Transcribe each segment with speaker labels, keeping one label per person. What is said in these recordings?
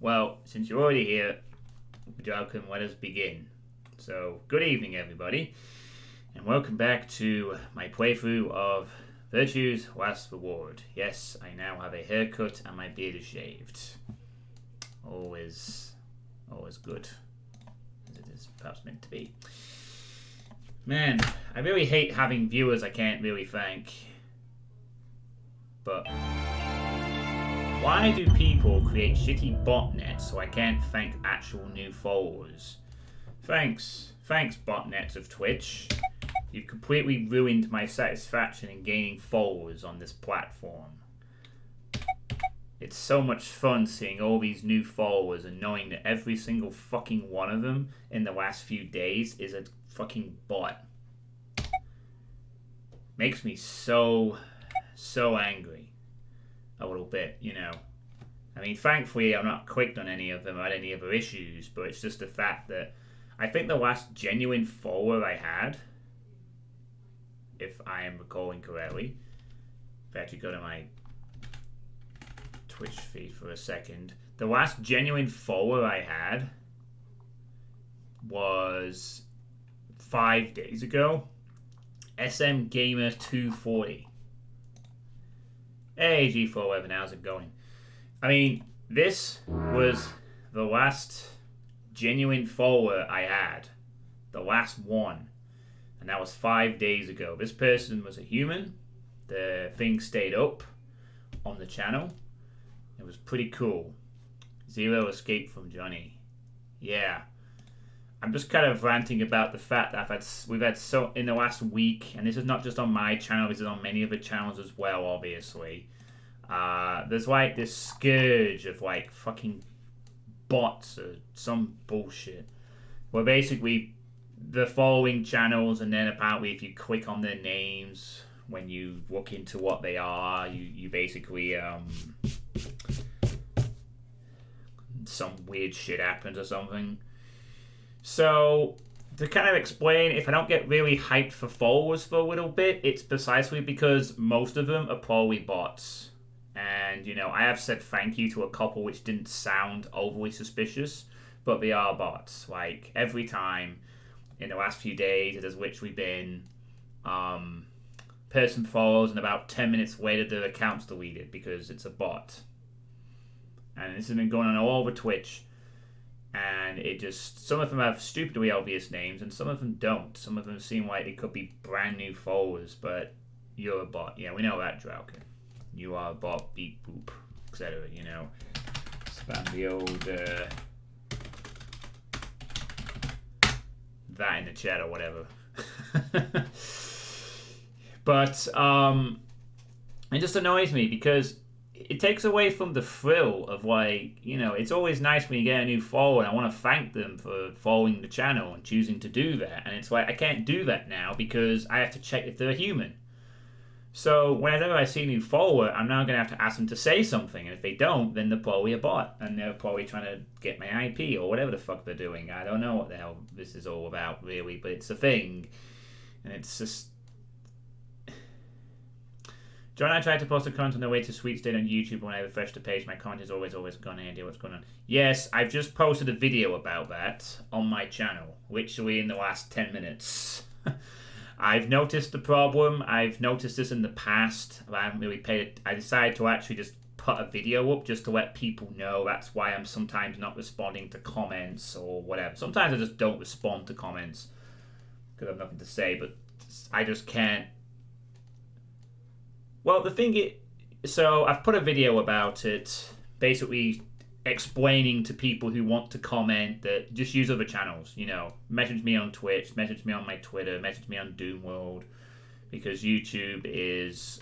Speaker 1: Well, since you're already here, welcome, let us begin. So, good evening, everybody, and welcome back to my playthrough of Virtue's Last Reward. Yes, I now have a haircut and my beard is shaved. Always good, as it is perhaps meant to be. Man, I really hate having viewers I can't really thank. But why do people create shitty botnets so I can't thank actual new followers? Thanks botnets of Twitch. You've completely ruined my satisfaction in gaining followers on this platform. It's so much fun seeing all these new followers and knowing that every single fucking one of them in the last few days is a fucking bot. Makes me so angry. A little bit, you know. I mean, thankfully I'm not clicked on any of them or had any other issues, but it's just the fact that I think the last genuine follower I had, if I am recalling correctly, if I actually go to my Twitch feed for a second, the last genuine follower I had was 5 days ago. SM Gamer 240. Hey G411, how's it going? I mean, this was the last genuine follower I had. The last one. And that was 5 days ago. This person was a human. The thing stayed up on the channel. It was pretty cool. Zero escape from Johnny. Yeah. I'm just kind of ranting about the fact that we've had so in the last week, and this is not just on my channel, this is on many other channels as well, obviously. There's like this scourge of like fucking bots or some bullshit, where basically the following channels, and then apparently if you click on their names when you look into what they are, you basically some weird shit happens or something. So, to kind of explain, if I don't get really hyped for followers for a little bit, it's precisely because most of them are probably bots. And, you know, I have said thank you to a couple which didn't sound overly suspicious, but they are bots. Like, every time in the last few days, it has literally been person follows and about 10 minutes later their account's deleted because it's a bot. And this has been going on all over Twitch. And it just, some of them have stupidly obvious names and some of them don't. Some of them seem like they could be brand new followers, but you're a bot. Yeah, we know that, Drauken. You are a bot, beep, boop, etc., you know. Spam the old, that in the chat or whatever. But, it just annoys me because it takes away from the thrill of, like, you know, it's always nice when you get a new follower and I want to thank them for following the channel and choosing to do that. And it's like, I can't do that now because I have to check if they're a human. So whenever I see a new follower, I'm now going to have to ask them to say something. And if they don't, then they're probably a bot. And they're probably trying to get my IP or whatever the fuck they're doing. I don't know what the hell this is all about, really, but it's a thing. And it's just... John and I tried to post a content on the way to Sweet State on YouTube when I refresh the page. My content is always gone. Any idea what's going on? Yes, I've just posted a video about that on my channel, literally in the last 10 minutes. I've noticed the problem. I've noticed this in the past. I haven't really paid it. I decided to actually just put a video up just to let people know. That's why I'm sometimes not responding to comments or whatever. Sometimes I just don't respond to comments because I have nothing to say, but I just can't. Well, the thing is, so I've put a video about it, basically explaining to people who want to comment that just use other channels, you know, message me on Twitch, message me on my Twitter, message me on Doomworld, because YouTube is,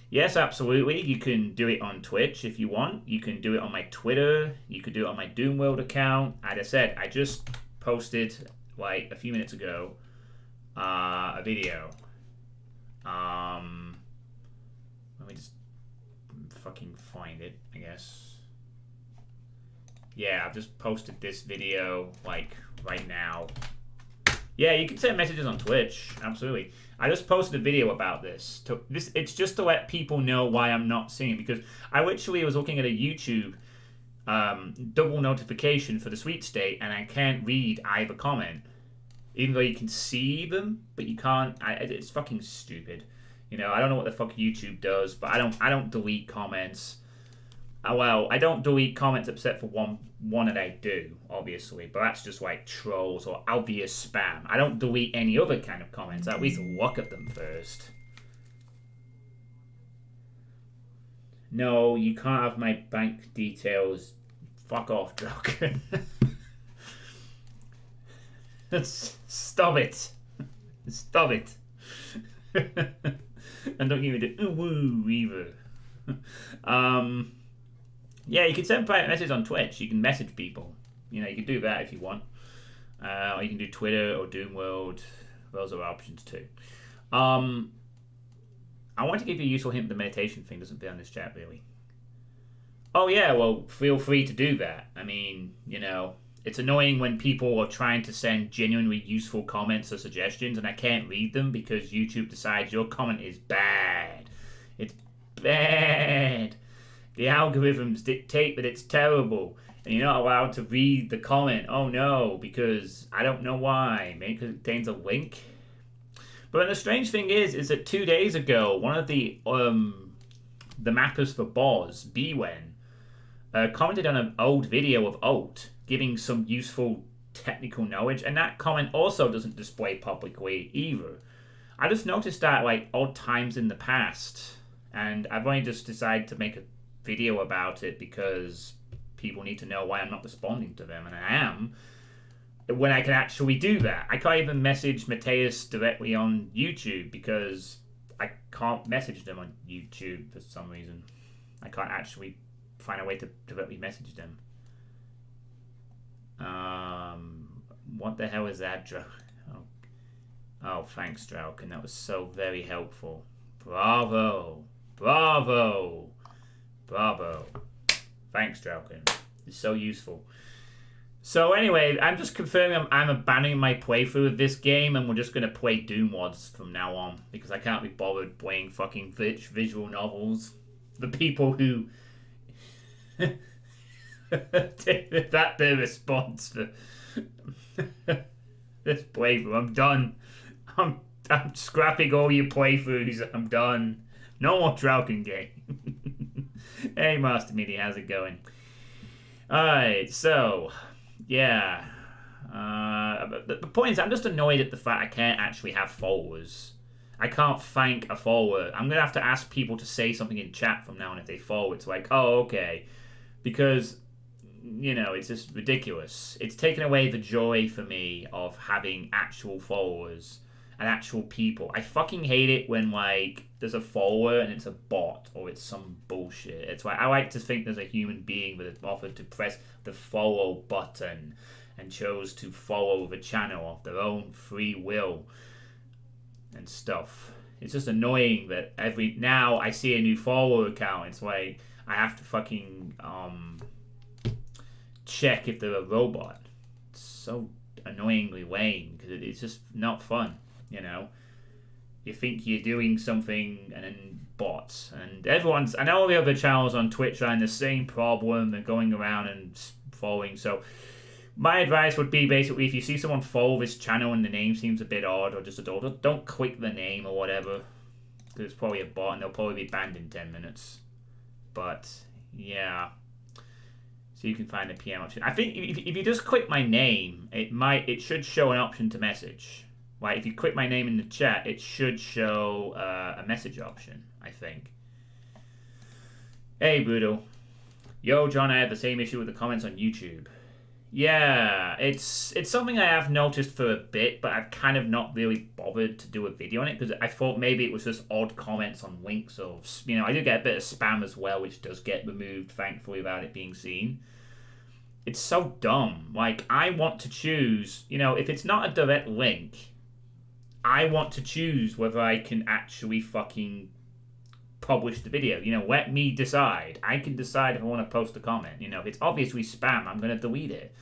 Speaker 1: yes, absolutely, you can do it on Twitch if you want, you can do it on my Twitter, you could do it on my Doomworld account. As I said, I just posted, like, a few minutes ago, a video. Let me just fucking find it, I guess. Yeah, I've just posted this video, like, right now. Yeah, you can send messages on Twitch, absolutely. I just posted a video about this. It's just to let people know why I'm not seeing it, because I literally was looking at a YouTube double notification for the sweet state, and I can't read either comment. Even though you can see them, but you can't. It's fucking stupid. You know, I don't know what the fuck YouTube does, but I don't delete comments. Well, I don't delete comments except for one that I do, obviously, but that's just like trolls or obvious spam. I don't delete any other kind of comments. I at least look at them first. No, you can't have my bank details. Fuck off, Drake. Stop it. Stop it. And don't give me the ooh-woo either. Yeah, you can send private messages on Twitch. You can message people. You know, you can do that if you want. Or you can do Twitter or Doomworld. Those are options too. I want to give you a useful hint. The meditation thing doesn't appear on this chat, really. Oh, yeah, well, feel free to do that. I mean, you know, it's annoying when people are trying to send genuinely useful comments or suggestions and I can't read them because YouTube decides your comment is bad. It's bad. The algorithms dictate that it's terrible and you're not allowed to read the comment. Oh no, because I don't know why. Maybe because it contains a link. But the strange thing is that 2 days ago, one of the mappers for Boz, Bwen, commented on an old video of Alt, giving some useful technical knowledge, and that comment also doesn't display publicly either. I just noticed that like odd times in the past, and I've only just decided to make a video about it because people need to know why I'm not responding to them, and I am, when I can actually do that. I can't even message Mateus directly on YouTube because I can't message them on YouTube for some reason. I can't actually find a way to directly message them. What the hell is that, Drake? Oh, thanks, Drake, and that was so very helpful. Bravo, bravo, bravo. Thanks, Drake. It's so useful. So anyway, I'm just confirming I'm abandoning my playthrough of this game, and we're just gonna play Doom mods from now on because I can't be bothered playing fucking visual novels. The people who that their response for this playthrough. I'm done. I'm scrapping all your playthroughs. I'm done. No more Drauken game. Hey, Master Media, how's it going? Alright, so yeah. The point is, I'm just annoyed at the fact I can't actually have followers. I can't thank a follower. I'm gonna have to ask people to say something in chat from now on if they follow. It's like, oh, okay. Because, you know, it's just ridiculous. It's taken away the joy for me of having actual followers and actual people. I fucking hate it when, like, there's a follower and it's a bot or it's some bullshit. It's like, I like to think there's a human being that has offered to press the follow button and chose to follow the channel of their own free will and stuff. It's just annoying that now I see a new follower account, it's like I have to fucking check if they're a robot. It's so annoyingly lame because it's just not fun, you know. You think you're doing something and then bots and I know all the other channels on Twitch are in the same problem. They're going around and following. So my advice would be basically if you see someone follow this channel and the name seems a bit odd or just adult, don't click the name or whatever because it's probably a bot and they'll probably be banned in 10 minutes. But yeah, so you can find the PM option. I think if you just click my name, it should show an option to message. Like if you click my name in the chat, it should show a message option, I think. Hey, Brutal. Yo, John, I have the same issue with the comments on YouTube. Yeah, it's something I have noticed for a bit, but I've kind of not really bothered to do a video on it because I thought maybe it was just odd comments on links or, you know, I do get a bit of spam as well, which does get removed, thankfully, without it being seen. It's so dumb. Like, I want to choose, you know, if it's not a direct link, I want to choose whether I can actually fucking publish the video. You know, let me decide. I can decide if I want to post a comment. You know, if it's obviously spam, I'm going to delete it.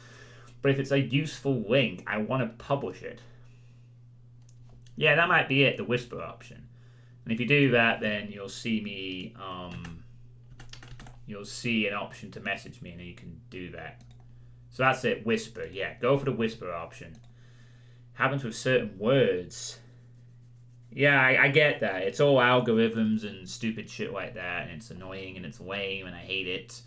Speaker 1: But if it's a useful link, I want to publish it. Yeah, that might be it, the whisper option. And if you do that, then you'll see me, you'll see an option to message me, and you can do that. So that's it, whisper. Yeah, go for the whisper option. Happens with certain words. Yeah, I get that. It's all algorithms and stupid shit like that, and it's annoying and it's lame and I hate it.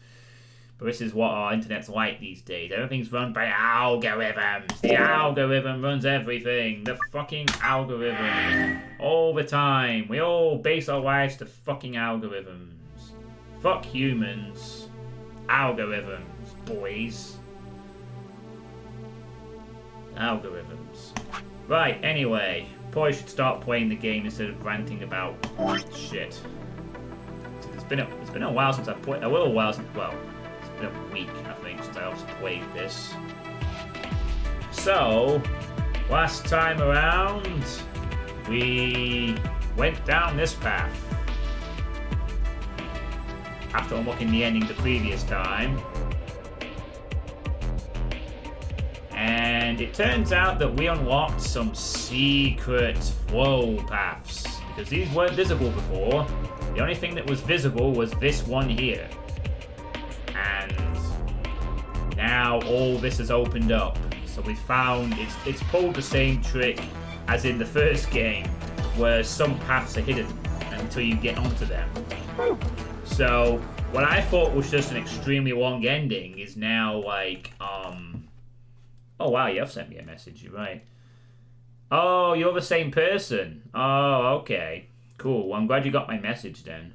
Speaker 1: But this is what our internet's like these days. Everything's run by algorithms. The algorithm runs everything. The fucking algorithm. All the time. We all base our lives to fucking algorithms. Fuck humans. Algorithms, boys. Algorithms. Right, anyway. Probably should start playing the game instead of ranting about shit. It's been a while since I've played. A little while since, well, it's been a week I think since I last played this. So, last time around, we went down this path. After unlocking the ending the previous time. And it turns out that we unlocked some secret flow paths. Because these weren't visible before. The only thing that was visible was this one here. And now all this has opened up. So we found it's pulled the same trick as in the first game, where some paths are hidden until you get onto them. So what I thought was just an extremely long ending is now like oh wow, you have sent me a message, you're right. Oh, you're the same person. Oh, okay. Cool. Well, I'm glad you got my message then.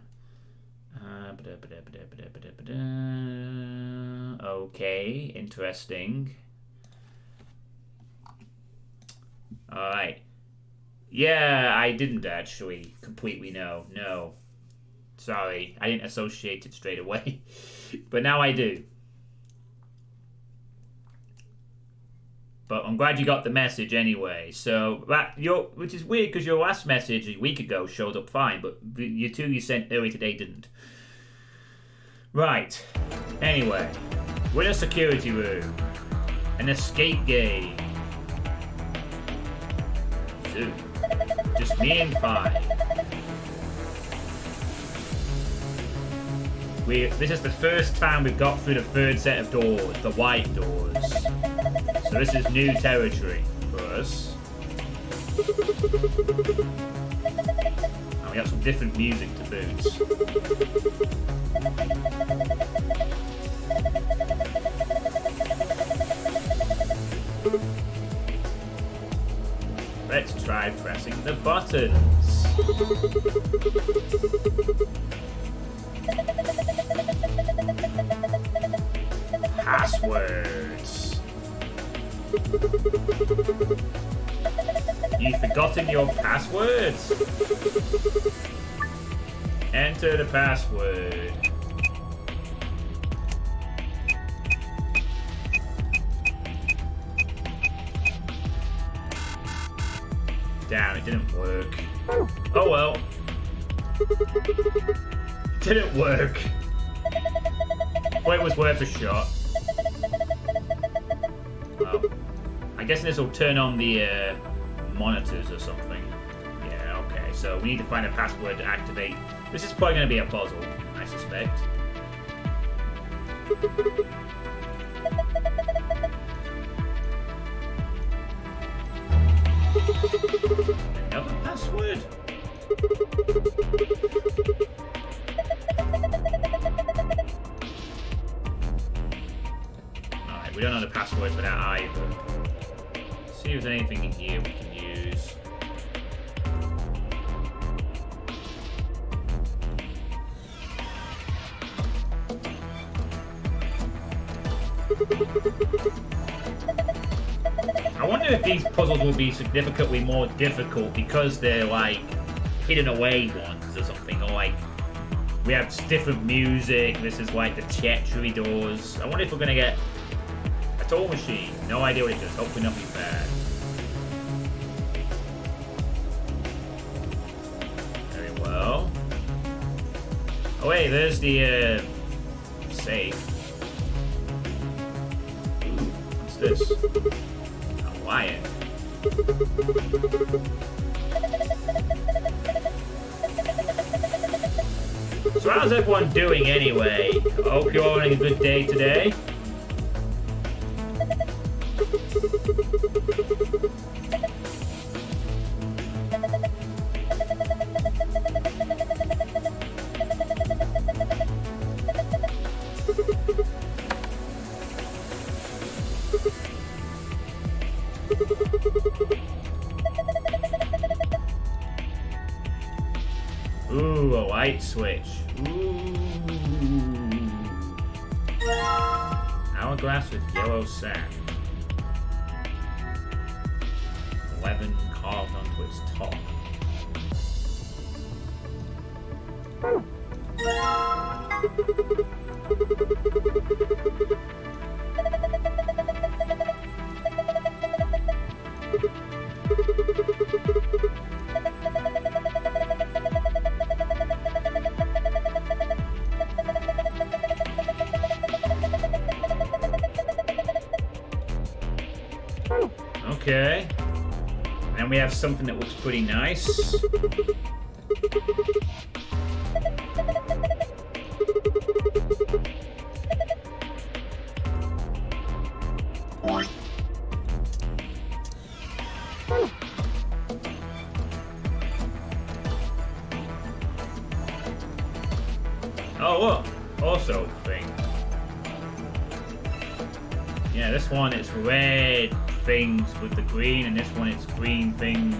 Speaker 1: Okay, interesting. Alright. Yeah, I didn't actually completely know. No. Sorry, I didn't associate it straight away. But now I do. But I'm glad you got the message anyway. So, which is weird because your last message a week ago showed up fine, but the two you sent earlier today didn't. Right. Anyway, we're in a security room. An escape game. Dude, just me and Fi. This is the first time we've got through the third set of doors, the white doors. So this is new territory for us. And we got some different music to boot. Let's try pressing the buttons. Passwords. You've forgotten your passwords? Enter the password. Damn, it didn't work. Oh well. Didn't work. Well, it was worth a shot. Well, I guess this will turn on the monitors or something. Yeah, okay. So we need to find a password to activate. This is probably going to be a puzzle, I suspect. Another password? Alright, we don't know the password for that either. Let's see if there's anything in here we can use. I wonder if these puzzles will be significantly more difficult because they're like hidden away ones or something, or like we have different music. This is like the treachery doors. I wonder if we're gonna get a toll machine. No idea what it does. Hopefully nothing bad. Very well. Oh wait, there's the safe. Ooh, what's this? A wire. So how's everyone doing anyway? I hope you're all having a good day today. Ooh, a light switch. Ooh. Hourglass with yellow sand. 11 carved onto its top. Okay. And we have something that looks pretty nice. Oh look, also thing. Yeah, this one it's red things with the green, and this one it's green things.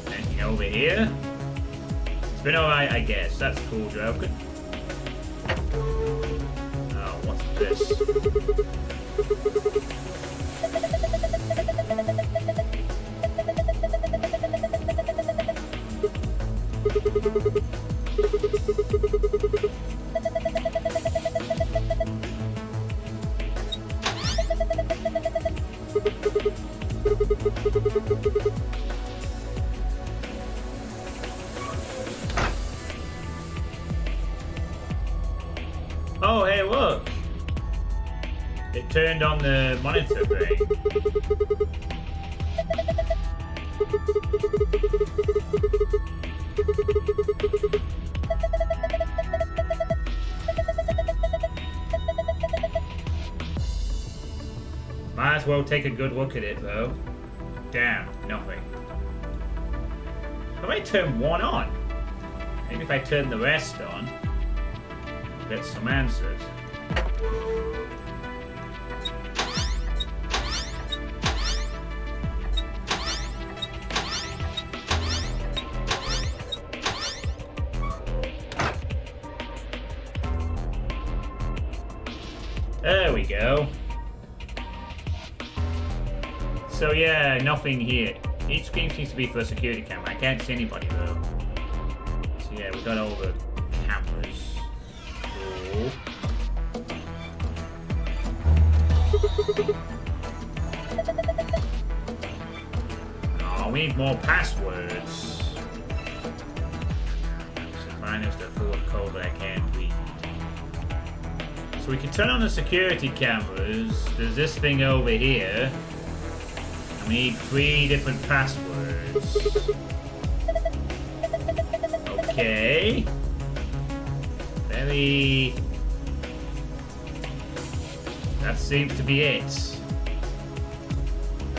Speaker 1: Anything over here? It's been alright, I guess. That's cool, Joker. Oh, what's this? Oh, hey, look! It turned on the monitor thing. Might as well take a good look at it, though. Damn, nothing. If I turn one on, maybe if I turn the rest on, I'll get some answers. There we go. So yeah, nothing here. Each screen seems to be for a security camera. I can't see anybody though. So yeah, we've got all the cameras. Cool. Oh, we need more passwords. So mine is the full of code that I can't read. So we can turn on the security cameras. There's this thing over here. And we need 3 different passwords. Okay. Very... That seems to be it.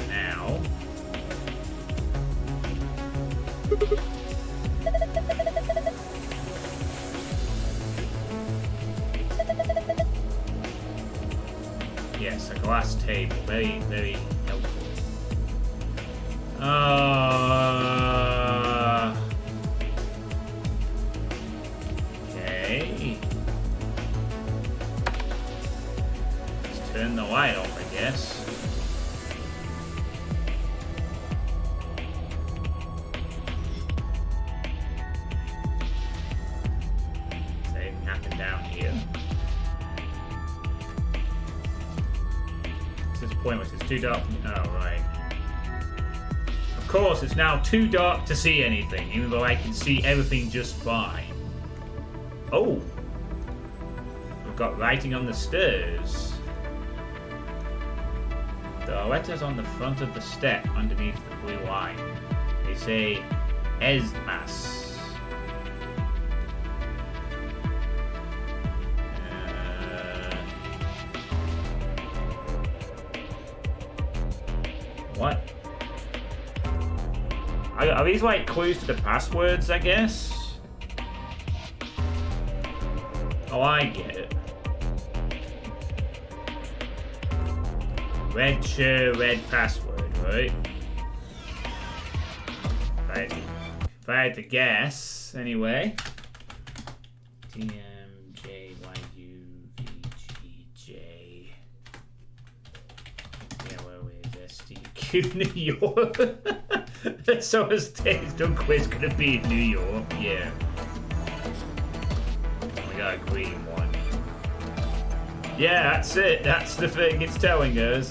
Speaker 1: Now... Yes, a glass table. Very, very helpful. Okay. Let's turn the light off, I guess. Does anything happen down here? This is pointless. It's too dark. Oh, right. Of course, it's now too dark to see anything, even though I can see everything just fine. Oh! We've got writing on the stairs. There are letters on the front of the step underneath the blue line. They say Esmas. What? Are these like clues to the passwords, I guess? Oh, I get it. Red chair, red password, right? Right. If I had to guess, anyway. TMJYUVGJ. Yellow is SDQ New York. So is today's done quiz gonna be in New York? Yeah. We got a green one. Yeah, that's it. That's the thing it's telling us.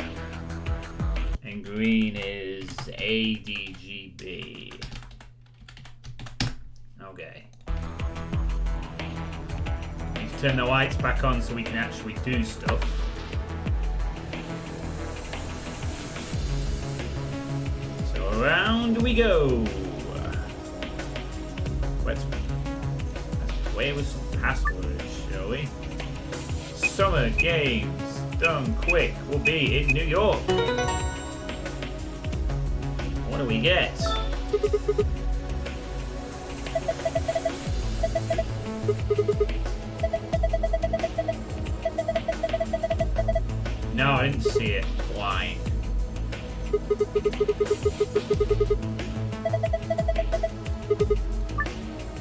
Speaker 1: And green is ADGB. Okay. Need to turn the lights back on so we can actually do stuff. So around we go. Let's play with some passwords, shall we? Summer Games Done Quick will be in New York. What do we get? No, I didn't see it. Why?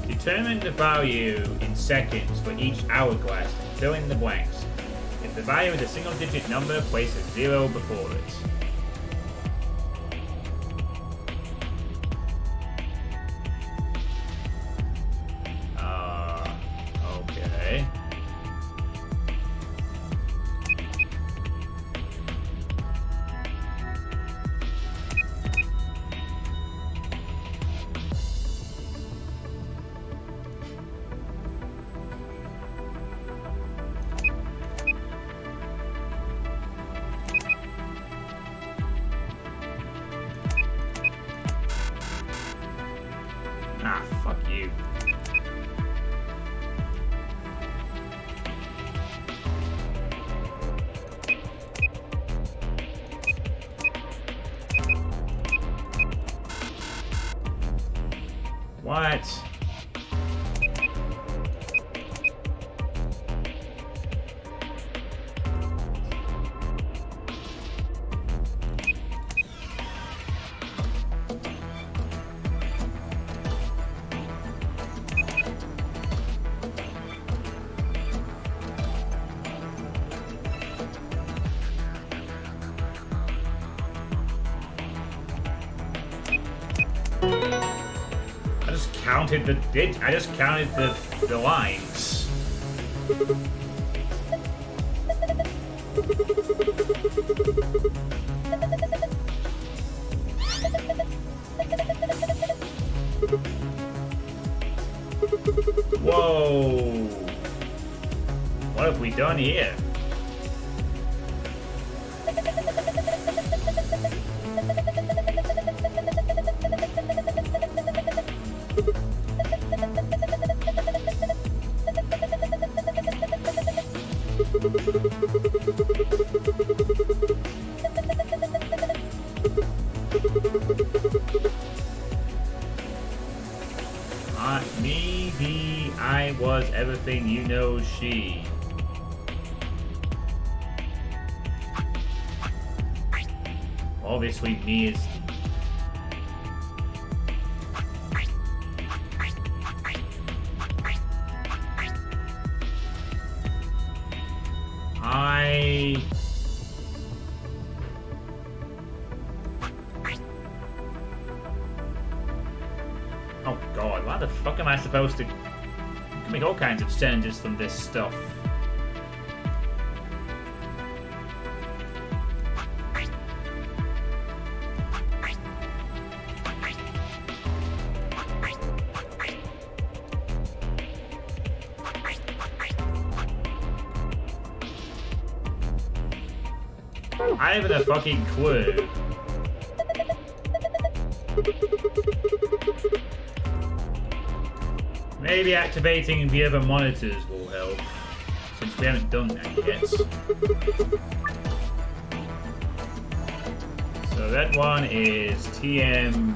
Speaker 1: Determine the value in seconds for each hourglass and fill in the blanks. If the value is a single-digit number, place a 0 before it. Okay. Ah, fuck you. What? I just counted the lines. Whoa! What have we done here? Maybe I was everything you know she. Obviously me is... Oh god, why the fuck am I supposed to... I can make all kinds of sentences from this stuff. I haven't a fucking clue. Maybe activating the other monitors will help, since we haven't done that yet. So that one is TM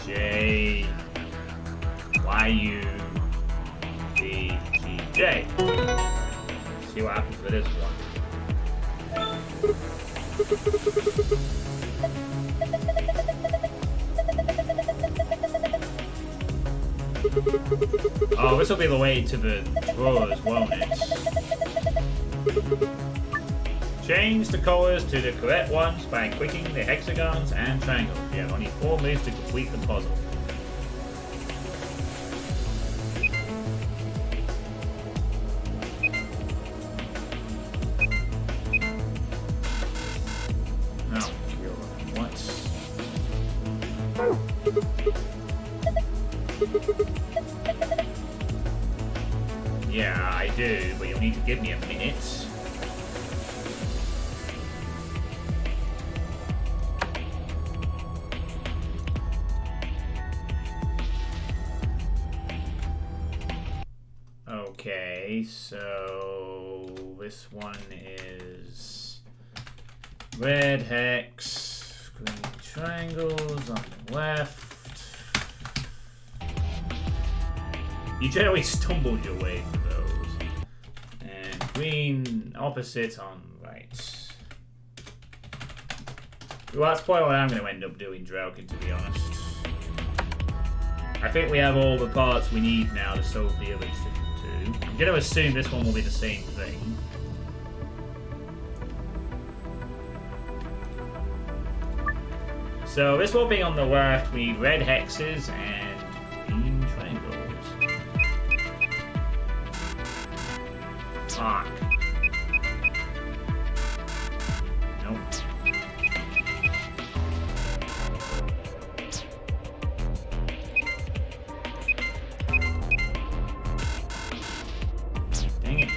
Speaker 1: J Y U B G J. See what happens with this one. Oh, this will be the way to the drawers, won't it? Change the colors to the correct ones by clicking the hexagons and triangles. You have only 4 moves to complete the puzzle. Oh, what? Yeah, I do, but you'll need to give me a minute. Okay, so this one is red hex, green triangles on the left. You generally stumbled your way through those. And green opposite on the right. Well, that's probably what I'm going to end up doing, Draukin, to be honest. I think we have all the parts we need now to solve the other two. I'm going to assume this one will be the same thing. So this one being on the left, we need red hexes and green triangles. Fuck. Nope. Dang it.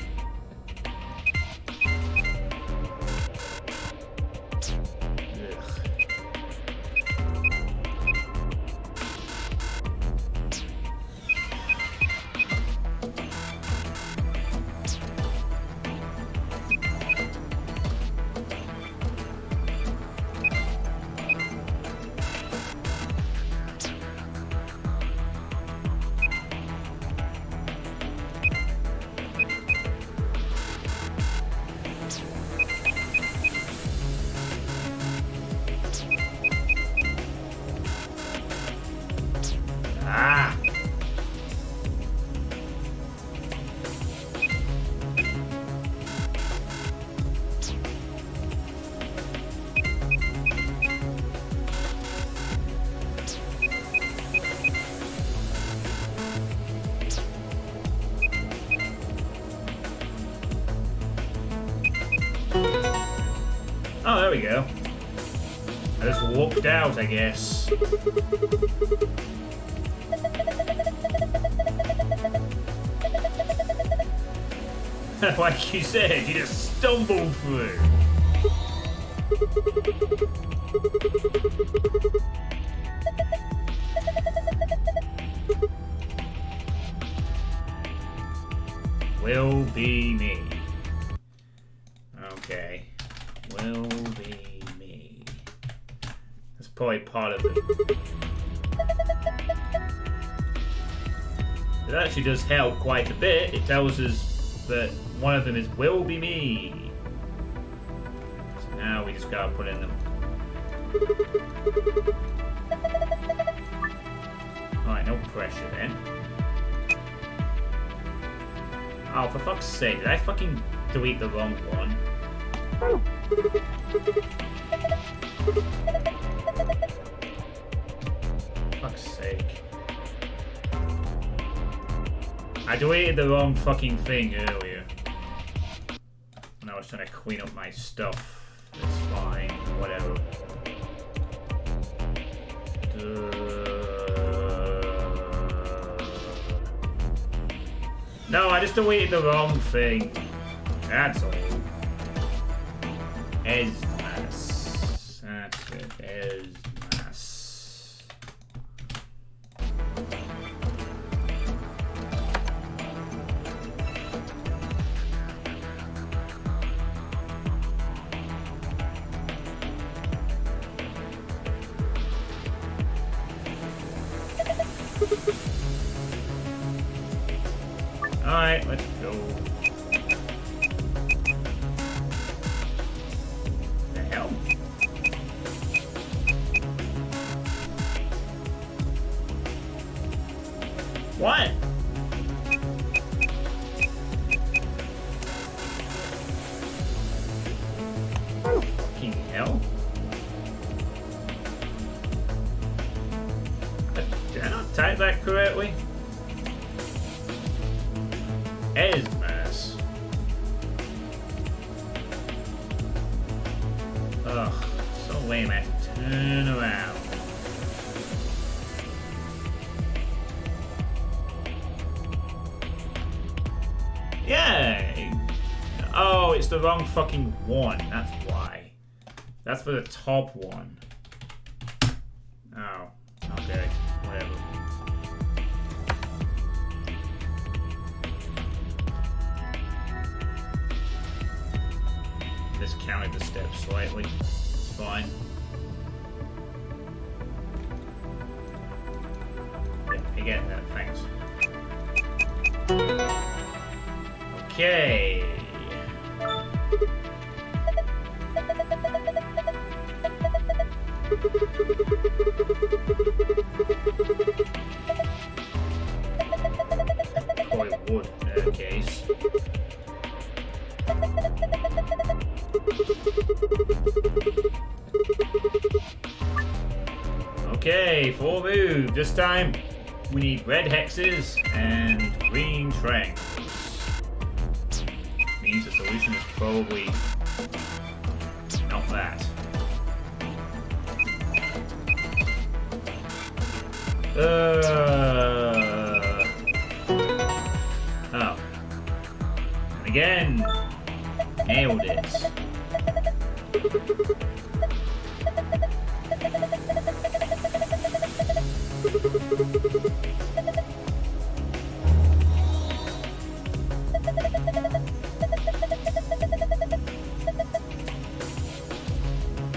Speaker 1: Ah! Oh, there we go. I just walked out, I guess. Like you said, you just stumbled through. Will be me. Okay. Will be me. That's probably part of it. It actually does help quite a bit. It tells us that one of them is will be me. So now we just gotta put in them. Alright, no pressure then. Oh, for fuck's sake, did I fucking delete the wrong one? Fuck's sake. I deleted the wrong fucking thing earlier. When I was trying to clean up my stuff. It's fine, whatever. No, I just deleted the wrong thing. That's all. Esmas. That's it. Esmas. Alright, let's go. The hell? What? Fucking hell. Did I not type that correctly? Esmas. Ugh, so lame. I have to turn around. Yeah. Oh, it's the wrong fucking one. That's why. That's for the top one. Oh, okay. Whatever. Miscounted the steps slightly. It's fine. Yeah, I get that. Thanks. Okay. Probably would in that case. Okay, 4 moves. This time we need red hexes and green triangles. Means the solution is probably not that. Oh. And again. Nailed it.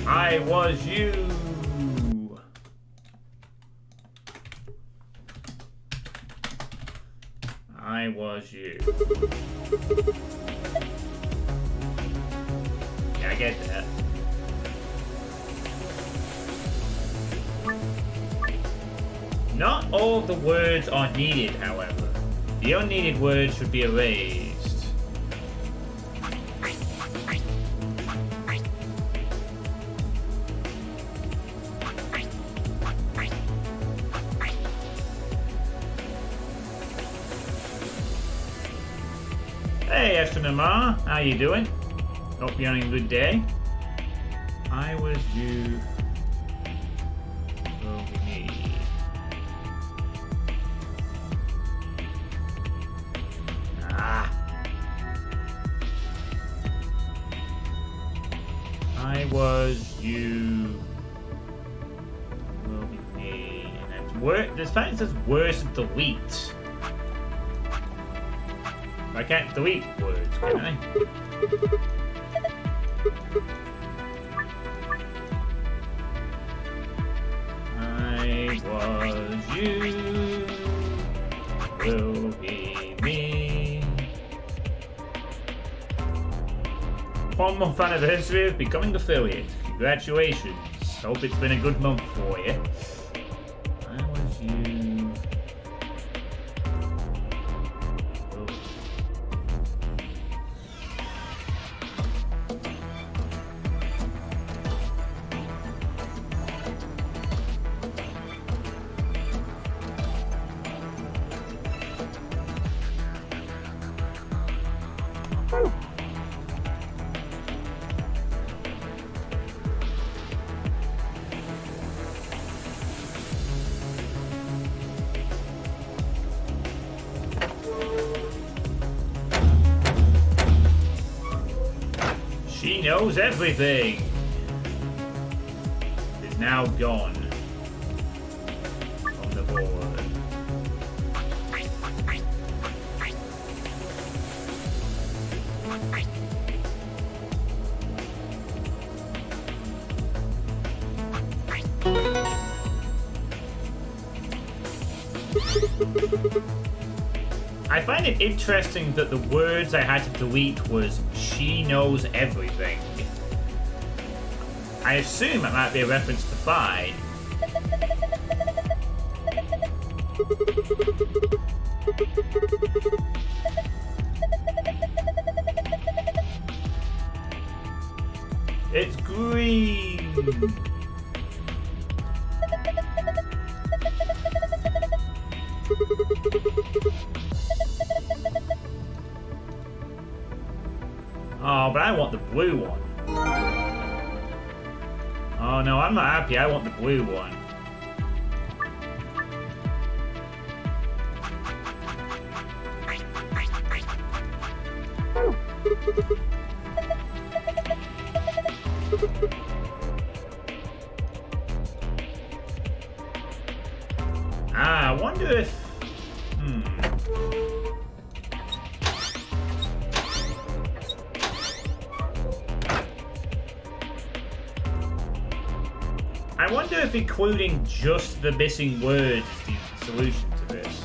Speaker 1: I was you. I was you. Yeah, I get that. Not all of the words are needed, however. The unneeded words should be erased. Hey, Astronomar, how you doing? Hope you're having a good day. I was you. Will be me. Ah. I was you. Will be me. And it's worse. This fact says worse than delete. I can't delete words, can I? I was you, will be me. 1 month anniversary of becoming affiliate. Congratulations. Hope it's been a good month for you. I was you. knows everything is now gone from the board. I find it interesting that the words I had to delete was "she knows everything." I assume it might be a reference to Bide. It's green. Oh, but I want the blue one. Oh no, I'm not happy. I want the blue one. I wonder if... I wonder if including just the missing words is the solution to this.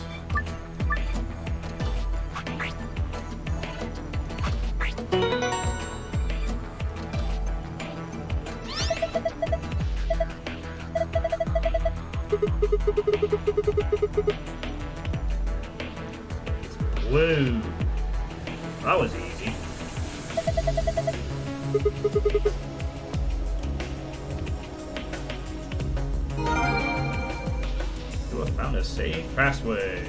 Speaker 1: Blue. That was easy. Ooh, I found a safe password.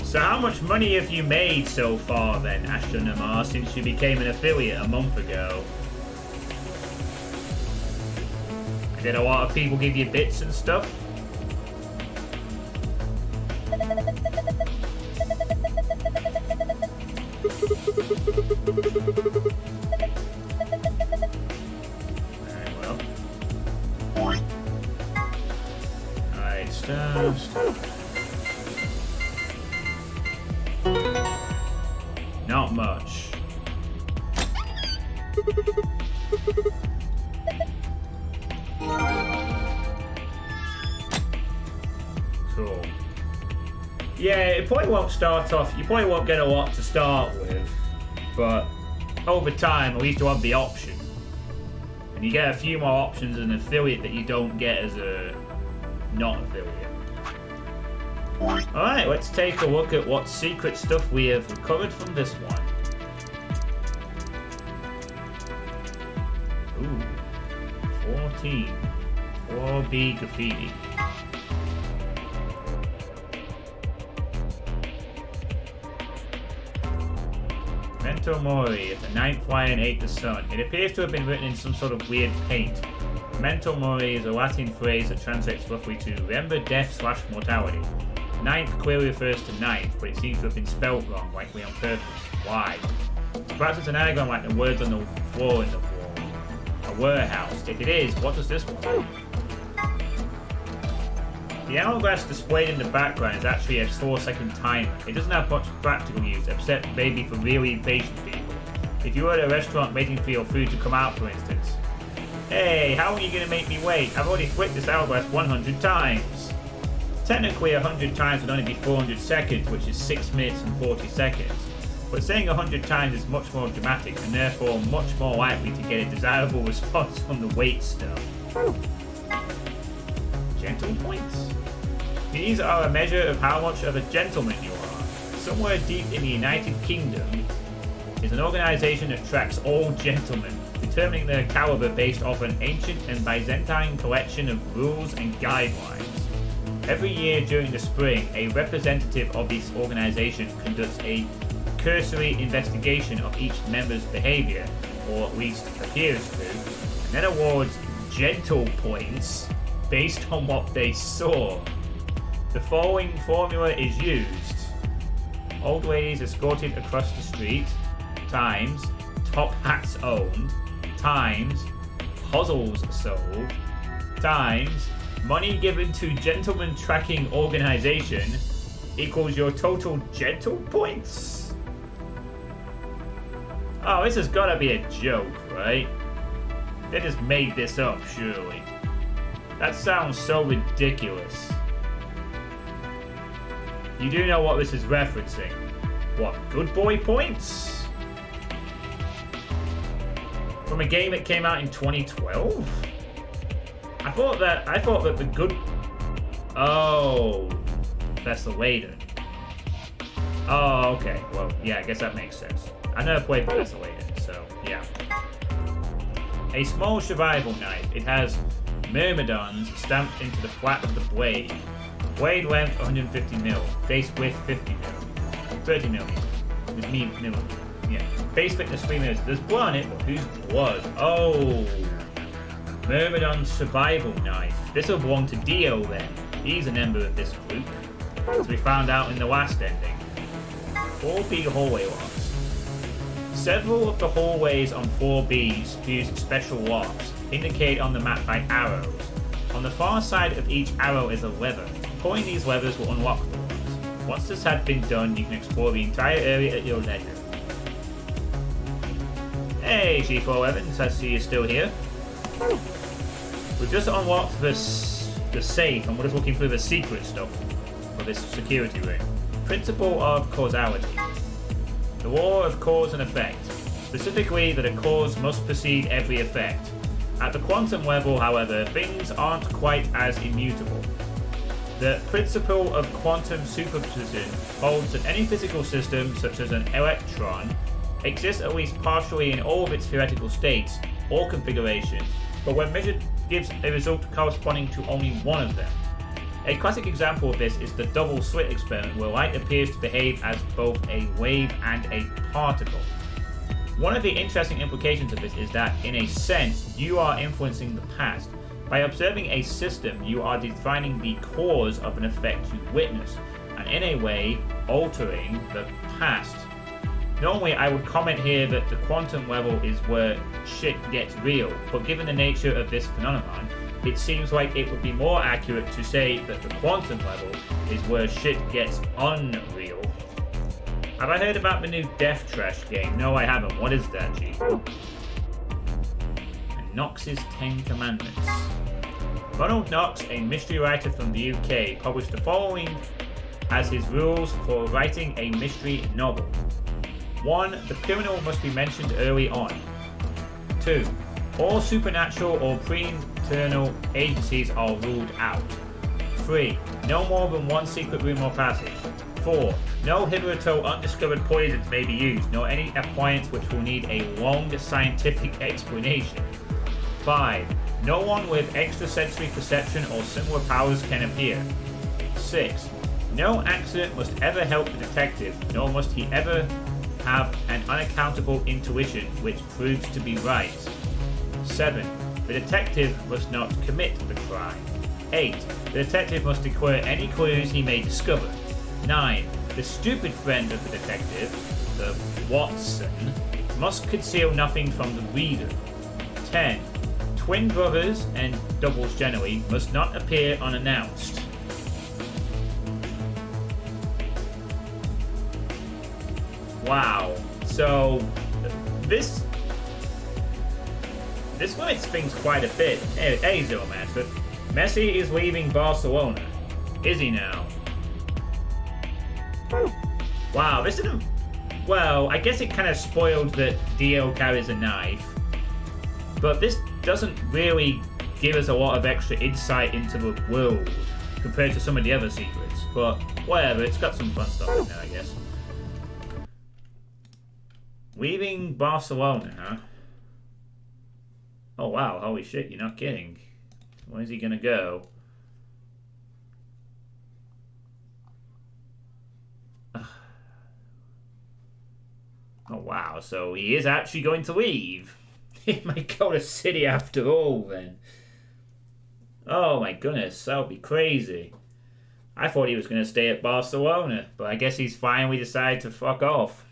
Speaker 1: So how much money have you made so far then, Astronomar, since you became an affiliate a month ago? Did a lot of people give you bits and stuff? Not much. Cool. Yeah, it probably won't start off, you probably won't get a lot to start with, but over time at least you'll have the option. And you get a few more options as an affiliate that you don't get as a not affiliate. Alright, let's take a look at what secret stuff we have recovered from this one. Ooh, 14. 4B graffiti. Memento Mori, if the ninth lion ate the sun. It appears to have been written in some sort of weird paint. Memento Mori is a Latin phrase that translates roughly to remember death/mortality. Ninth clearly refers to ninth, but it seems to have been spelt wrong, likely on purpose. Why? Perhaps it's an anagram like the words on the floor in the wall. A warehouse. If it is, what does this one do? The hourglass displayed in the background is actually a 4-second timer. It doesn't have much practical use, except maybe for really impatient people. If you were at a restaurant waiting for your food to come out, for instance. Hey, how are you going to make me wait? I've already flicked this hourglass 100 times. Technically, 100 times would only be 400 seconds, which is 6 minutes and 40 seconds. But saying 100 times is much more dramatic, and therefore much more likely to get a desirable response from the wait stuff. Gentle points. These are a measure of how much of a gentleman you are. Somewhere deep in the United Kingdom is an organization that tracks all gentlemen, determining their caliber based off an ancient and Byzantine collection of rules and guidelines. Every year during the spring, a representative of this organization conducts a cursory investigation of each member's behavior, or at least appears to, and then awards gentle points based on what they saw. The following formula is used. old ladies escorted across the street, times top hats owned, times puzzles solved, times money given to gentleman tracking organization equals your total gentle points. Oh, this has gotta be a joke, right? They just made this up, surely. That sounds so ridiculous. You do know what this is referencing. What, good boy points? From a game that came out in 2012? I thought that the good... Oh, Professor Layton. Oh, okay. Well, yeah, I guess that makes sense. I never played Professor Layton, so yeah. A small survival knife. It has myrmidons stamped into the flat of the blade. Blade length 150mm. Base width 50mm. 30mm. Yeah. Base thickness 3mm. There's blood on it, but whose blood? Oh. Myrmidon's survival knife. This will belong to Dio then. He's a member of this group. As we found out in the last ending. 4B hallway locks. Several of the hallways on 4Bs use special locks, indicated on the map by arrows. On the far side of each arrow is a lever. Pulling these levers will unlock the locks. Once this had been done, you can explore the entire area at your leisure. Hey, Chief 11, I see you're still here. We've just unlocked the safe, and we're just looking through the secret stuff for this security room. Principle of causality. The law of cause and effect. Specifically, that a cause must precede every effect. At the quantum level, however, things aren't quite as immutable. The principle of quantum superposition holds that any physical system, such as an electron, exists at least partially in all of its theoretical states or configurations, but when measured gives a result corresponding to only one of them. A classic example of this is the double slit experiment, where light appears to behave as both a wave and a particle. One of the interesting implications of this is that, in a sense, you are influencing the past. By observing a system, you are defining the cause of an effect you witness, and in a way, altering the past. Normally, I would comment here that the quantum level is where shit gets real, but given the nature of this phenomenon, it seems like it would be more accurate to say that the quantum level is where shit gets unreal. Have I heard about the new Death Trash game? No, I haven't. What is that, Chief? Knox's 10 Commandments. Ronald Knox, a mystery writer from the UK, published the following as his rules for writing a mystery novel. 1. The criminal must be mentioned early on. 2. All supernatural or pre-eternal agencies are ruled out. 3. No more than one secret room or passage. 4. No hitherto undiscovered poisons may be used, nor any appliance which will need a long scientific explanation. 5. No one with extrasensory perception or similar powers can appear. 6. No accident must ever help the detective, nor must he ever have an unaccountable intuition which proves to be right. 7. The detective must not commit the crime. 8. The detective must declare any clues he may discover. 9. The stupid friend of the detective, the Watson, must conceal nothing from the reader. 10. Twin brothers, and doubles generally, must not appear unannounced. Wow. So, this limits things quite a bit. Hey, Zero Master. Messi is leaving Barcelona. Is he now? Wow, this isn't... Well, I guess it kind of spoiled that Dio carries a knife. But this doesn't really give us a lot of extra insight into the world compared to some of the other secrets. But whatever, it's got some fun stuff in there, I guess. Leaving Barcelona, huh? Oh wow, holy shit, you're not kidding. Where's he gonna go? Oh wow, so he is actually going to leave. He might go to City after all then. Oh my goodness, that would be crazy. I thought he was going to stay at Barcelona, but I guess he's finally decided to fuck off.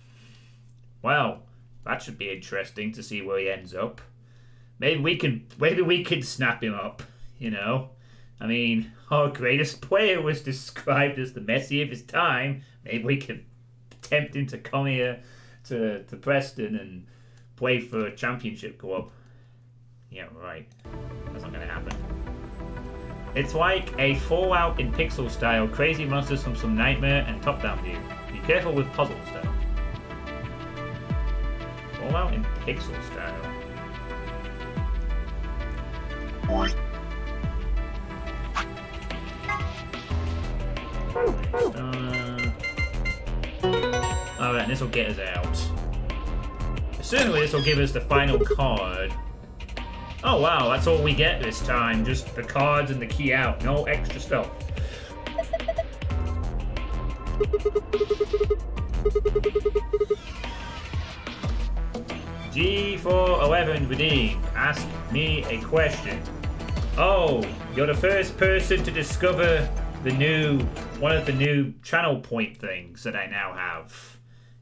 Speaker 1: Well, that should be interesting to see where he ends up. Maybe we can snap him up, you know? I mean, our greatest player was described as the Messi of his time. Maybe we can tempt him to come here to Preston and play for a championship club. Yeah, right. That's not going to happen. It's like a Fallout in pixel style, crazy monsters from some nightmare and top-down view. Be careful with puzzles though. Fallout in pixel style. Alright, and this will get us out. Certainly this will give us the final card. Oh wow, that's all we get this time. Just the cards and the key out. No extra stuff. G411 redeemed. Ask me a question. Oh, you're the first person to discover one of the new channel point things that I now have.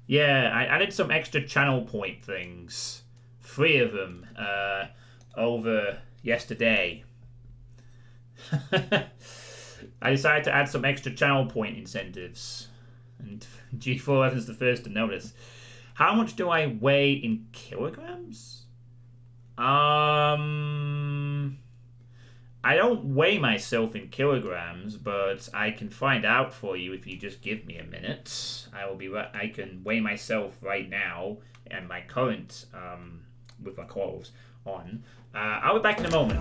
Speaker 1: Yeah, I added some extra channel point things. 3 of them over yesterday. I decided to add some extra channel point incentives. And G411's the first to notice. How much do I weigh in kilograms? I don't weigh myself in kilograms, but I can find out for you if you just give me a minute. I can weigh myself right now and my current with my clothes on. I'll be back in a moment.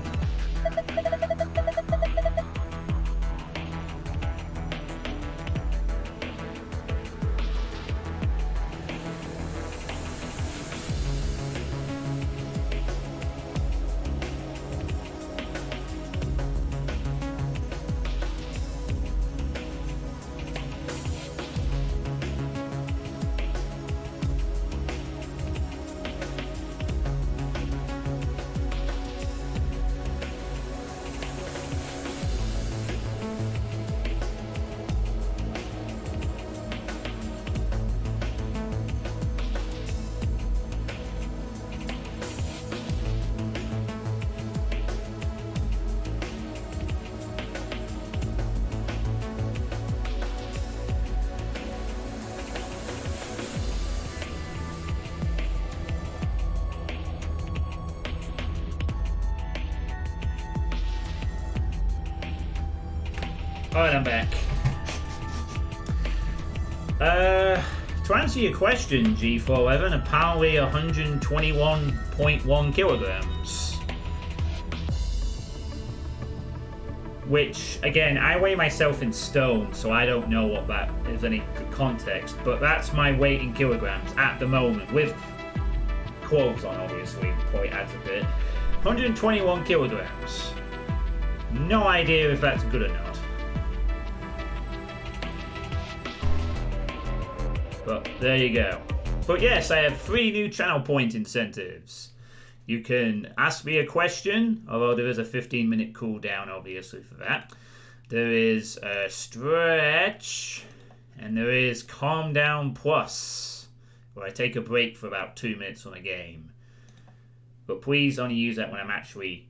Speaker 1: Alright, I'm back. To answer your question, G411, apparently 121.1 kilograms. Which, again, I weigh myself in stone, so I don't know what that is any context, but that's my weight in kilograms at the moment, with clothes on, obviously, probably adds a bit. 121 kilograms. No idea if that's good or not. But there you go. But yes, I have 3 new channel point incentives. You can ask me a question, although there is a 15-minute cooldown, obviously, for that. There is a stretch, and there is calm down plus, where I take a break for about 2 minutes from a game. But please only use that when I'm actually...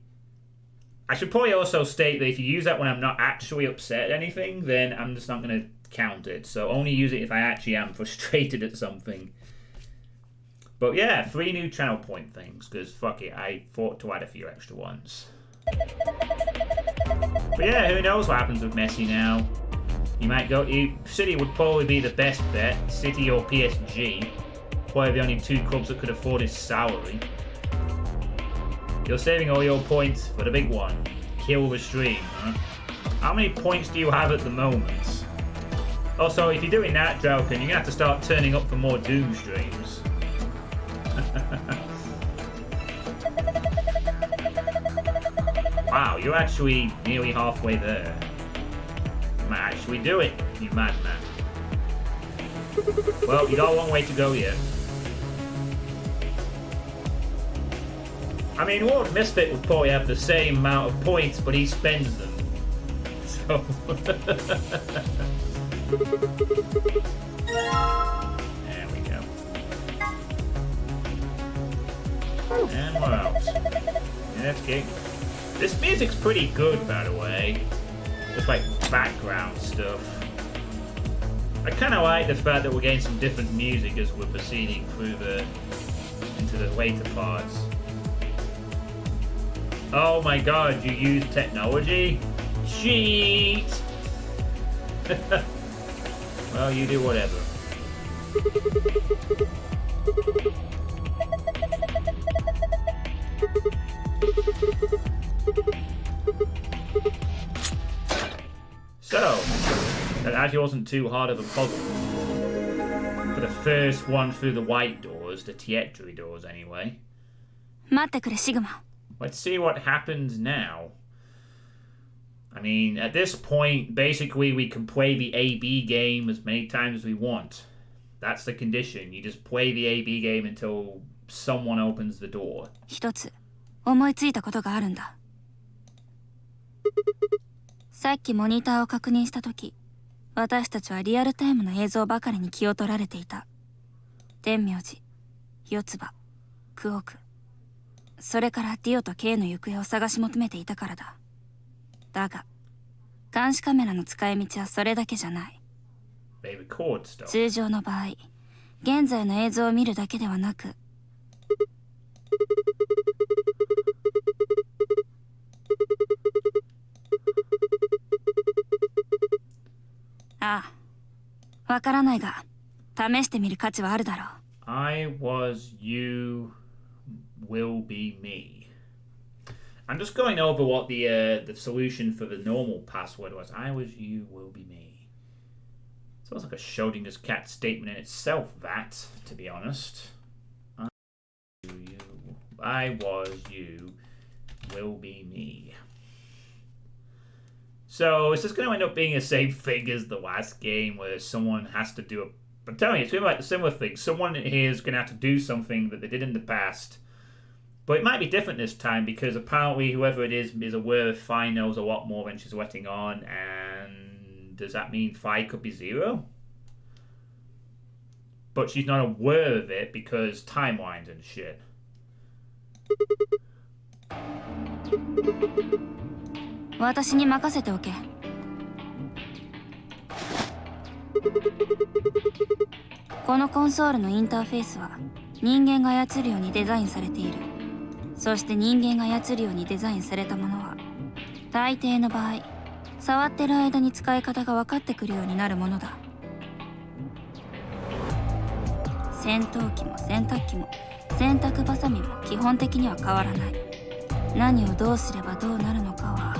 Speaker 1: I should probably also state that if you use that when I'm not actually upset at anything, then I'm just not going to count it. So only use it if I actually am frustrated at something. But yeah, 3 new channel point things, because fuck it, I thought to add a few extra ones. But yeah, who knows what happens with Messi now. You might go... City would probably be the best bet. City or PSG. Probably the only 2 clubs that could afford his salary. You're saving all your points for the big one. Kill the stream, huh? How many points do you have at the moment? Also, if you're doing that, Drauken, you're going to have to start turning up for more Doom streams. Wow, you're actually nearly halfway there. You might actually do it, you madman. Well, you got a long way to go yet. I mean, Lord Misfit would probably have the same amount of points, but he spends them. go. There we go. And we're out. Let's get. This music's pretty good, by the way. Just like background stuff. I kind of like the fact that we're getting some different music as we're proceeding through into the later parts. Oh my god, you use technology? Cheat! Well, you do whatever. So, that actually wasn't too hard of a puzzle. For the first one through the white doors, the trajectory doors anyway. Let's see what happens now. I mean, at this point, basically we can play the A-B game as many times as we want. That's the condition. You just play the A-B game until someone opens the door.
Speaker 2: 一つ思いついたことがあるんだ。さっきモニターを確認したとき、私たちはリアルタイムの映像ばかりに気を取られていた。天明寺、四つ葉、クオク。それからディオと K の行方を探し求めていたからだ。だが、監視カメラの使い道はそれだけじゃない。通常の場合、現在の映像を見るだけではなく、ああ、わからないが、試してみる価値はあるだろう。
Speaker 1: I was you will be me. I'm just going over what the solution for the normal password was. I was you will be me. Sounds like a Schrodinger's cat statement in itself, that, to be honest. I was you will be me. So it's just going to end up being the same thing as the last game where someone has to do a... I'm telling you, it's going to be like the similar thing. Someone here is going to have to do something that they did in the past. But it might be different this time because apparently whoever it is aware of Phi knows a lot more than she's letting on. And does that mean Phi could be 0? But she's not aware of it because timelines and shit.
Speaker 2: "このコンソールのインターフェースは人間が操るようにデザインされている。そして人間が操るようにデザインされたものは大抵の場合触ってる間に使い方が分かってくるようになるものだ。戦闘機も洗濯機も洗濯バサミも基本的には変わらない。何をどうすればどうなるのかは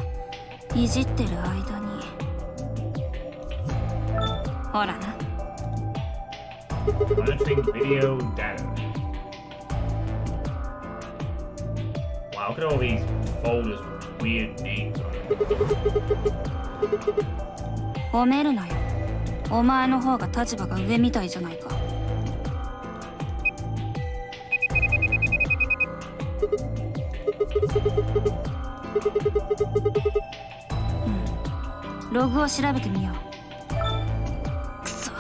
Speaker 2: いじってる間にほらな。
Speaker 1: Monitoring video data. Wow, look at all these folders with weird names on them.
Speaker 2: 褒めるなよ。お前の方が立場が上みたいじゃないか。ログを調べてみよう。くそ。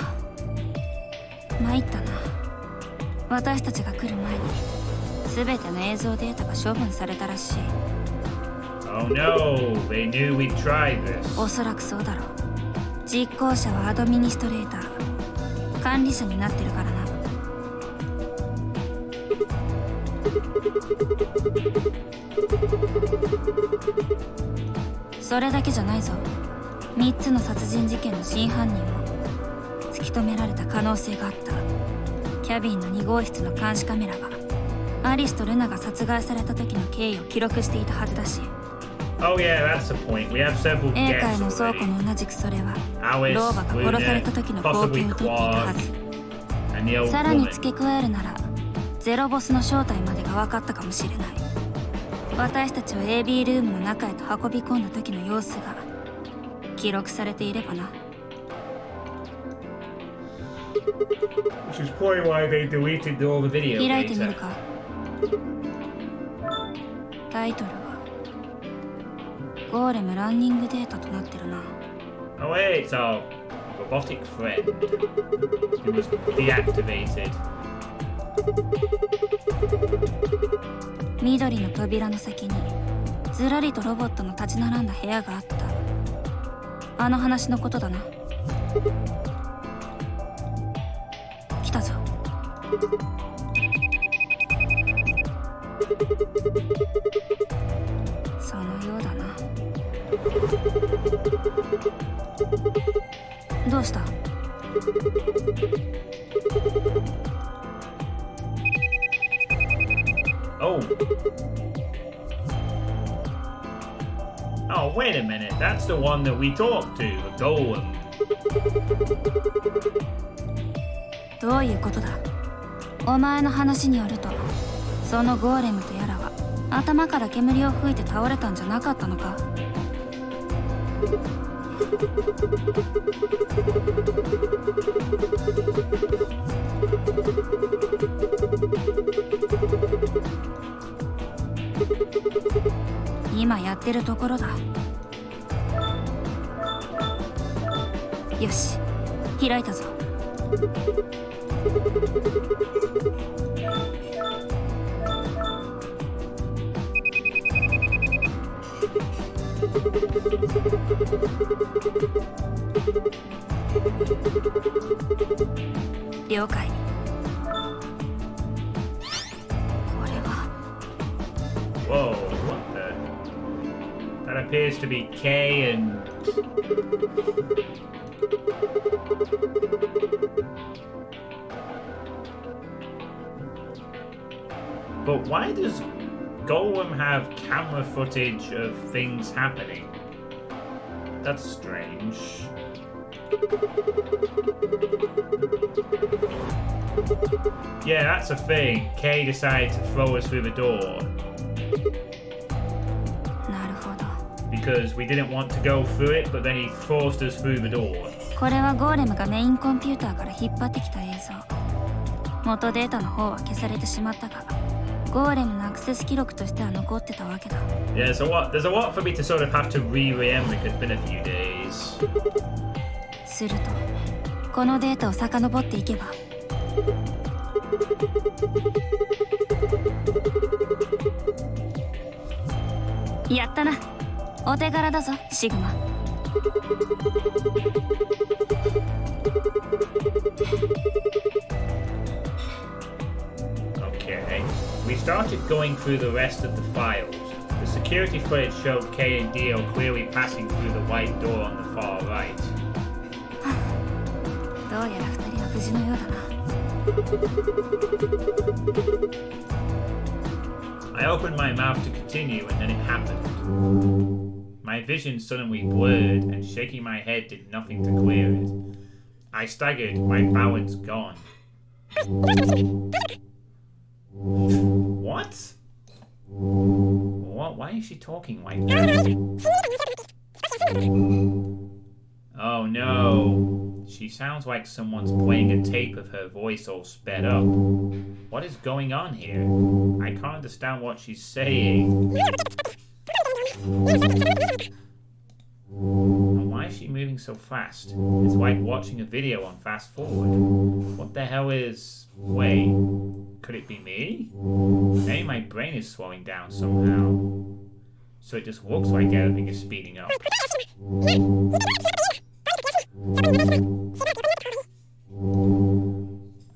Speaker 2: 参ったな。私たちが来る前に全ての映像データが処分されたらしい。
Speaker 1: Oh no, they knew we'd try this.
Speaker 2: おそらくそうだろう。実行者はアドミニストレーター、管理者になってるからな。それだけじゃないぞ。3つの殺人事件の真犯人も突き止められた可能性があった。キャビンの2号室の監視カメラはアリスとルナが殺害された時の経緯を記録していたはずだし、
Speaker 1: Oh yeah, that's the point. We have several
Speaker 2: 英
Speaker 1: guests
Speaker 2: 会の倉庫
Speaker 1: already.
Speaker 2: の同じくそれは
Speaker 1: Alice,
Speaker 2: 老婆が殺された時の光景を撮っていたは
Speaker 1: Claude,
Speaker 2: ず。
Speaker 1: and the old
Speaker 2: さらに
Speaker 1: woman.
Speaker 2: 付け加えるならゼロボスの正体までが分かったかもしれない。私たちを AB ルームの中へと運び込んだ時の様子が記録されていればな。
Speaker 1: Which is probably why they deleted all the video
Speaker 2: 開いてみる
Speaker 1: data.
Speaker 2: か。タイトルはゴーレムランニングデータとなってるな。
Speaker 1: Oh wait, it's our robotic friend who was deactivated.
Speaker 2: 緑の扉の先にずらりとロボットの立ち並んだ部屋があった。あの話のことだな。来たぞ。そのようだな。どうした？
Speaker 1: Oh. Oh, wait a minute. That's the one that we talked to, the golem.
Speaker 2: どういうことだ？お前の話によると、そのゴーレムとやらは頭から煙を吹いて倒れたんじゃなかったのか？今やってるところだ。よし、開いたぞ。了解。これは。
Speaker 1: Whoa, what the? That appears to be K and... But why does Golem have camera footage of things happening? That's strange. Yeah, that's a thing. Kay decided to throw us through the door.
Speaker 2: なるほど。
Speaker 1: Because we didn't want to go through it, but then he forced us through the door.
Speaker 2: これはゴーレムがメインコンピューターから引っ張ってきた映像。元データの方は消されてしまったが、ゴーレムのアクセス記録としては残ってたわけだ。
Speaker 1: Yeah, so what? There's a lot for me to sort of have to re-remember because it's been a few days.
Speaker 2: すると、このデータを遡っていけば。やったな。お手柄だぞ、シグマ。
Speaker 1: Okay, we started going through the rest of the files. The security footage showed K and Dio clearly passing through the white door on the far right.
Speaker 2: どうやら二人は無事のようだな。
Speaker 1: I opened my mouth to continue and then it happened. My vision suddenly blurred and shaking my head did nothing to clear it. I staggered, my balance gone. What? What? Why is she talking like that? Oh no. She sounds like someone's playing a tape of her voice all sped up. What is going on here? I can't understand what she's saying. And why is she moving so fast? It's like watching a video on fast forward. What the hell is... Wait, could it be me? Maybe my brain is slowing down somehow. So it just looks like everything is speeding up.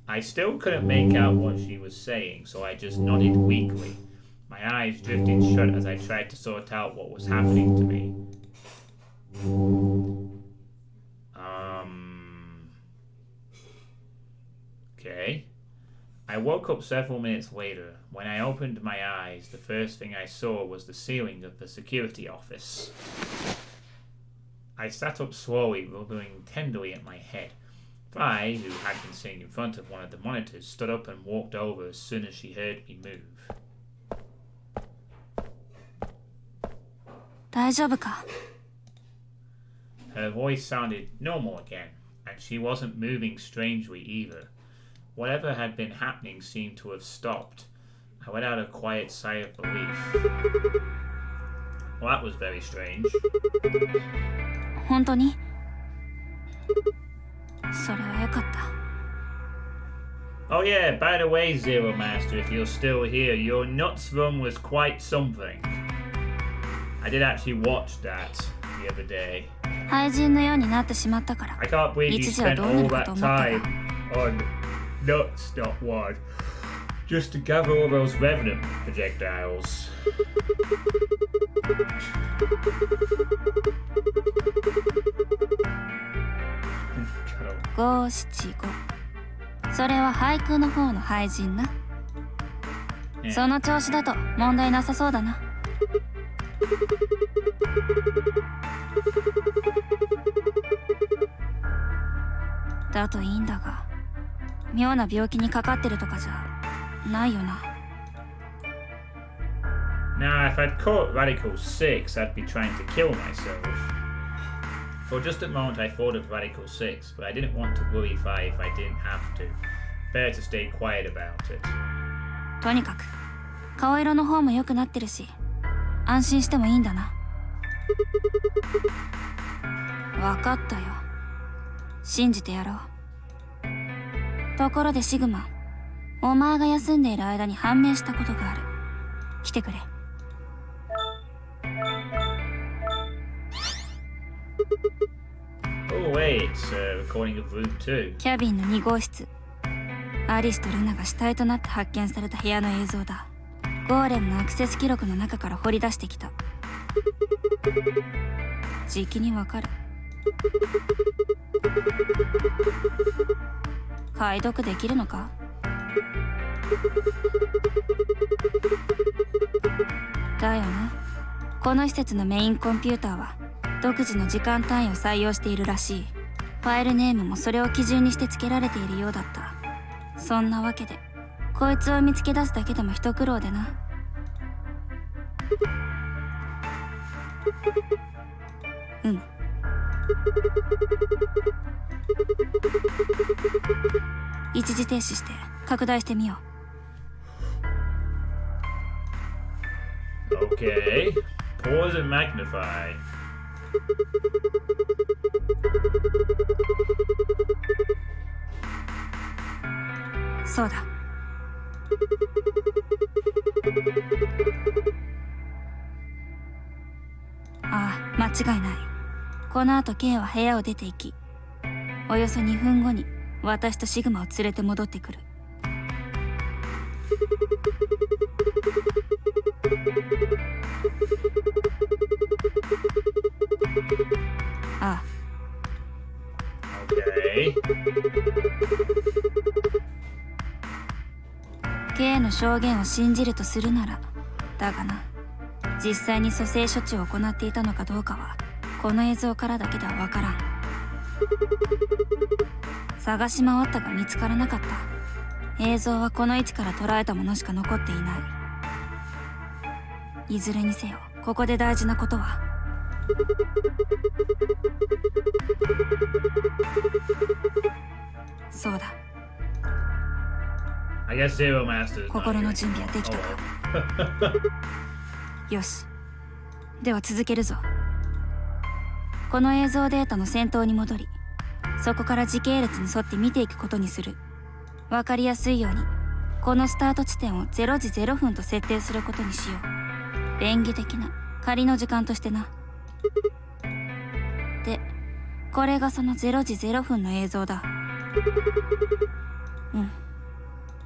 Speaker 1: I still couldn't make out what she was saying, so I just nodded weakly. My eyes drifted shut as I tried to sort out what was happening to me. Okay. I woke up several minutes later. When I opened my eyes, the first thing I saw was the ceiling of the security office. I sat up slowly, rubbing tenderly at my head. Vi, who had been sitting in front of one of the monitors, stood up and walked over as soon as she heard me move.
Speaker 2: 大丈夫か?
Speaker 1: Her voice sounded normal again, and she wasn't moving strangely either. Whatever had been happening seemed to have stopped. I let out a quiet sigh of relief. Well, that was very strange.
Speaker 2: 本当に?それはよかった。
Speaker 1: Oh yeah, by the way, Zero Master, if you're still here, your nuts run was quite something. I did actually watch that the other day.
Speaker 2: 廃人のようになってしまったから
Speaker 1: I can't believe you
Speaker 2: 一時は
Speaker 1: spent
Speaker 2: どうな
Speaker 1: all
Speaker 2: るか
Speaker 1: that
Speaker 2: と思ったが
Speaker 1: time on nuts.1 just to gather all those revenant projectiles.
Speaker 2: 五七五。それは俳句の方の俳人な。その調子だと問題なさそうだな。だといいんだが、妙な病気にかかってるとかじゃないよな。
Speaker 1: Now, if I'd caught Radical 6, I'd be trying to kill myself. For just a moment, I thought of Radical 6, but I didn't want to worry Fi if I didn't have to. Better to stay quiet about it.
Speaker 2: とにかく顔色の方も良くなってるし、安心してもいいんだな。分かったよ。信じてやろう。ところでシグマ、お前が休んでいる間に判明したことがある。来てくれ。
Speaker 1: Oh wait, it's a recording of room 2.
Speaker 2: キャビンの2号室。アリスとルナが死体となって発見された部屋の映像だ。ゴーレムのアクセス記録の中から掘り出してきた。じきにわかる。解読できるのか？だよね。この施設のメインコンピューターは独自の時間単位を採用しているらしい。ファイルネームもそれを基準にして付けられているようだった。そんなわけでこいつを見つけ出すだけでも一苦労でな。うん。一時停止して拡大してみよ
Speaker 1: う。Okay. Pause and magnify.
Speaker 2: そうだ。ああ、間違いない。この後 K は部屋を出て行き、およそ2分後に私とシグマを連れて戻ってくる。ああ。
Speaker 1: Okay.
Speaker 2: K の証言を信じるとするなら、だがな、実際に蘇生処置を行っていたのかどうかはこの映像からだけではわからん。探し回ったが見つからなかった。映像はこの位置から捉えたものしか残っていない。いずれにせよここで大事なことは、そうだ。心の準備はできたか？よし。では続けるぞ。この映像データの先頭に戻り、そこから時系列に沿って見ていくことにする。わかりやすいようにこのスタート地点を0時0分と設定することにしよう。便宜的な仮の時間としてな。で、これがその0時0分の映像だ。うん。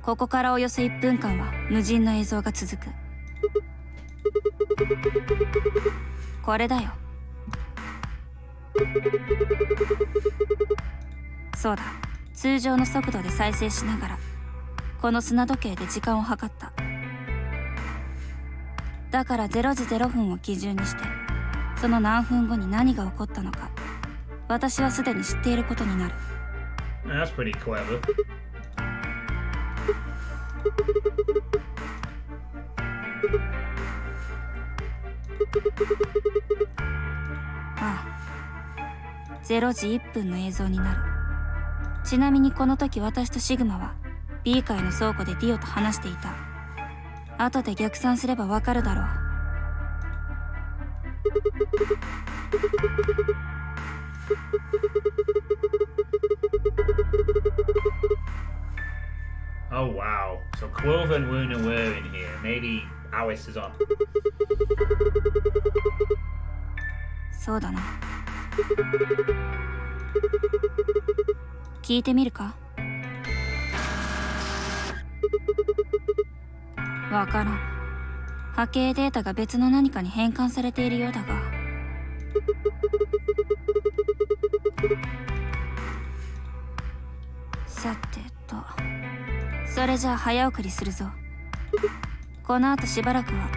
Speaker 2: ここからおよそ1分間は無人の映像が続く。これだよ。そうだ。通常の速度で再生しながらこの砂時計で時間を計った。だから0時0分を基準にして、その何分後に何が起こったのか私はすでに知っていることになる。
Speaker 1: That's pretty clever.
Speaker 2: ああ、0時1分の映像になる。ちなみにこの時私とシグマは B 階の倉庫でディオと話していた。後で逆算すればわかるだろう。
Speaker 1: Oh wow. So Clover and Luna were in here. Maybe Alice is on.
Speaker 2: そうだな。聞いてみるか？わからん。波形データが別の何かに変換されているようだが。さてと、それじゃあ早送りするぞ。この後しばらくは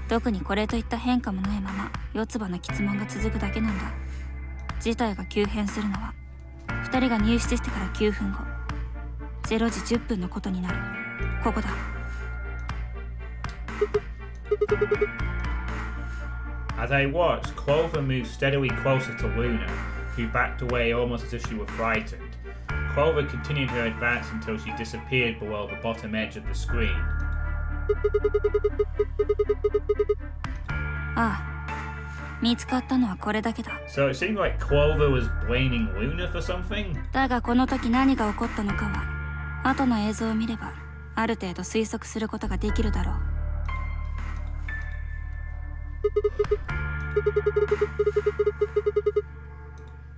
Speaker 2: 特にこれといった変化もないまま四つ葉の質問が続くだけなんだ。事態が急変するのは2人が入室してから9分後、0時10分のことになる。ここだ。
Speaker 1: As I watched, Clover moved steadily closer to Luna, who backed away almost as if she were frightened. Clover continued her advance until she disappeared below the bottom edge of the screen.
Speaker 2: ああ、見つかったのはこれだけだ。
Speaker 1: So it seemed like Clover was blaming Luna for something?
Speaker 2: だがこの時何が起こったのかは、後の映像を見ればある程度推測することができるだろう。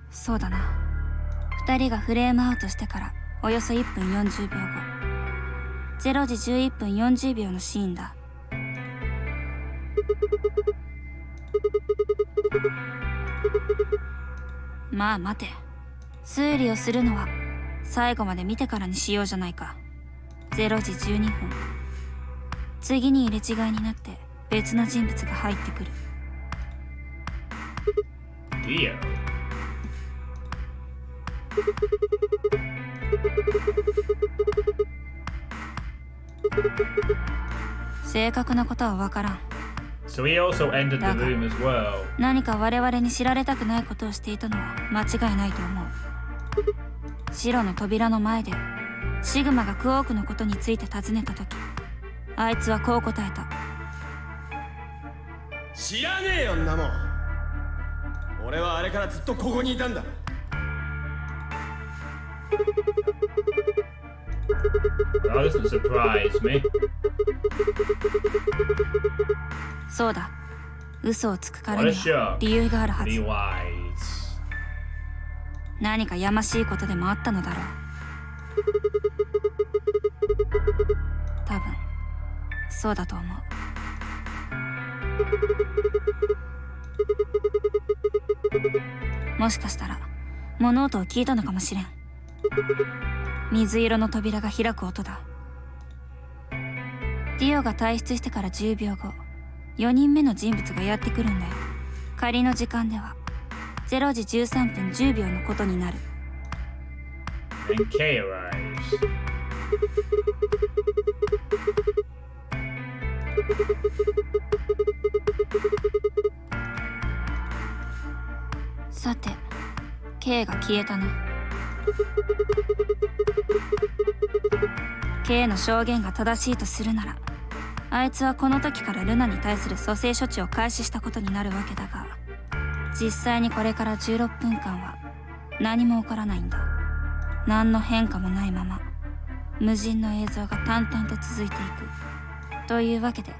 Speaker 2: そうだな。2人がフレームアウトしてからおよそ1分40秒後、0時11分40秒のシーンだ。まあ待て。推理をするのは最後まで見てからにしようじゃないか。0時12分。次に入れ違いになって別の人物が入ってくる。
Speaker 1: Dio.
Speaker 2: 正確なことはわからん。
Speaker 1: So he also entered the room as well.
Speaker 2: 何か我々に知られたくないことをしていたのは間違いないと思う。白の扉の前でシグマがクオークのことについて尋ねた時、あいつはこう答えた。
Speaker 3: 知らねえよんなもん。俺はあれからずっとここにいたんだ。
Speaker 1: That doesn't surprise me.
Speaker 2: そうだ。嘘をつくからには理由があるはず。何かやましいことでもあったのだろう。多分そうだと思う。もしかしたら物音を聞いたのかもしれん。水色の扉が開く音だ。ディオが退出してから10秒後、4人目の人物がやってくるんだよ。仮の時間では0時13分10秒のことになる。
Speaker 1: Then Kay arrives.
Speaker 2: さて、K が消えたな。K の証言が正しいとするなら、あいつはこの時からルナに対する蘇生処置を開始したことになるわけだが、実際にこれから16分間は何も起こらないんだ。何の変化もないまま無人の映像が淡々と続いていく。というわけで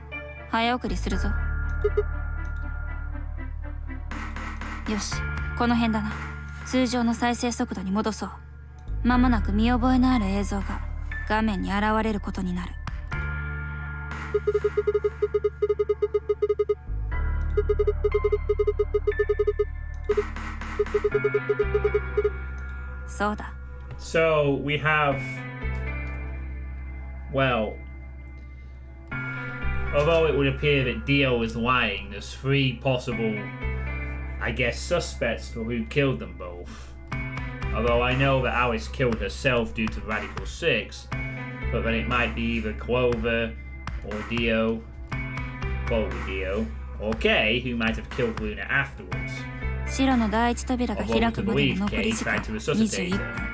Speaker 2: 早送りするぞ。よし、この辺だな。通常の再生速度に戻そう。間もなく見覚えのある映像が画面に現れることになる。そうだ。
Speaker 1: So we have, well, although it would appear that Dio is lying, there's 3 possible, I guess, suspects for who killed them both. Although I know that Alice killed herself due to Radical 6, but then it might be either Clover or Dio, probably Dio, or Kay, who might have killed Luna afterwards.
Speaker 2: 白の第一扉が開くまでの残り時間21分。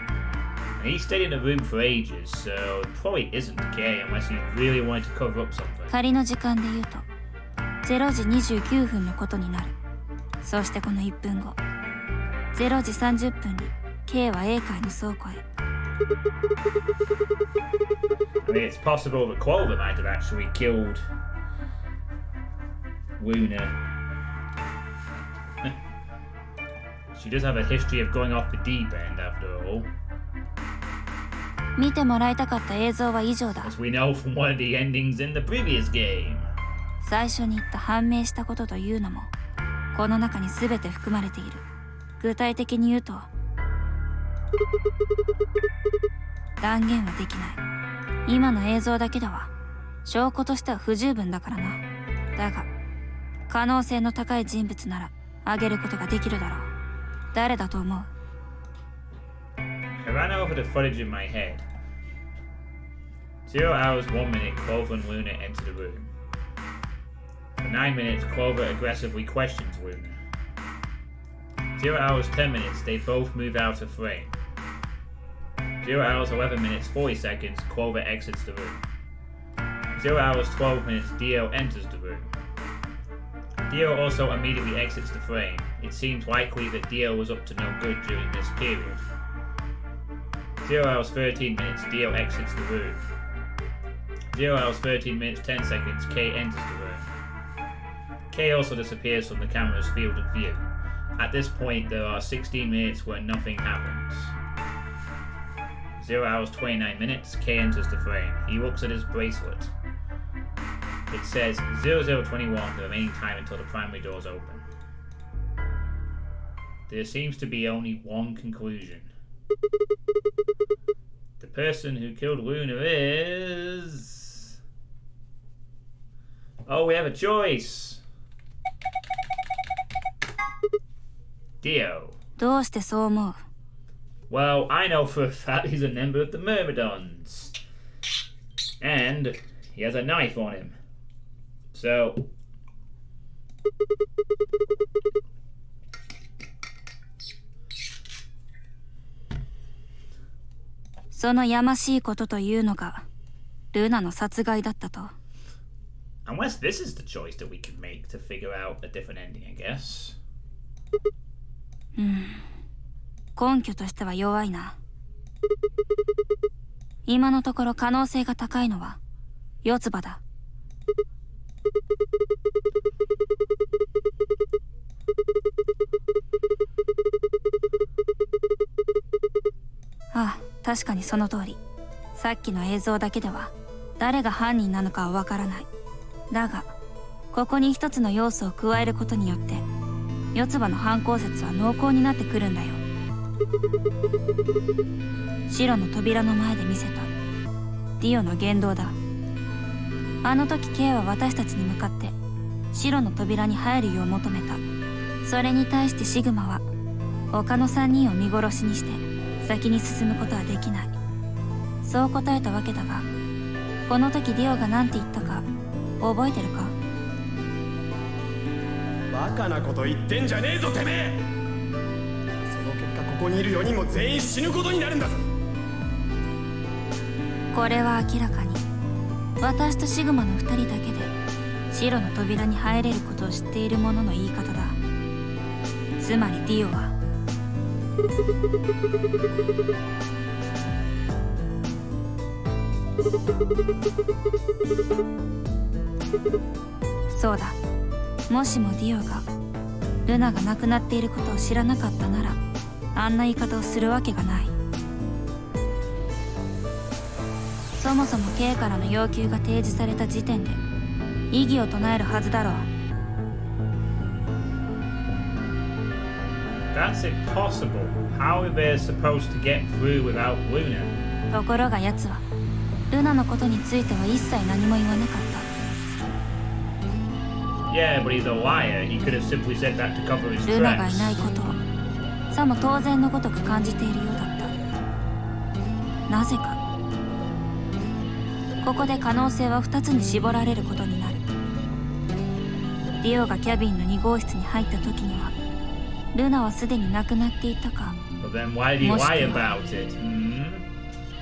Speaker 1: And he stayed in the room for ages, so it probably isn't Kay unless he really wanted to cover up something.
Speaker 2: 仮の時間で言うと0時29分のことになる。そしてこの1分後、0時30分に K は A 階の倉庫へ。
Speaker 1: I mean, it's possible that Clover might have actually killed Luna. She does have a history of going off the deep end after all.
Speaker 2: 見てもらいたかった映像は以上だ。
Speaker 1: As we know from one of the endings in the previous game.
Speaker 2: 最初に言った判明したことというのもこの中に全て含まれている。具体的に言うと断言はできない。今の映像だけでは証拠としては不十分だからな。だが可能性の高い人物なら挙げることができるだろう。誰だと思う？
Speaker 1: I ran over the footage in my head. 0 hours 1 minute, Clover and Luna enter the room. For 9 minutes, Clover aggressively questions Luna. 0 hours 10 minutes, they both move out of frame. 0 hours 11 minutes 40 seconds, Clover exits the room. 0 hours 12 minutes, Dio enters the room. Dio also immediately exits the frame. It seems likely that Dio was up to no good during this period. 0 hours 13 minutes, Dio exits the room. 0 hours 13 minutes 10 seconds, K enters the room. K also disappears from the camera's field of view. At this point, there are 16 minutes where nothing happens. 0 hours 29 minutes, K enters the frame. He looks at his bracelet. It says 0021, the remaining time until the primary doors open. There seems to be only one conclusion. The person who killed Luna is... Oh, we have a choice! Dio.
Speaker 2: どうしてそう思う？
Speaker 1: Well, I know for a fact he's a member of the Myrmidons. And he has a knife on him. So...
Speaker 2: そのやましいことというのがルナの殺害だったと。
Speaker 1: Unless this is the choice that we can make to figure out a different ending, I guess.
Speaker 2: 根拠としては弱いな。今のところ可能性が高いのは四つ葉だ。ああ、確かにその通り。さっきの映像だけでは誰が犯人なのかはわからない。だがここに一つの要素を加えることによって四つ葉の犯行説は濃厚になってくるんだよ。白の扉の前で見せたディオの言動だ。あの時 K は私たちに向かって白の扉に入るよう求めた。それに対してシグマは他の3人を見殺しにして先に進むことはできない。そう答えたわけだが、この時ディオが何て言ったか覚えてるか？
Speaker 3: バカなこと言ってんじゃねえぞてめえ。その結果ここにいる4人も全員死ぬことになるんだぞ。
Speaker 2: これは明らかに私とシグマの2人だけで白の扉に入れることを知っている者の言い方だ。つまりディオはそうだ。もしもディオがルナが亡くなっていることを知らなかったならあんな言い方をするわけがない。そもそも K からの要求が提示された時点で異議を唱えるはずだろう。
Speaker 1: That's impossible. How are they supposed to get through without Luna?
Speaker 2: ところが奴はルナのことについては一切何も言わなかった。
Speaker 1: Yeah, but he's a liar. He could have simply said that to cover his
Speaker 2: ルナがい
Speaker 1: tracks.
Speaker 2: ないことをさも当然のごとく感じているようだった。なぜかここで可能性は2つに絞られることになる。ディオがキャビンの2号室に入った時にはルナはすでに亡くなっていたか、
Speaker 1: But then why did he lie about it?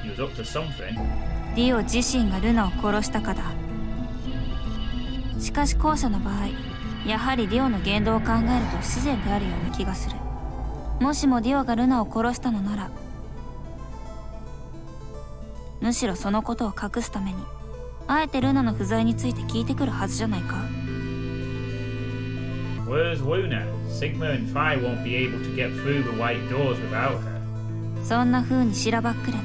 Speaker 1: He was up to something.
Speaker 2: ディオ自身がルナを殺したかだ。しかし後者の場合、やはりディオの言動を考えると不自然であるような気がする。もしもディオがルナを殺したのなら、むしろそのことを隠すためにあえてルナの不在について聞いてくるはずじゃないか。
Speaker 1: Where's Luna? Sigma and Phi won't be able to get through the white doors without her.
Speaker 2: そんな風にしらばっくれて、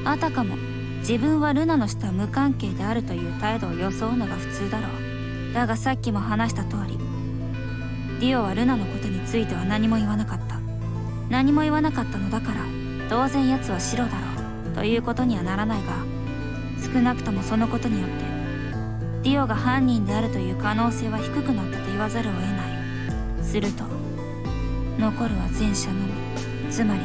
Speaker 2: あたかも自分はルナの死とは無関係であるという態度を装うのが普通だろう。だがさっきも話した通り、ディオはルナのことについては何も言わなかった。何も言わなかったのだから当然奴はシロだろうということにはならないが、少なくともそのことによってディオが犯人であるという可能性は低くなったと言わざるを得ない。すると残るは前者のみ、つまり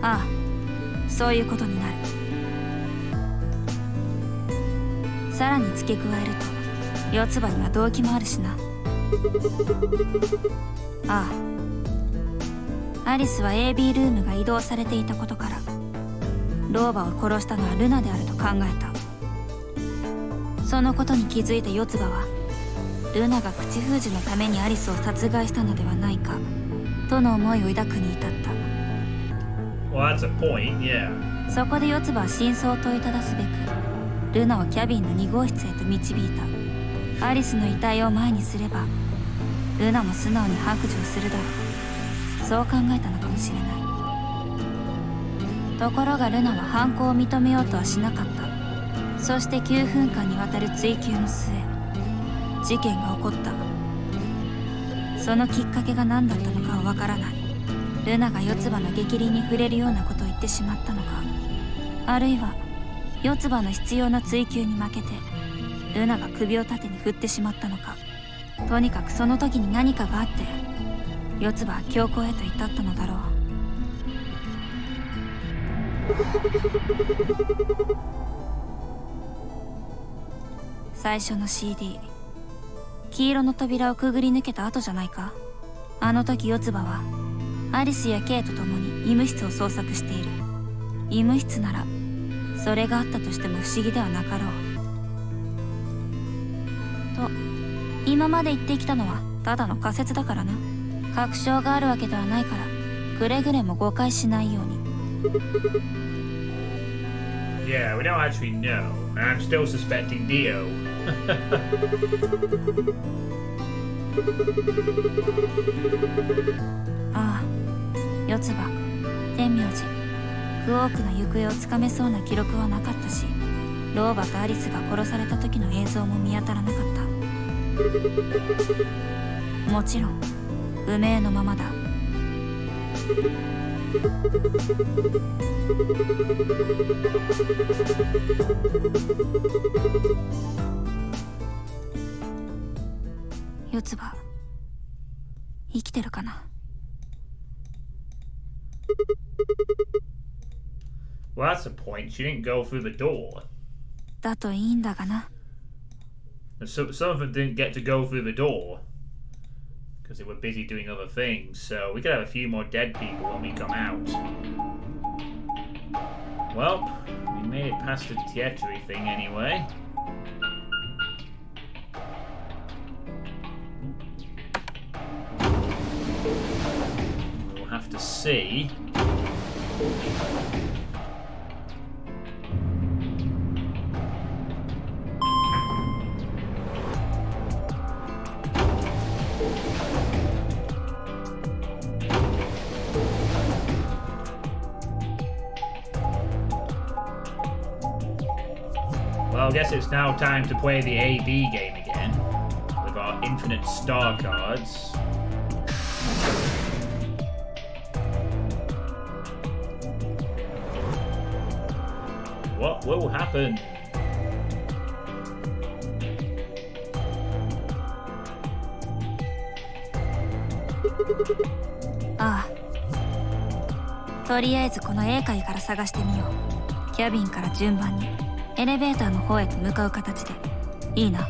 Speaker 2: ああ、そういうことになる。さらに付け加えると四つ葉には動機もあるしな。ああ、アリスは AB ルームが移動されていたことから老婆を殺したのはルナであると考えた。そのことに気づいた四つ葉はルナが口封じのためにアリスを殺害したのではないかとの思いを抱くに至った。
Speaker 1: Well, that's a point, yeah.
Speaker 2: そこで四つ葉は真相を問いただすべくルナをキャビンの2号室へと導いた。アリスの遺体を前にすればルナも素直に白状するだろう、そう考えたのかもしれない。ところがルナは犯行を認めようとはしなかった。そして9分間にわたる追及の末、事件が起こった。そのきっかけが何だったのかはわからない。ルナが四つ葉の逆鱗に触れるようなことを言ってしまったのか、あるいは四つ葉の必要な追及に負けてルナが首を縦に振ってしまったのか。とにかくその時に何かがあって四つ葉は強行へと至ったのだろう。最初の CD、 黄色の扉をくぐり抜けた後じゃないか。あの時四つ葉はアリスやケイと共に医務室を捜索している。医務室ならそれがあったとしても不思議ではなかろう。と今まで言ってきたのはただの仮説だからな。確証があるわけではないからくれぐれも誤解しないように。
Speaker 1: Yeah, we don't actually know. And I'm still suspecting Dio.
Speaker 2: ああ、四つ葉、天明寺、クオークの行方をつかめそうな記録はなかったし、老婆とアリスが殺された時の映像も見当たらなかった。もちろん不明のままだ。四つ葉、生きてるかな。
Speaker 1: Well, that's the point. She didn't go through the door.
Speaker 2: だといいんだがな。
Speaker 1: Some of them didn't get to go through the door because they were busy doing other things. So we could have a few more dead people when we come out. Well, we made it past the Tietri thing anyway. We'll have to see. Well, I guess it's now time to play the AB game again with our infinite star cards. What will happen?
Speaker 2: ああ、とりあえずこの A 階から探してみよう。キャビンから順番にエレベーターの方へと向かう形でいいな。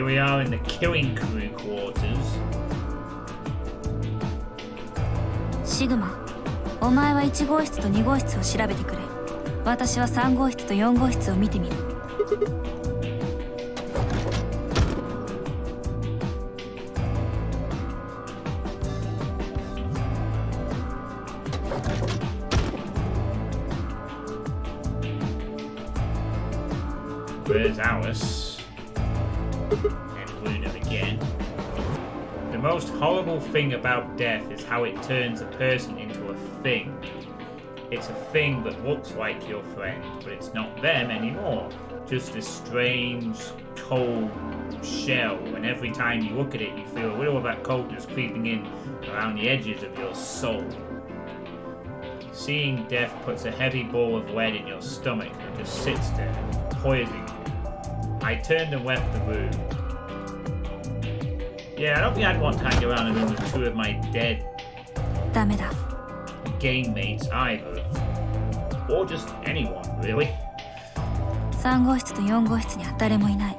Speaker 1: here we are in the killing crew quarters.
Speaker 2: シグマ、お前は1号室と2号室を調べてくれ。私は3号室と4号室を見てみる。
Speaker 1: Where's Alice? And Luna again. The most horrible thing about death is how it turns a person into a thing. It's a thing that looks like your friend, but it's not them anymore. Just a strange, cold shell, and every time you look at it, you feel a little of that coldness creeping in around the edges of your soul. Seeing death puts a heavy ball of lead in your stomach that just sits there, poisoning you. I turned and left the room. Yeah, I don't think I'd want to hang around a room with two of my dead
Speaker 2: ダメだ。
Speaker 1: game mates either. Or just anyone, really.
Speaker 2: 3号室と4号室には誰もいない。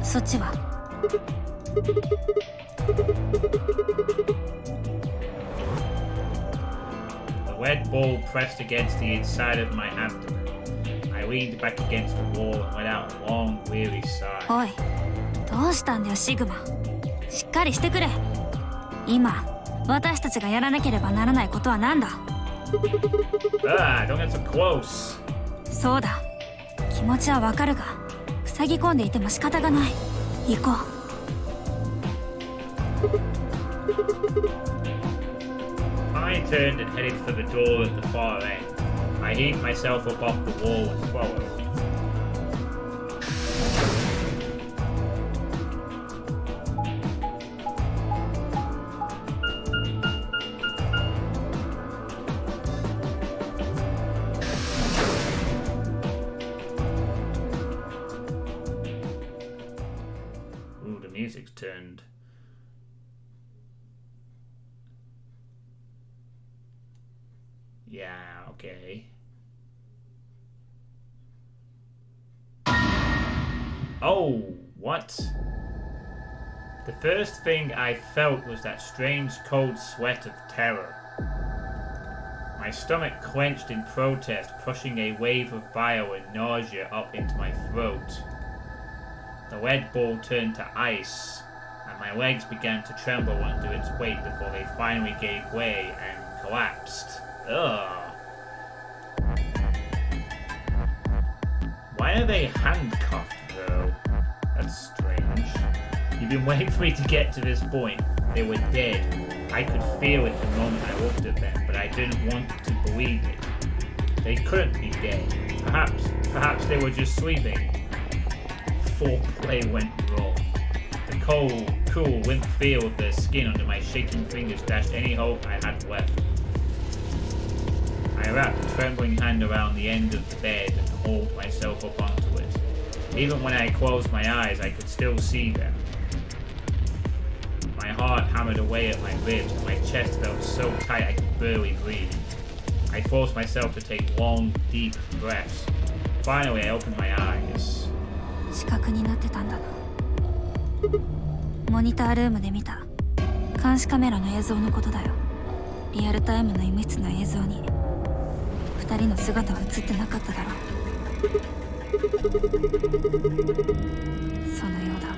Speaker 2: そっちは？
Speaker 1: The lead ball pressed against the inside of my abdomen. I leaned back against the wall and let out a long, weary sigh.
Speaker 2: おい、どうしたんだよシグマ。しっかりしてくれ。今、私たちがやらなければならないことは何だ？
Speaker 1: Don't get so close.
Speaker 2: そうだ。気持ちはわかるが、塞ぎ込んでいても仕方がない。行こう。
Speaker 1: I turned and headed for the door at the far end. I heaved myself up off the wall and followed. Ooh, the music's turned. Yeah, okay. Oh, what? The first thing I felt was that strange cold sweat of terror. My stomach clenched in protest, pushing a wave of bile and nausea up into my throat. The lead ball turned to ice, and my legs began to tremble under its weight before they finally gave way and collapsed. Ugh. Why are they handcuffed, though? That's strange. You've been waiting for me to get to this point. They were dead. I could feel it the moment I looked at them, but I didn't want to believe it. They couldn't be dead. Perhaps they were just sleeping. Foreplay went wrong. The cold, cool, limp feel of their skin under my shaking fingers dashed any hope I had left. I wrapped a trembling hand around the end of the bed and hauled myself up onto it. Even when I closed my eyes, I could still see them. My heart hammered away at my ribs, and my chest felt so tight I could barely breathe. I forced myself to take long, deep breaths. Finally, I opened my eyes.
Speaker 2: 死角になってたんだな。モニタールームで見た監視カメラの映像のことだよ。リアルタイムの医務室の映像に2人の姿は映ってなかっただろう。そのようだ。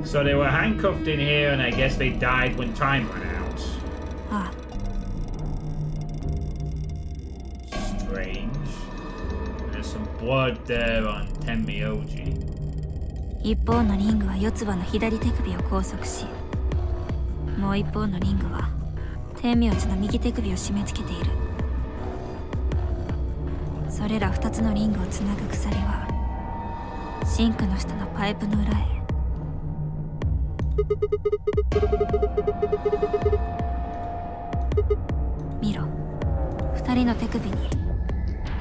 Speaker 1: So they were handcuffed in here, and I guess they died when time ran out.
Speaker 2: ああ。
Speaker 1: Strange. There's some blood there on Tenmyoji.
Speaker 2: 一方のリングは四つ葉の左手首を拘束し、もう一方のリングは天明寺の右手首を締め付けている。それら2つのリングをつなぐ鎖はシンクの下のパイプの裏へ。見ろ、2人の手首に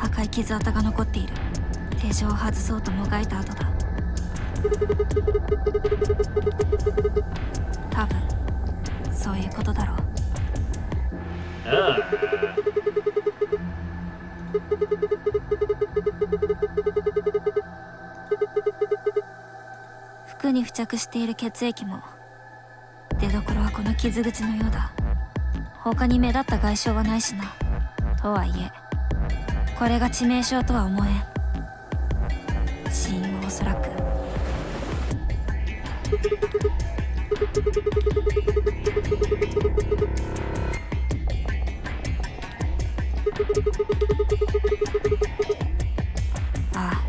Speaker 2: 赤い傷跡が残っている。手錠を外そうともがいた後だ。多分そういうことだろう。着している血液も。出どころはこの傷口のようだ。他に目立った外傷はないしな。とはいえこれが致命傷とは思えん。死因はおそらくあ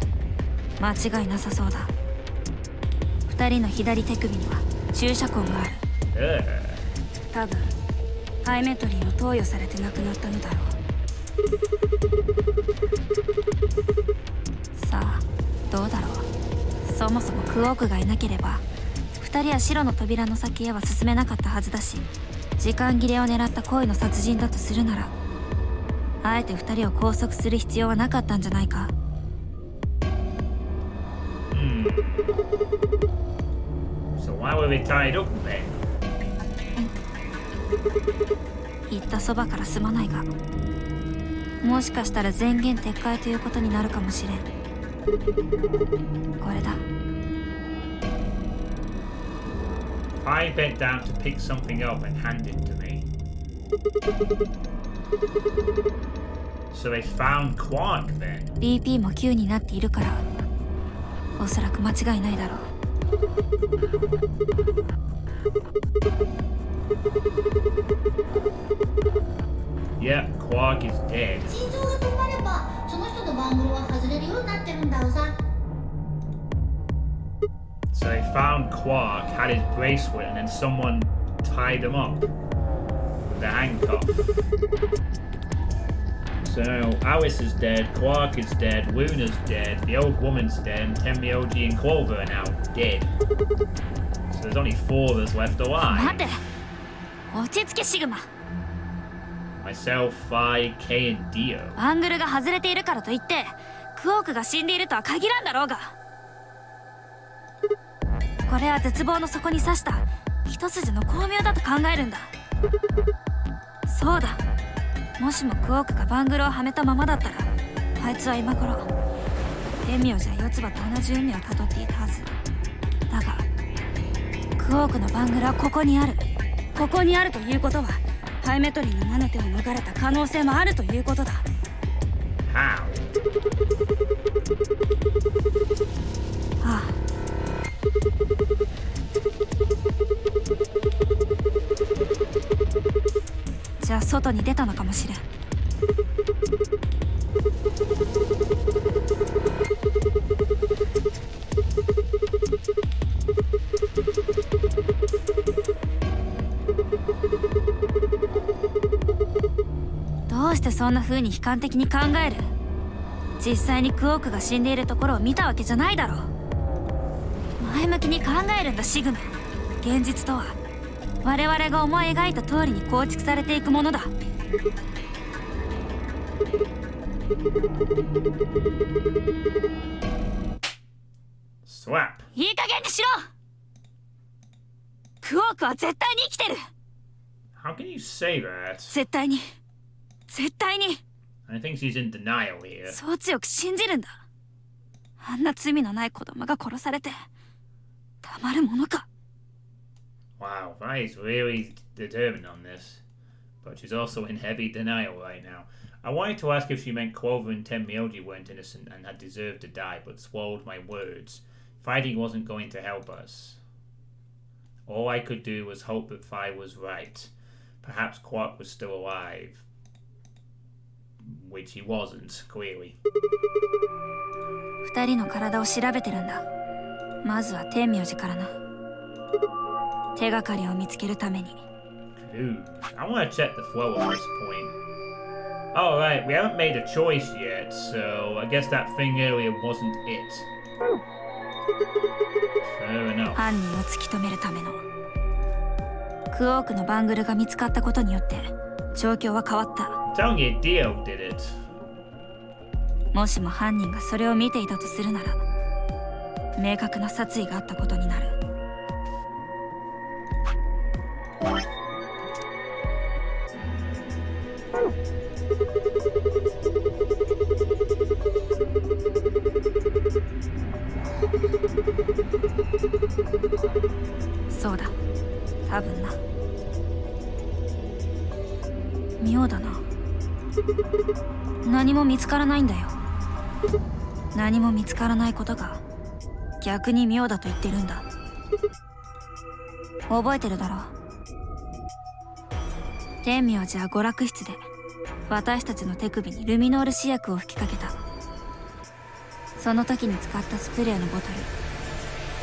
Speaker 2: あ、間違いなさそうだ。二人の左手首には注射痕がある。多分ハイメトリンを投与されて亡くなったのだろう。さあどうだろう。そもそもクオークがいなければ二人は白の扉の先へは進めなかったはずだし、時間切れを狙った恋の殺人だとするならあえて二人を拘束する必要はなかったんじゃないか。
Speaker 1: So why were they tied up then?
Speaker 2: 言ったそばからすまないが、もしかしたら前言撤回ということになるかもしれん。これだ。
Speaker 1: I bent down to pick something up and hand it to me. So they found Quark then?
Speaker 2: BP も9になっているからおそらく間違いないだろう。
Speaker 1: Yep, Quark is dead.
Speaker 4: 心臓が止まればその人のバングルは外れるようになってるんだろうさ。
Speaker 1: So they found Quark, had his bracelet, and then someone tied him up with the handcuff. So Alice is dead, Quark is dead, Luna's dead, the old woman's dead, and Tenmyoji and Clover are now dead. So there's only 4 of us left
Speaker 2: 待
Speaker 1: alive.
Speaker 2: て、落ち着けシグマ。
Speaker 1: Myself, Phi, K, and Dio.
Speaker 2: バングルが外れているからといってクオークが死んでいるとは限らんだろうが。これは絶望の底に刺した一筋の巧妙だと考えるんだ。そうだ、もしもクオークがバングルをはめたままだったらあいつは今頃天名じゃ四つ葉と同じ運命をたどっていたはずだが、クオークのバングルはここにある。ここにあるということはハイメトリンの魔の手を逃れた可能性もあるということだ。
Speaker 1: How?
Speaker 2: ああ、じゃあ外に出たのかもしれん。どうしてそんな風に悲観的に考える？実際にクオークが死んでいるところを見たわけじゃないだろう。前向きに考えるんだシグマ。現実とは我々が思い描いた通りに構築されていくものだ。
Speaker 1: Swap.
Speaker 2: いい加減にしろ。クオークは絶対に生きてる。
Speaker 1: How can you say that?
Speaker 2: 絶対に絶対に
Speaker 1: I think she's in denial here.
Speaker 2: そう強く信じるんだ。あんな罪のない子供が殺されてたまるものか。
Speaker 1: Wow, Vi is really determined on this. But she's also in heavy denial right now. I wanted to ask if she meant Clover and Tenmyoji weren't innocent and had deserved to die, but swallowed my words. Fighting wasn't going to help us. All I could do was hope that Fi was right. Perhaps Quark was still alive. Which he wasn't, clearly.
Speaker 2: 二人の体を調べてるんだ。まずは天名寺からな。手がかりを見つけるために。
Speaker 1: Dude, I want to check the flow at this point. Alright, we haven't made a choice yet, so I guess that thing earlier wasn't it. Fair enough.
Speaker 2: 犯人を突き止めるための。クオークのバングルが見つかったことによって状況は変わった。
Speaker 1: I'm telling you, Dio did it.
Speaker 2: もしも犯人がそれを見ていたとするなら明確な殺意があったことになる。そうだ、多分な。妙だな。何も見つからないんだよ。何も見つからないことが逆に妙だと言ってるんだ。覚えてるだろう。天明寺は娯楽室で私たちの手首にルミノール試薬を吹きかけた。その時に使ったスプレーのボトル、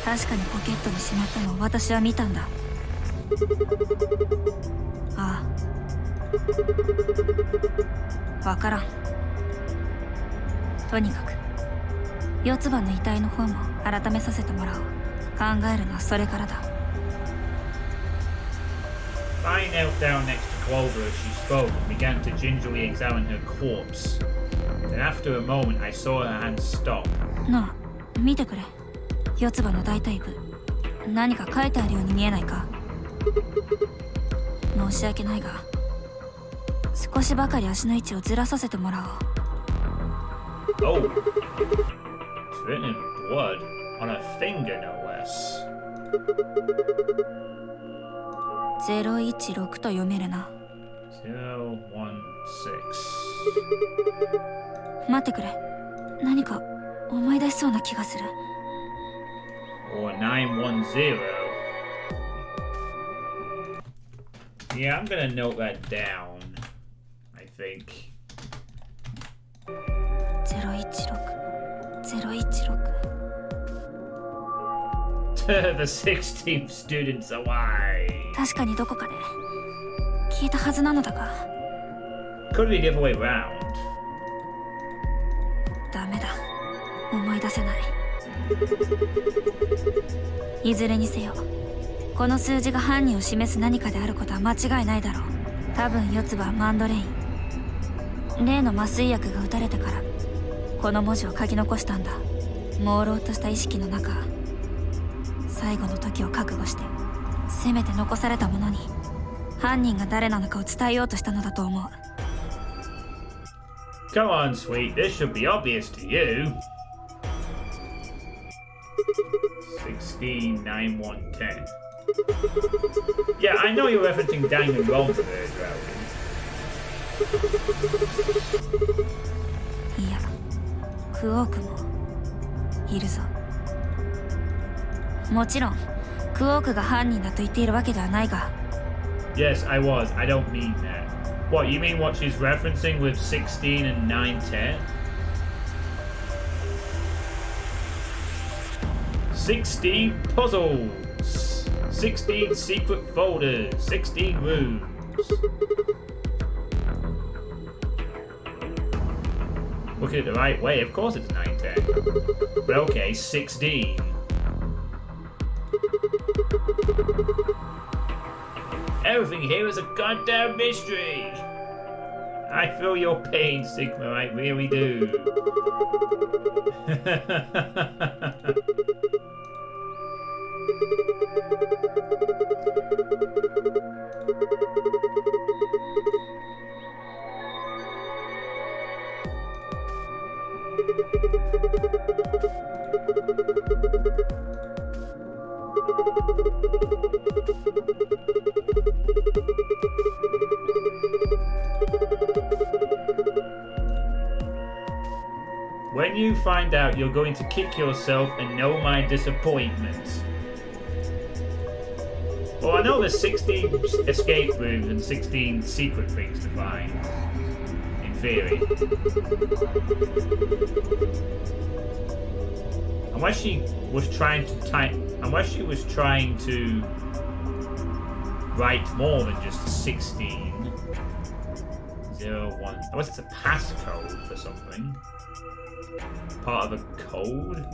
Speaker 2: 確かにポケットにしまったのを私は見たんだ。ああ、わからん。とにかく四つ葉の遺体の方も改めさせてもらおう。考えるのはそれからだ。
Speaker 1: I knelt down next to Clover as she spoke and began to gingerly examine her corpse. Then after a moment I saw her hand stop.
Speaker 2: なあ、見てくれ。四つ葉の大腿部、何か書いてあるように見えないか。申し訳ないが、少しばかり足の位置をずらさせてもらおう。
Speaker 1: Oh, it's written in blood on her finger, no less.
Speaker 2: 016と読めるな。
Speaker 1: 016.
Speaker 2: 待ってくれ。何か思い出しそうな気がする。
Speaker 1: Or 910. Yeah, I'm gonna note that down, I think.
Speaker 2: 016
Speaker 1: The 16th student's away.
Speaker 2: 確かにどこかで聞いたはずなのだが。
Speaker 1: Could be the other way round.
Speaker 2: ダメだ、思い出せない。いずれにせよ、この数字が犯人を示す何かであることは間違いないだろう。多分四つ葉はマンドレイン。例の麻酔薬が打たれてからこの文字を書き残したんだ。朦朧とした意識の中、最後の時を覚悟してせめて残されたものに犯人が誰なのかを伝えようとしたのだと思う。
Speaker 1: Come on, sweet. This should be obvious to you. 16, 9, 1, 10. Yeah, I know you're referencing Danganronpa there, Drowning.
Speaker 2: いや、クオークもいるぞ。もちろんクオークが犯人だと言っているわけではないが。
Speaker 1: Yes, I was. I don't mean that. What, you mean what she's referencing with 16 and 9, 10? 16 puzzles, 16 secret folders, 16 rooms. Look at it the right way, of course it's 9, 10. But okay, 16. Everything here is a goddamn mystery. I feel your pain, Sigma, I really do. When you find out, you're going to kick yourself and know my disappointment. Well, I know there's 16 escape rooms and 16 secret things to find. In theory. Unless she was trying to write more than just 16. 01. Unless it's a passcode for something. Part of a code?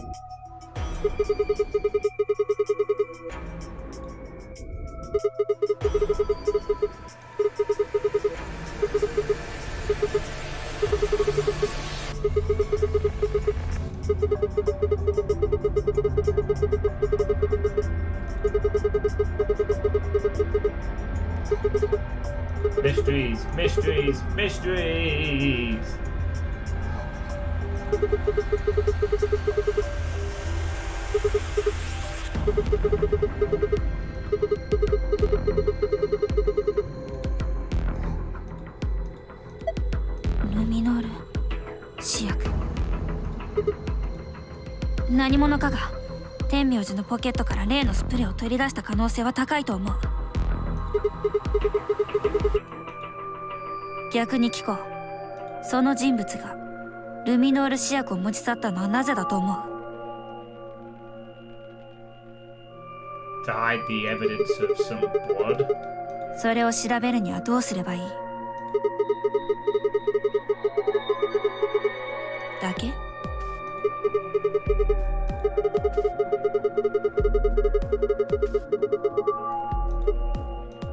Speaker 1: Mysteries, mysteries, mysteries!
Speaker 2: 何者かが天明寺のポケットから例のスプレーを取り出した可能性は高いと思う。逆に聞こう。その人物がルミノール試薬を持ち去ったのはなぜだと思う？
Speaker 1: To hide the evidence of some blood.
Speaker 2: それを調べるにはどうすればいい？だけ？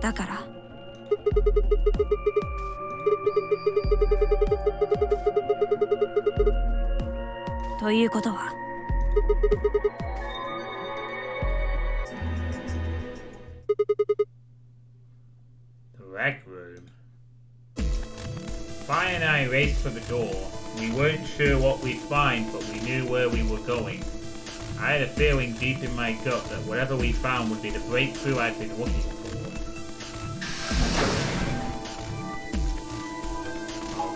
Speaker 2: だからということは
Speaker 1: The rec room. Fi and I raced for the door. We weren't sure what we'd find, but we knew where we were going. I had a feeling deep in my gut that whatever we found would be the breakthrough I'd been looking for.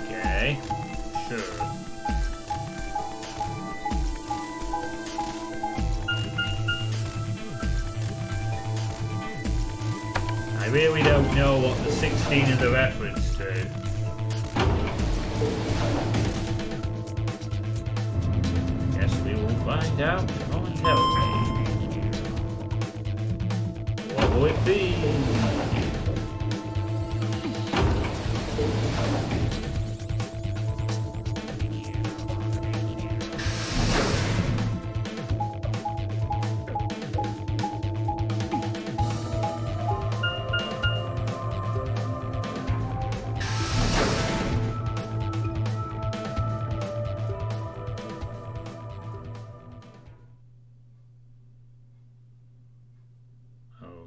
Speaker 1: Okay, sure. I really don't know what the 16 is a reference to. Guess we will find out. Oh, help me. What will it be?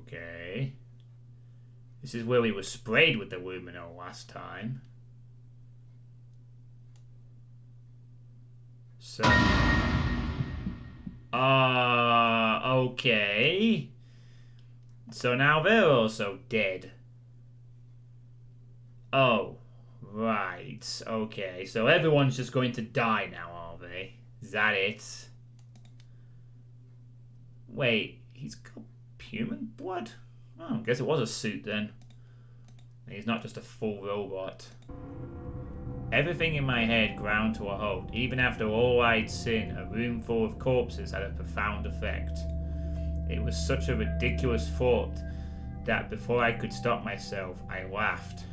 Speaker 1: Okay. This is where we were sprayed with the luminol last time. So... okay. So now they're also dead. Oh, right. Okay, so everyone's just going to die now, are they? Is that it? Wait, he's got human blood? Oh, I guess it was a suit then. He's not just a full robot. Everything in my head ground to a halt. Even after all I'd seen, a room full of corpses had a profound effect. It was such a ridiculous thought that before I could stop myself, I laughed.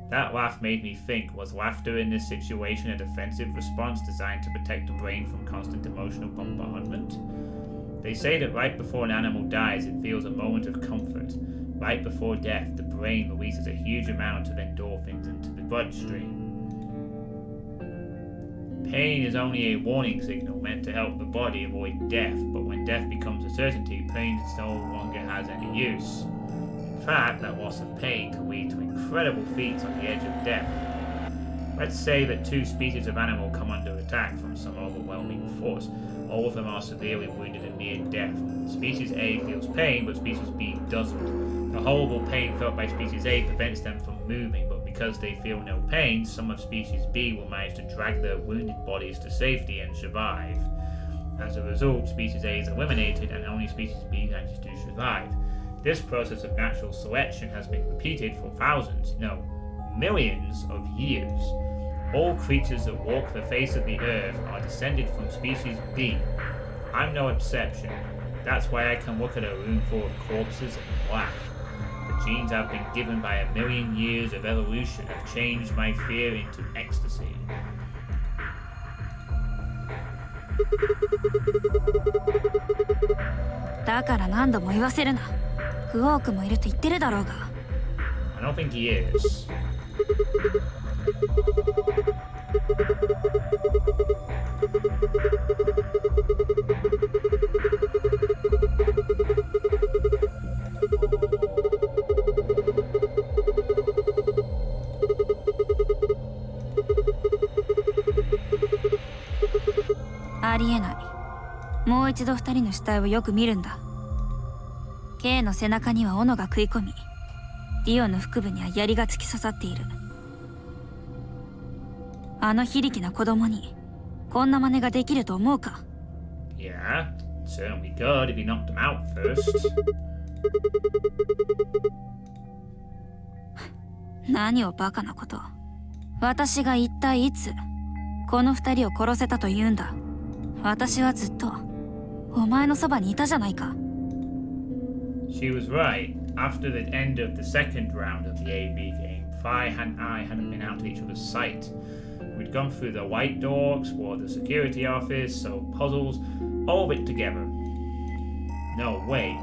Speaker 1: That laugh made me think, was laughter in this situation a defensive response designed to protect the brain from constant emotional bombardment? They say that right before an animal dies, it feels a moment of comfort. Right before death, the brain releases a huge amount of endorphins into the bloodstream. Pain is only a warning signal meant to help the body avoid death, but when death becomes a certainty, pain no longer has any use. In fact, that loss of pain can lead to incredible feats on the edge of death. Let's say that two species of animal come under attack from some overwhelming force. All of them are severely wounded and near death. Species A feels pain, but Species B doesn't. The horrible pain felt by Species A prevents them from moving, but because they feel no pain, some of Species B will manage to drag their wounded bodies to safety and survive. As a result, Species A is eliminated and only Species B manages to survive. This process of natural selection has been repeated for thousands, no, millions of years. All creatures that walk the face of the earth are descended from Species B. I'm no exception. That's why I can look at a room full of corpses and laugh. The genes I've been given by a million years of evolution have changed my fear into ecstasy.
Speaker 2: I
Speaker 1: don't think he is.
Speaker 2: K の背中には斧が食い込み、ディオの腹部には槍が突き刺さっている。あの非力な子供にこんな真似ができると思うか？
Speaker 1: Yeah, certainly could if you knocked him out first.
Speaker 2: 何をバカなこと。私が一体いつこの二人を殺せたと言うんだ。私はずっとお前のそばにいたじゃないか。
Speaker 1: She was right. After the end of the second round of the AB game, Fi and I hadn't been out of each other's sight. We'd gone through the white door, explored the security office, solved puzzles, all of it together. No, wait.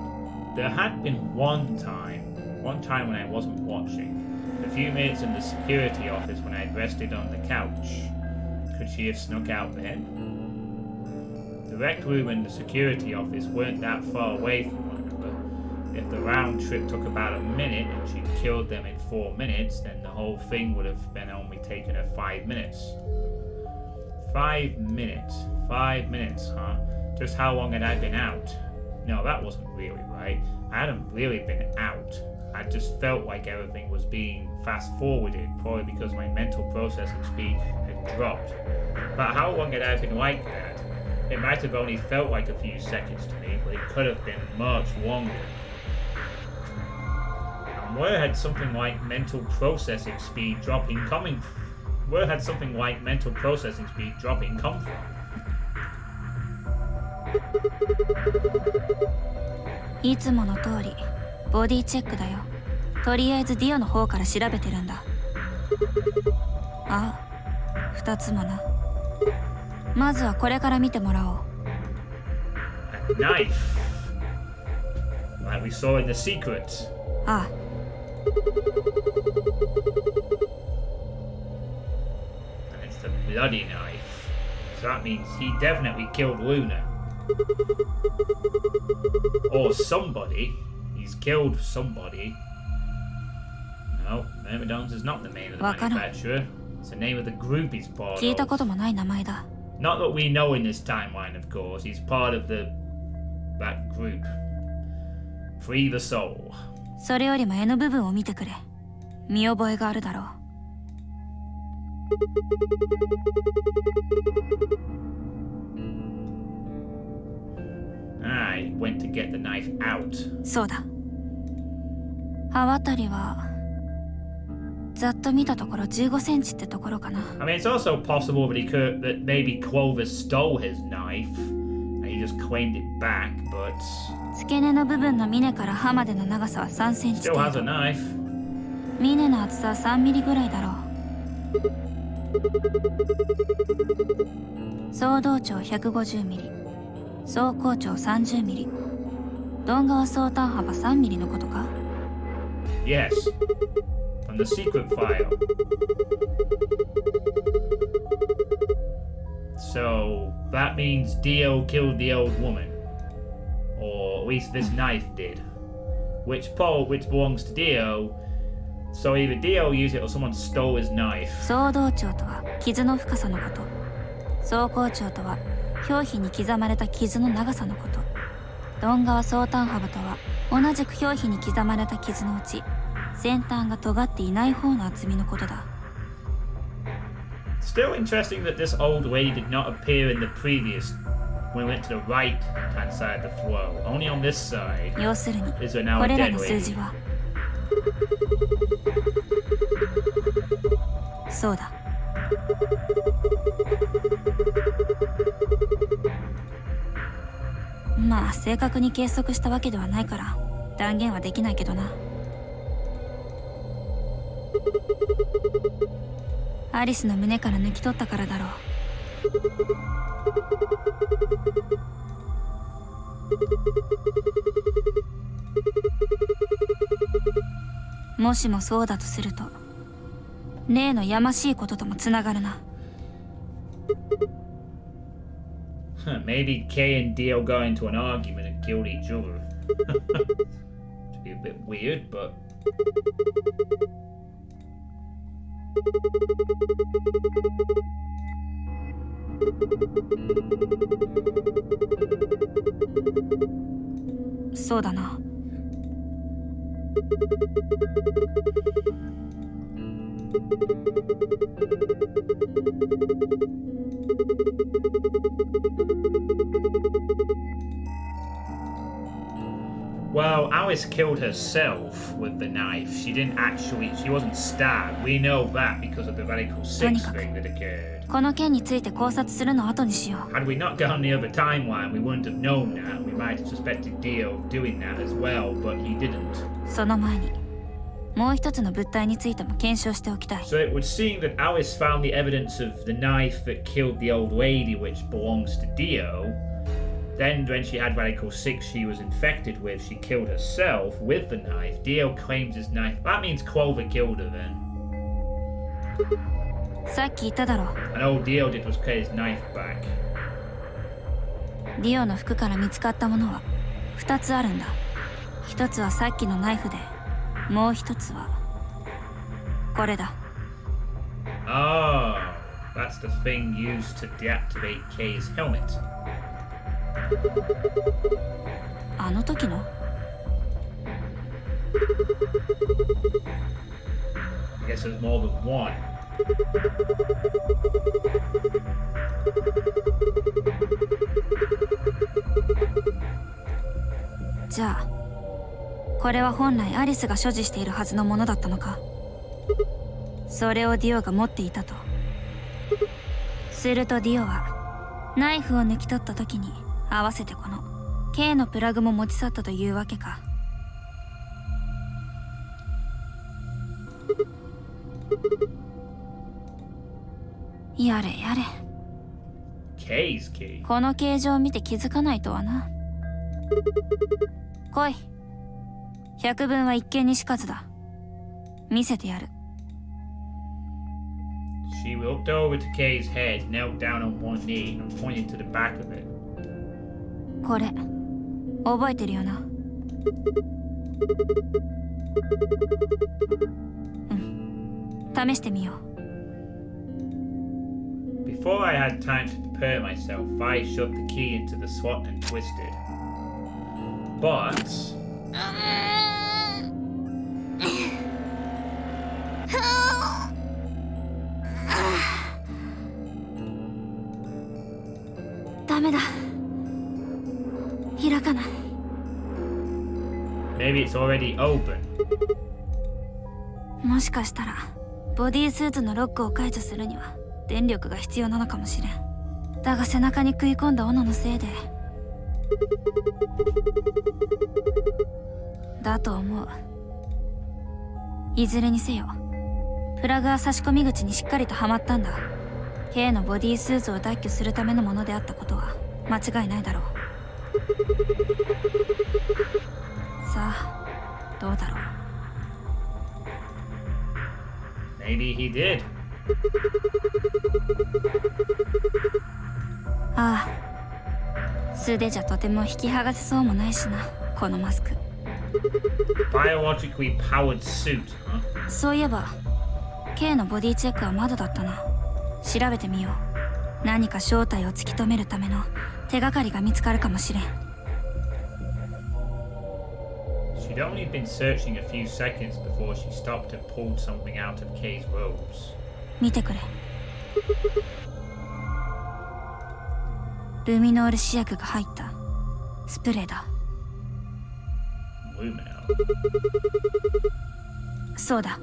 Speaker 1: There had been one time when I wasn't watching. A few minutes in the security office when I'd rested on the couch. Could she have snuck out then? The rec room and the security office weren't that far away from one another. If the round trip took about a minute and she'd killed them in 4 minutes, then the whole thing would have been only taken her 5 minutes. 5 minutes. 5 minutes, huh? Just how long had I been out? No, that wasn't really right. I hadn't really been out. I just felt like everything was being fast-forwarded, probably because my mental processing speed had dropped. But how long had I been like that? It might have only felt like a few seconds to me, but it could have been much longer. And where had something like mental processing speed dropping come from?
Speaker 2: いつもの通りボディチェックだよ。とりあえずディオの方から調べてるんだ。ああ、2つもな。まずはこれから見てもらおう。
Speaker 1: A knife, like we saw in The Secret.
Speaker 2: ああ。
Speaker 1: And it's the bloody knife. So that means he definitely killed Luna. Or somebody. He's killed somebody. No, Myrmidons is not the name of the manufacturer. It's the name of the group he's part
Speaker 2: 聞いたこ
Speaker 1: of.
Speaker 2: ともない名前だ。
Speaker 1: Not that we know in this timeline, of course. He's part of that group. Free the soul.
Speaker 2: それよりも N 部分を見てくれ。見覚えがあるだろう。
Speaker 1: I went to get the knife out.
Speaker 2: そうだ。刃渡りはざっと見たところ15センチってところかな。
Speaker 1: I mean, it's also possible that maybe Clovis stole his knife and he just claimed it back, but
Speaker 2: 付け根の部分の峰から刃までの長さは3センチ
Speaker 1: still
Speaker 2: 程
Speaker 1: has a
Speaker 2: 度。
Speaker 1: knife.
Speaker 2: 峰の厚さは3ミリぐらいだろう。総動長150ミリ、総高長30ミリ、鈍側総端幅3ミリのことか。
Speaker 1: Yes, from the secret file. So that means Dio killed the old woman, or at least this knife did. Which belongs to Dio. So either Dio used it or someone stole his knife.
Speaker 2: 総動長とは傷の深さのこと。総高長とは表皮に刻まれた傷の長さのこと。鈍側総端幅とは同じく表皮に刻まれた傷のうち先端が尖っていない方の厚みのことだ。
Speaker 1: Still interesting that this old lady did not appear in the previous when we went to the right hand side of the flow. Only on this side
Speaker 2: 要するに
Speaker 1: is there now
Speaker 2: こ
Speaker 1: a
Speaker 2: れら
Speaker 1: dead
Speaker 2: の数字
Speaker 1: lady.
Speaker 2: はそうだ。まあ正確に計測したわけではないから断言はできないけどな。アリスの胸から抜き取ったからだろう。もしもそうだとすると例のやましいことともつながるな。
Speaker 1: Maybe Kay and Dio got into an argument and killed each other. It'd be a bit weird, but.
Speaker 2: そうだな。
Speaker 1: Well, Alice killed herself with the knife. She wasn't stabbed. We know that because of the Radical 6 thing that occurred.
Speaker 2: この件について考察するの後にしよう。
Speaker 1: Had we not gone the other timeline, we wouldn't have known that. We might have suspected Dio of doing that as well, but he didn't.
Speaker 2: その前にもう一つの物体についても検証しておきたい。
Speaker 1: So it would seem that Alice found the evidence of the knife that killed the old lady, which belongs to Dio. Then, when she had Radical 6 she was infected with, she killed herself with the knife. Dio claims his knife. That means Clover killed her then.
Speaker 2: さっき言っただろ。
Speaker 1: And all Dio did was get his knife back.
Speaker 2: ディオの服から見つかったものは2つあるんだ。1つはさっきのナイフで、もう1つはこれだ。
Speaker 1: Oh, that's the thing used to deactivate Kay's helmet.
Speaker 2: あの時の
Speaker 1: I guess there's more than one.
Speaker 2: じゃあこれは本来アリスが所持しているはずのものだったのか。それをディオが持っていたと。するとディオはナイフを抜き取った時に合わせてこの K のプラグも持ち去ったというわけか。やれやれ。
Speaker 1: Kay's key.
Speaker 2: この形状を見て気づかないとはな。来い。百聞は一見にしかずだ。見せてやる。
Speaker 1: She walked over to Kay's head, knelt down on one knee, and pointed to the back of it.
Speaker 2: これ覚えてるよな。うん。試してみよう。
Speaker 1: Before I had time to prepare myself, I shoved the key into the slot and twisted. But... Maybe it's already open.
Speaker 2: もしかしたらボディースーツのロックを解除するには電力が必要なのかもしれん。だが背中に食い込んだ斧のせいでだと思う。いずれにせよプラグは差し込み口にしっかりとはまったんだ。 K のボディースーツを脱去するためのものであったことは間違いないだろう。さあどうだろう。
Speaker 1: Maybe he did.
Speaker 2: ああ、素手じゃとても引き剥がせそうもないしな、このマスク。
Speaker 1: Biologically powered suit, huh?
Speaker 2: そういえば K のボディチェックはまだだったな。調べてみよう。何か正体を突き止めるための手がかりが見つかるかもしれん。
Speaker 1: She'd only been searching a few seconds before she stopped and pulled something out of Kay's robes.
Speaker 2: 見てくれ。ルミノール試薬が入ったスプレーだ。
Speaker 1: Luminol.
Speaker 2: そうだ。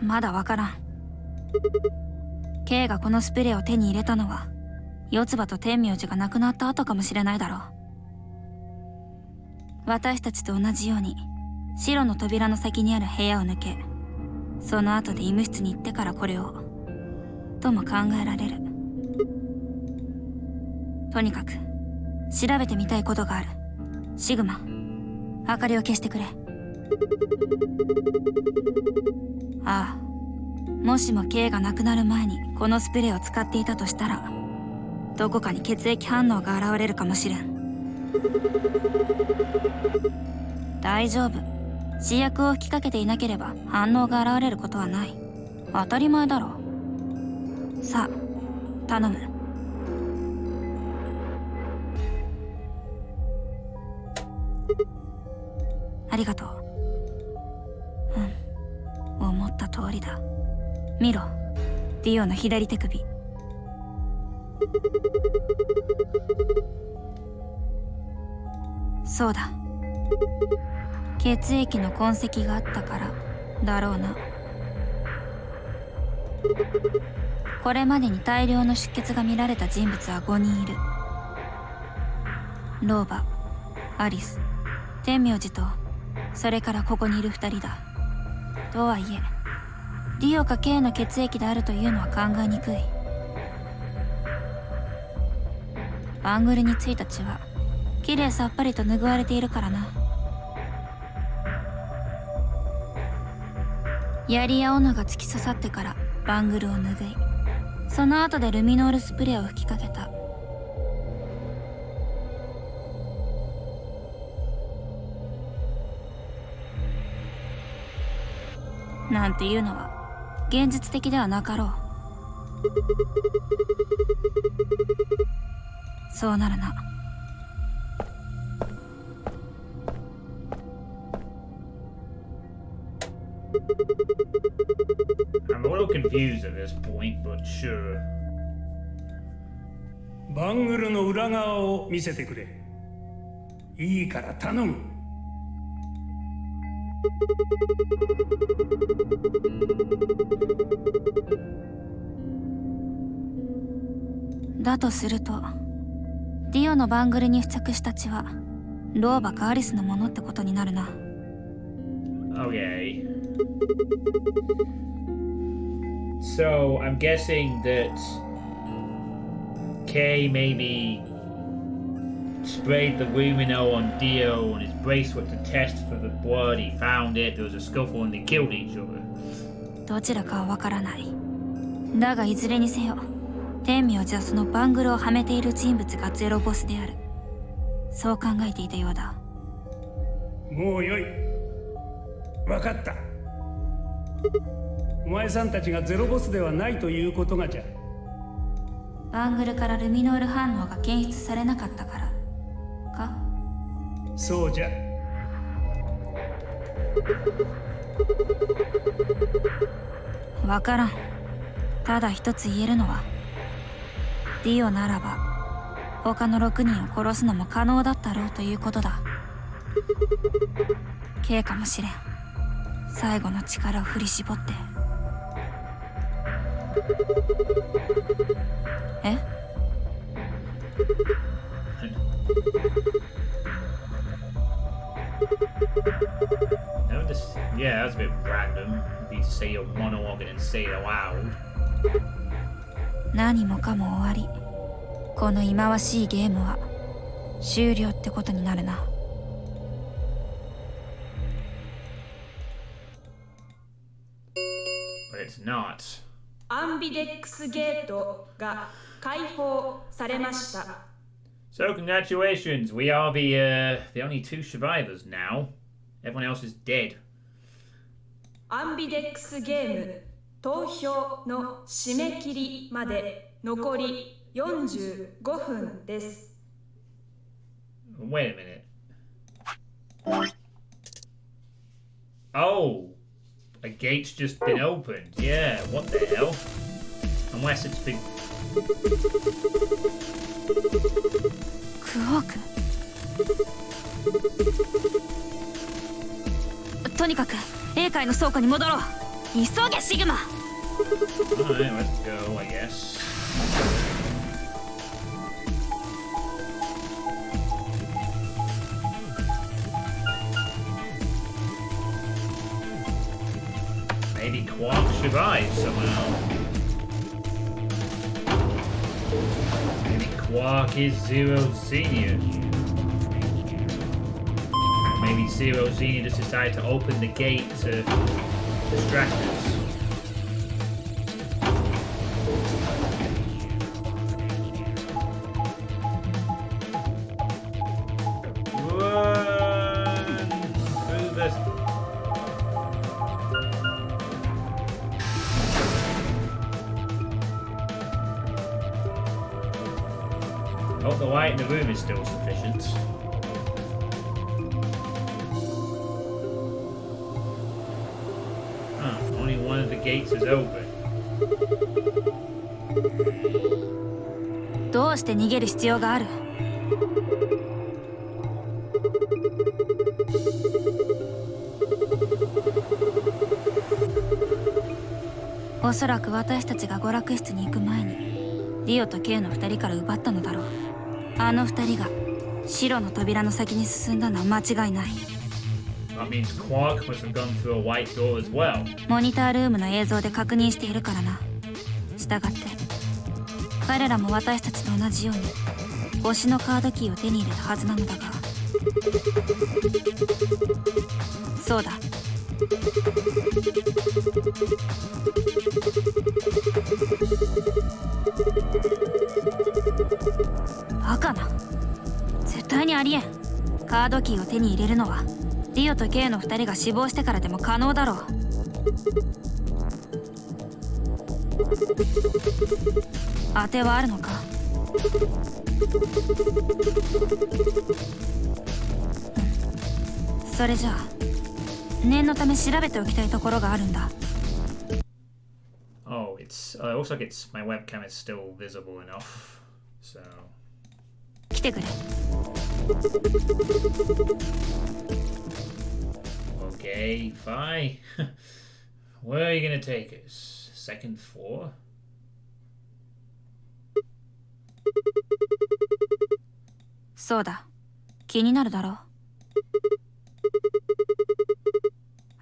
Speaker 2: まだわからん。 K がこのスプレーを手に入れたのは四つ葉と天明寺が亡くなった後かもしれないだろう。私たちと同じように白の扉の先にある部屋を抜け、その後で医務室に行ってからこれをとも考えられる。とにかく調べてみたいことがある。シグマ、明かりを消してくれ。ああ、もしも K が亡くなる前にこのスプレーを使っていたとしたら、どこかに血液反応が現れるかもしれん。大丈夫。試薬を吹きかけていなければ反応が現れることはない。当たり前だろう。さあ、頼む。ありがとう。思った通りだ。見ろ、ディオの左手首。そうだ、血液の痕跡があったからだろうな。これまでに大量の出血が見られた人物は5人いる。老婆、アリス、天明寺と、それからここにいる2人だ。とはいえディオか K の血液であるというのは考えにくい。バングルについた血はきれいさっぱりと拭われているからな。槍や斧が突き刺さってからバングルを拭い、その後でルミノールスプレーを吹きかけた。なんていうのは現実的ではなかろう。そうなるな。
Speaker 1: I'm a little confused at this point, but sure.
Speaker 5: バングルの裏側を見せてくれ。いいから頼む。
Speaker 2: だとするとディオのバングルに付着した血は老婆かアリスのものってことになるな。
Speaker 1: Okay. So I'm guessing that Kay maybe sprayed the Lumino on Dio on his bracelet to test for the blood. He found it. There was a scuffle and they killed each other.
Speaker 2: どちらかはわからない。だがいずれにせよ天明寺はそのバングルをはめている人物がゼロボスである。そう考えていたようだ。
Speaker 5: もうよい。分かった。お前さんたちがゼロボスではないということがじゃ。
Speaker 2: バングルからルミノール反応が検出されなかったからか。
Speaker 5: そうじゃ。
Speaker 2: わからん。ただ一つ言えるのはディオならば他の6人を殺すのも可能だったろうということだ。 K かもしれん。最後の力を振り絞って。え？
Speaker 1: Yeah, that's a bit random. For you to say your monologue and then say it aloud.
Speaker 2: 何もかも終わり。この忌まわしいゲームは終了ってことになるな。
Speaker 1: But it's not.
Speaker 6: アンビデックスゲートが開放されました。
Speaker 1: So congratulations, we are the only two survivors now. Everyone else is dead.
Speaker 6: アンビデックスゲーム投票の締め切りまで残り45分です。
Speaker 1: Wait a minute. Oh, a gate's just been opened. Yeah, what the hell? Unless it's been...
Speaker 2: クオーク。とにかく A 階の倉庫に戻ろう。急げシグマ。
Speaker 1: Alright, let's go, I guess. Maybe Quark survives somehow. Maybe Quark is Zero Senior. Or maybe Zero Senior just decided to open the gate to distract us. Run through this. Hope the light in the room is still sufficient. Huh, only one of the gates is open.
Speaker 2: どうして逃げる必要がある？おそらく私たちが娯楽室に行く前にリオとケイの2人から奪ったのだろう。あの2人が白の扉の先に進んだのは間違いない。
Speaker 1: That means Quark must have gone through a white door as well.
Speaker 2: モニタールームの映像で確認しているからな。したがって彼らも私たちと同じように推しのカードキーを手に入れたはずなのだが。そうだ、バカな、絶対にありえん。カードキーを手に入れるのはリオとケイの2人が死亡してからでも可能だろう。当てはあるのか？それじゃあ念のため調べておきたいところがあるんだ。
Speaker 1: Oh, looks like my webcam is still visible enough. So.
Speaker 2: 来てくれ。
Speaker 1: Okay, fine. Where are you gonna take us? Second floor?
Speaker 2: そうだ、気になるだろう。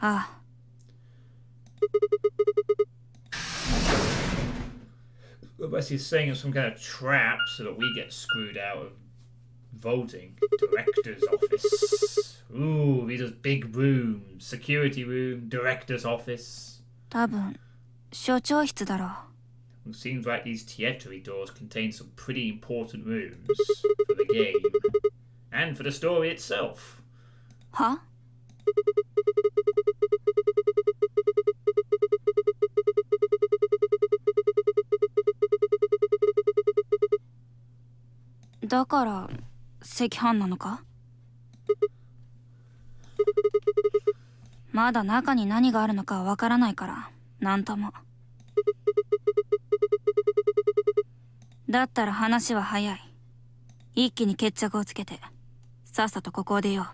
Speaker 2: ああ。
Speaker 1: Unless he's saying it's some kind of trap so that we get screwed out of voting. Director's office. Ooh, these are big rooms. Security room, director's office.
Speaker 2: 多分所長室だろう。
Speaker 1: It seems like these Tietery doors contain some pretty important rooms for the game and for the story itself.
Speaker 2: は？だから赤飯なのか？まだ中に何があるのかはわからないからなんとも。だったら話は早い。一気に決着をつけてさっさとここを出よう。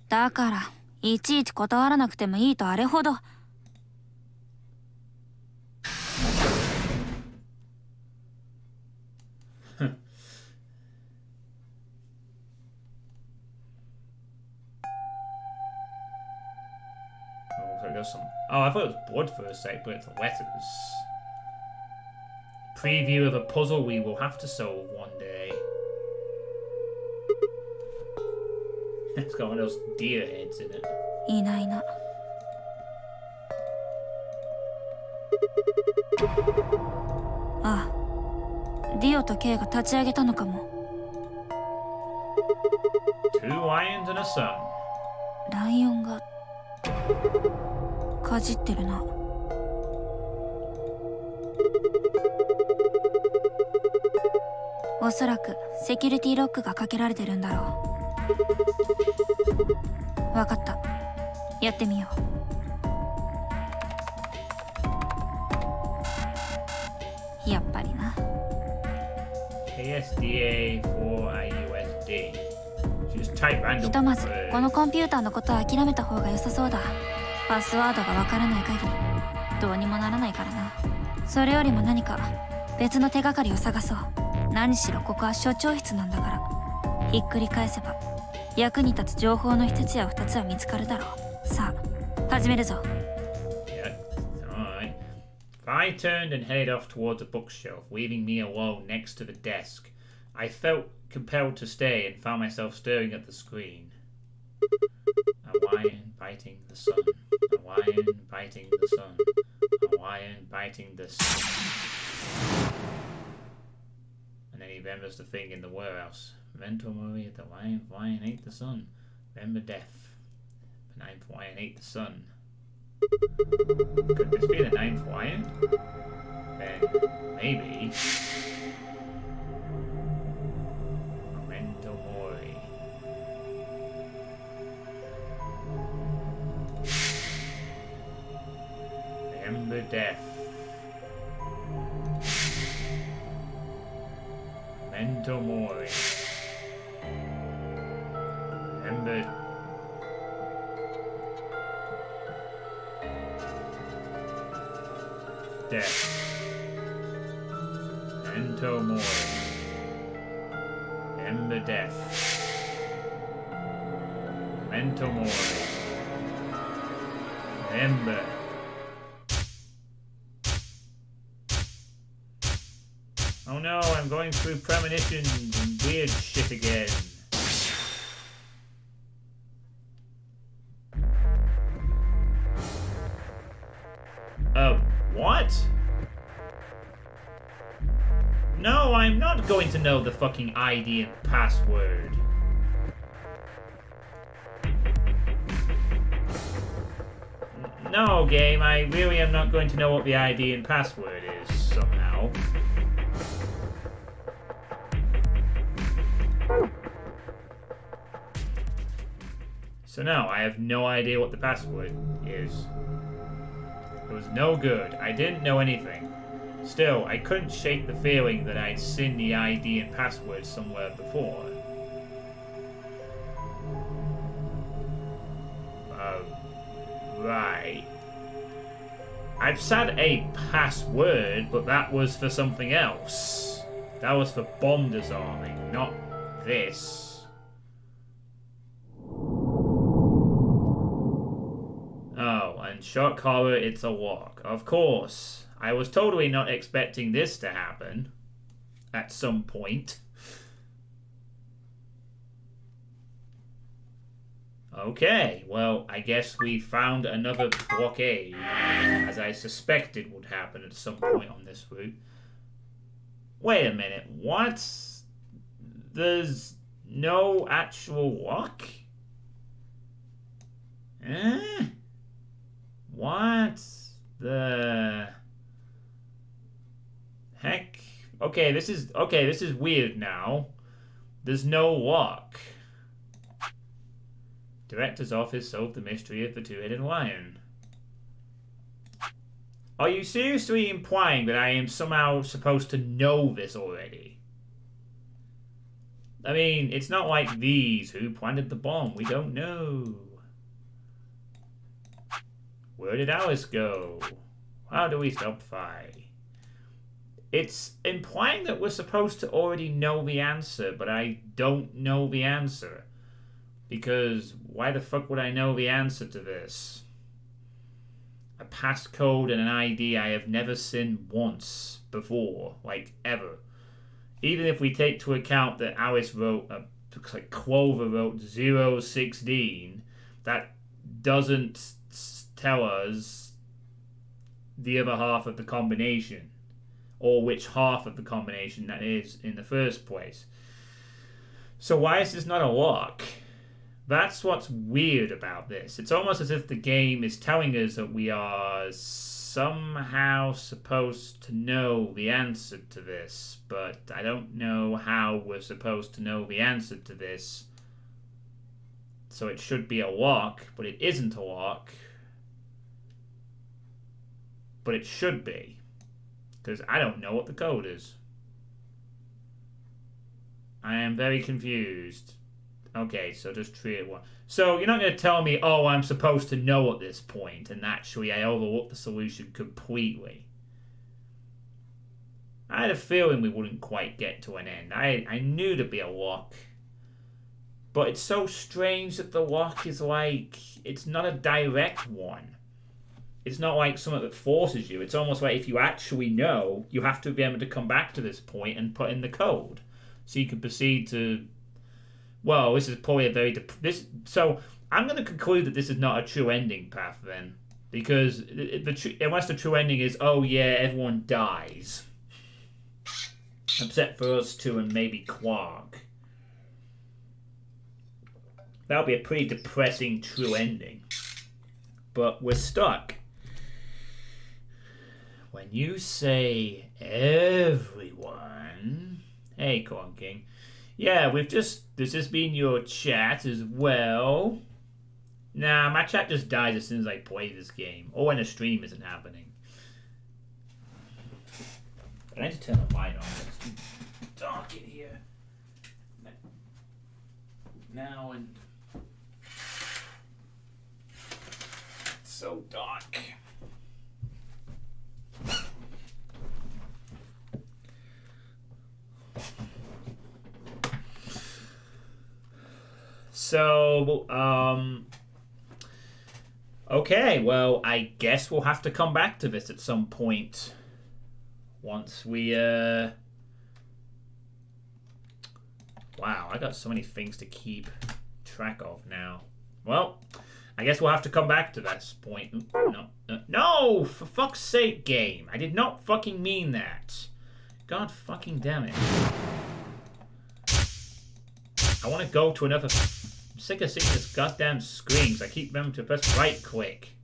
Speaker 2: だからいちいち断らなくてもいいとあれほど。
Speaker 1: Oh, I thought it was blood for a sec, but it's letters. Preview of a puzzle we will have to solve one day. It's got one of those deer heads in it.
Speaker 2: いないな。ああ、ディオとケイが立ち上げたのかも。
Speaker 1: Two lions and a sun.
Speaker 2: ライオンがかじってるな。おそらくセキュリティロックがかけられてるんだろう。わかった。やってみよう。やっぱりな。
Speaker 1: KSDA 4IUSD. Just type random
Speaker 2: ひとまず
Speaker 1: words.
Speaker 2: このコンピューターのことは諦めた方が良さそうだ。パスワードがわからない限りどうにもならないからな。それよりも何か別の手がかりを探そう。何しろここは所長室なんだから。ひっくり返せば役に立つ情報の一つや二つは見つかるだろう。さあ始めるぞ。
Speaker 1: Yeah, alright. I turned and headed off towards a bookshelf, leaving me alone next to the desk. I felt compelled to stay and found myself staring at the screen. A lion biting the sun. A lion biting the sun. A lion biting the sun. And then he remembers the thing in the warehouse. Mental worry, the lion ate the sun. Remember death. The ninth lion ate the sun. Could this be the ninth lion? Then maybe. Memento mori. Ember Death. Memento Mori. Ember... Death. Memento Mori. Ember Death. Memento Mori. Ember. Oh no, I'm going through premonitions and weird shit again. What? No, I'm not going to know the fucking ID and password. No, game, I really am not going to know what the ID and password is, somehow. So no, I have no idea what the password is. It was no good. I didn't know anything. Still, I couldn't shake the feeling that I'd seen the ID and password somewhere before. Right. I've said a password, but that was for something else. That was for bomb disarming, not this. Oh, and shock horror, it's a walk. Of course. I was totally not expecting this to happen. At some point. Okay, well, I guess we found another blockade, as I suspected would happen at some point on this route. Wait a minute, what? There's no actual lock? Eh? What the heck? Okay, this is weird now. There's no lock. Director's office solved the mystery of the two-headed lion. Are you seriously implying that I am somehow supposed to know this already? I mean, it's not like these who planted the bomb. We don't know. Where did Alice go? How do we stop Fi? It's implying that we're supposed to already know the answer, but I don't know the answer. Because why the fuck would I know the answer to this? A passcode and an ID I have never seen once before, like ever. Even if we take to account that Alice wrote, looks like Clover wrote 016, that doesn't tell us the other half of the combination, or which half of the combination that is in the first place. So why is this not a lock? That's what's weird about this. It's almost as if the game is telling us that we are somehow supposed to know the answer to this, but I don't know how we're supposed to know the answer to this. So it should be a lock, but it isn't a lock. But it should be, because I don't know what the code is. I am very confused. Okay, so just treat it one. So you're not going to tell me, oh, I'm supposed to know at this point, and actually I overlooked the solution completely. I had a feeling we wouldn't quite get to an end. I knew there'd be a lock. But it's so strange that the lock is like, it's not a direct one. It's not like something that forces you. It's almost like if you actually know, you have to be able to come back to this point and put in the code. So you can proceed to... Well, this is probably a very... So I'm going to conclude that this is not a true ending path then. Because unless the true ending is, oh yeah, everyone dies. Except for us two and maybe Quark. That would be a pretty depressing true ending. But we're stuck. When you say everyone... Hey, Corn King. Yeah, does this mean your chat as well? Nah, my chat just dies as soon as I play this game. Or when a stream isn't happening. I need to turn the light on. It's too dark in here. Now and it's so dark. So, okay, well, I guess we'll have to come back to this at some point. Once we, Wow, I got so many things to keep track of now. Well, I guess we'll have to come back to that point. No, for fuck's sake, game. I did not fucking mean that. God fucking damn it. I want to go to another... I'm sick of seeing this goddamn screen, so I keep remembering to press right click.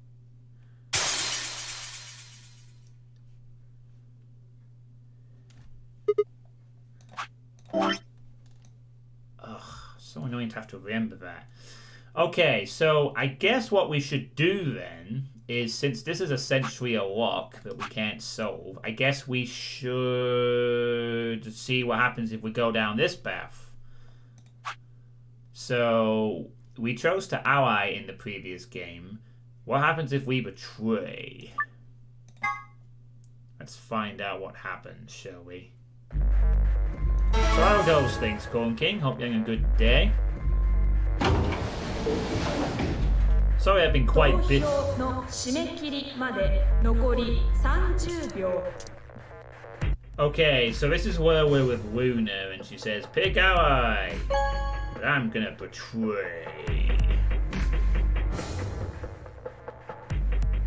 Speaker 1: Ugh, so annoying to have to remember that. Okay, so I guess what we should do then is, since this is essentially a lock that we can't solve, I guess we should see what happens if we go down this path. So, we chose to ally in the previous game. What happens if we betray? Let's find out what happens, shall we? So how are those things, Corn King? Hope you're having a good day. Sorry, I've been quite busy. Okay, so this is where we're with Luna, and she says, pick ally! But I'm gonna betray.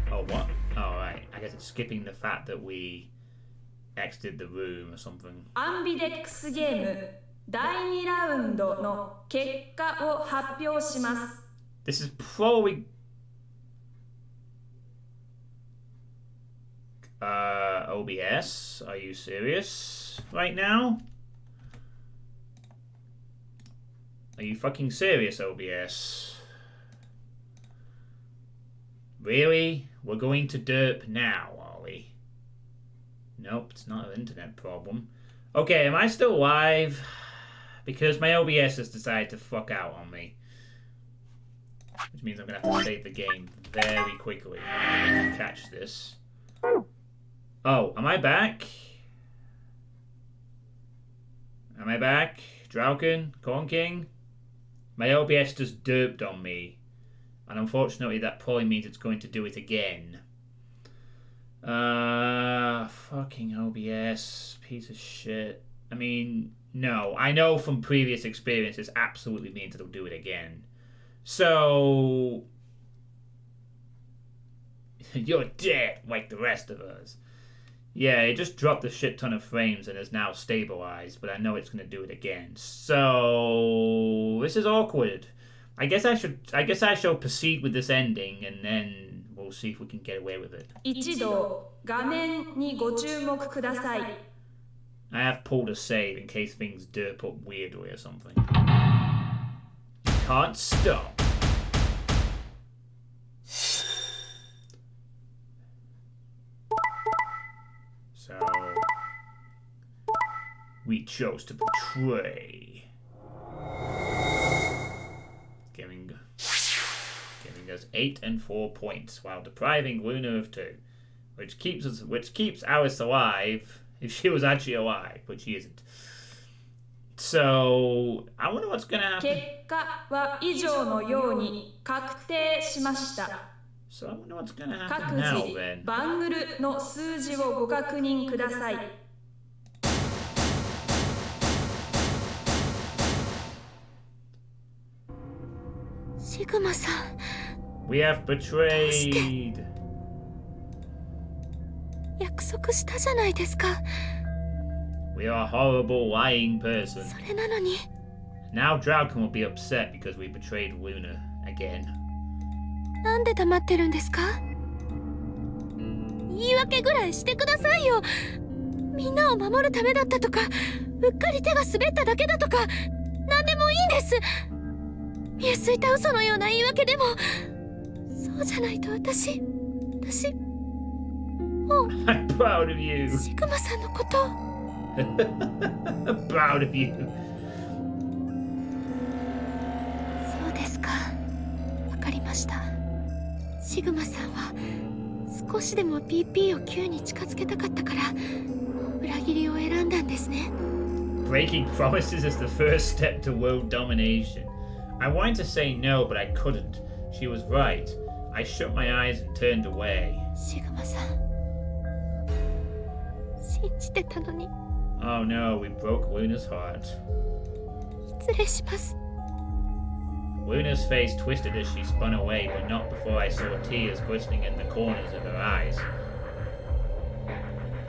Speaker 1: Oh, what? Oh, right. I guess it's skipping the fact that we exited the room or something.
Speaker 6: アンビデックスゲーム第2ラウンドの結果を発表します。
Speaker 1: This is probably... OBS? Are you serious right now? Are you fucking serious, OBS? Really? We're going to derp now, are we? Nope, it's not an internet problem. Okay, am I still live? Because my OBS has decided to fuck out on me. Which means I'm going to have to save the game very quickly to catch this. Oh, am I back? Am I back? Drauken? Corn King? My OBS just derped on me. And unfortunately that probably means it's going to do it again. Fucking OBS. Piece of shit. I mean, no. I know from previous experiences absolutely means it'll do it again. So... You're dead, like the rest of us. Yeah, it just dropped a shit ton of frames and is now stabilized, but I know it's going to do it again. So... This is awkward. I guess I shall proceed with this ending, and then we'll see if we can get away with it.
Speaker 6: 一度画面にご注目ください。
Speaker 1: I have pulled a save in case things derp up weirdly or something. Can't stop. So we chose to betray. Giving us 8 and 4 points while depriving Luna of 2. Which keeps Alice alive if she was actually alive, but she isn't. So I wonder what's gonna happen.
Speaker 6: 結果は以上のように確定しました。
Speaker 1: So I wonder what's gonna happen
Speaker 6: 各
Speaker 1: now
Speaker 6: 自
Speaker 1: then.
Speaker 6: バングルの数字をご確認ください。
Speaker 2: シグマさん、
Speaker 1: We have betrayed.
Speaker 2: 約束したじゃないですか。
Speaker 1: We are a horrible lying person.
Speaker 2: それなのに
Speaker 1: Now Drauken will be upset because we betrayed Luna again.
Speaker 2: なんで黙ってるんですか？言い訳ぐらいしてくださいよ。みんなを守るためだったとか、うっかり手が滑っただけだとか、何でもいいんです。見えすいた嘘のような言い訳でも、そうじゃないと私
Speaker 1: I'm proud of you.
Speaker 2: シグマさんのこと。
Speaker 1: I'm proud of you.
Speaker 2: そうですか。わかりました。シグマさんは少しでも PP を Q に近づけたかったから裏切りを選んだんですね。
Speaker 1: Breaking promises is the first step to world domination. I wanted to say no, but I couldn't. She was right. I shut my eyes and turned away.
Speaker 2: シグマさん、信じてたのに。
Speaker 1: Oh no, we broke Luna's heart.
Speaker 2: 失礼します。
Speaker 1: Luna's face twisted as she spun away, but not before I saw tears glistening in the corners of her eyes.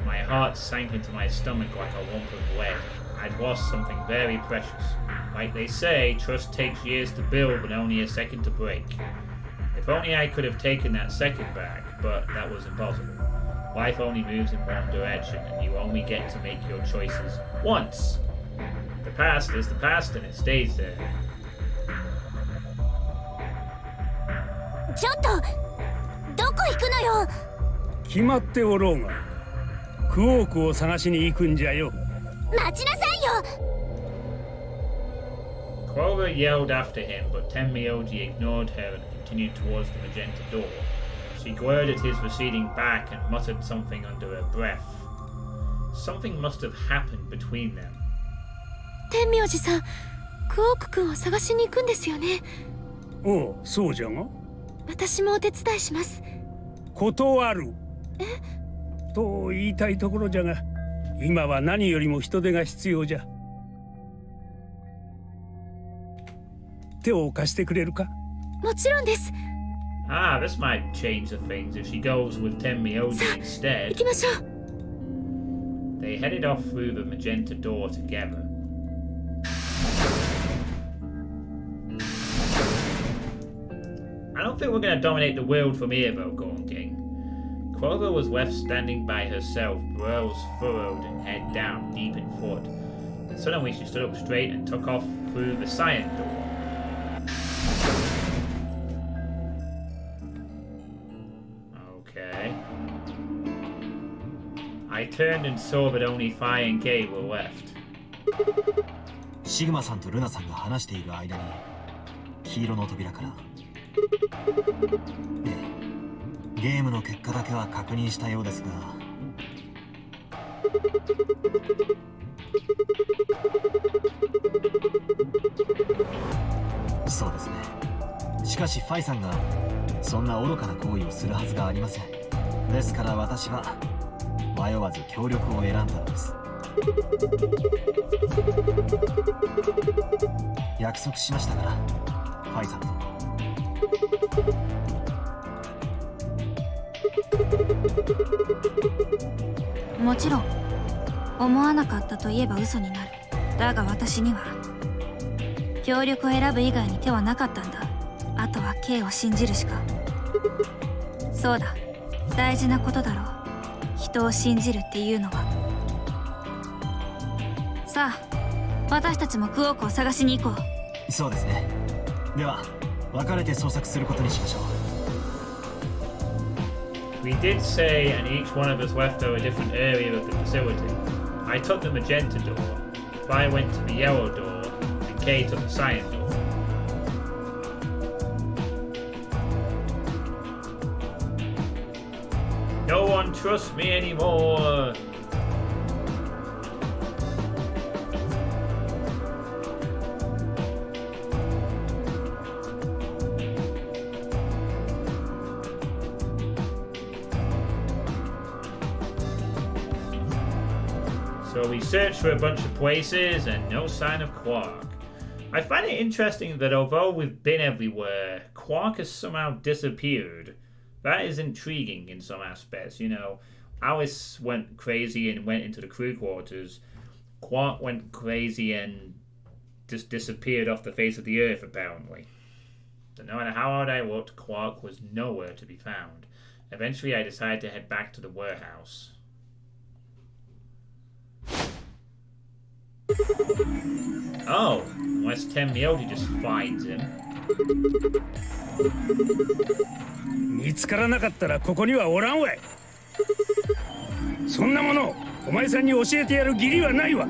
Speaker 1: My heart sank into my stomach like a lump of lead. I'd lost something very precious. Like they say, trust takes years to build, but only a second to break. If only I could have taken that second back, but that was impossible. Life only moves in one direction, and you only get to make your choices once. The past is the past, and it stays there.
Speaker 2: ちょっとどこ行くのよ。
Speaker 5: 決まっておろうがクオークを探しに行くんじゃよ。
Speaker 2: 待ちなさいよ。
Speaker 1: Clover yelled after him, but Tenmyoji ignored her and continued towards the magenta door. She glared at his receding back and muttered something under her breath. Something must have happened between them.
Speaker 2: 天明寺さん、クオーク君を探しに行くんですよね。
Speaker 5: おう、そうじゃが。
Speaker 2: 私もお手伝いします。
Speaker 5: 断る。と言いたいところじゃが、今は何よりも人手が必要じゃ。手を貸してくれるか？
Speaker 2: もちろんです。
Speaker 1: Ah, this might change the things if she goes with Tenmyoji
Speaker 2: 行
Speaker 1: instead.
Speaker 2: きましょう。
Speaker 1: They headed off through the magenta door together. I don't think we're going to dominate the world from here, though, Golden King. Clover was left standing by herself, brows furrowed and head down, deep in thought. And suddenly she stood up straight and took off through the cyan door. Okay. I turned and saw that only Phi and Kay were left.
Speaker 7: シグマさんとルナさんが話している間に黄色の扉からゲームの結果だけは確認したようですがそうですねしかしファイさんがそんな愚かな行為をするはずがありませんですから私は迷わず協力を選んだのです約束しましたからファイさんと
Speaker 2: もちろん思わなかったと言えば嘘になる。だが私には協力を選ぶ以外に手はなかったんだ。あとは K を信じるしか。そうだ、大事なことだろう。人を信じるっていうのは。さあ、私たちもクオークを探しに行こう。
Speaker 7: そうですね。では分かれて捜索することにしましょう。
Speaker 1: We did say, and each one of us left to a different area of the facility. I took the magenta door, Phi went to the yellow door, and Kay took the cyan door. No one trusts me anymore. So we searched for a bunch of places and no sign of Quark. I find it interesting that although we've been everywhere, Quark has somehow disappeared. That is intriguing in some aspects. You know, Alice went crazy and went into the crew quarters. Quark went crazy and just disappeared off the face of the earth, apparently. So no matter how hard I looked, Quark was nowhere to be found. Eventually I decided to head back to the warehouse. Oh, unless Tenmyoji just finds him.
Speaker 5: 見つからなかったらここにはおらんわい。そんなものお前さんに教えてやる義理はないわ。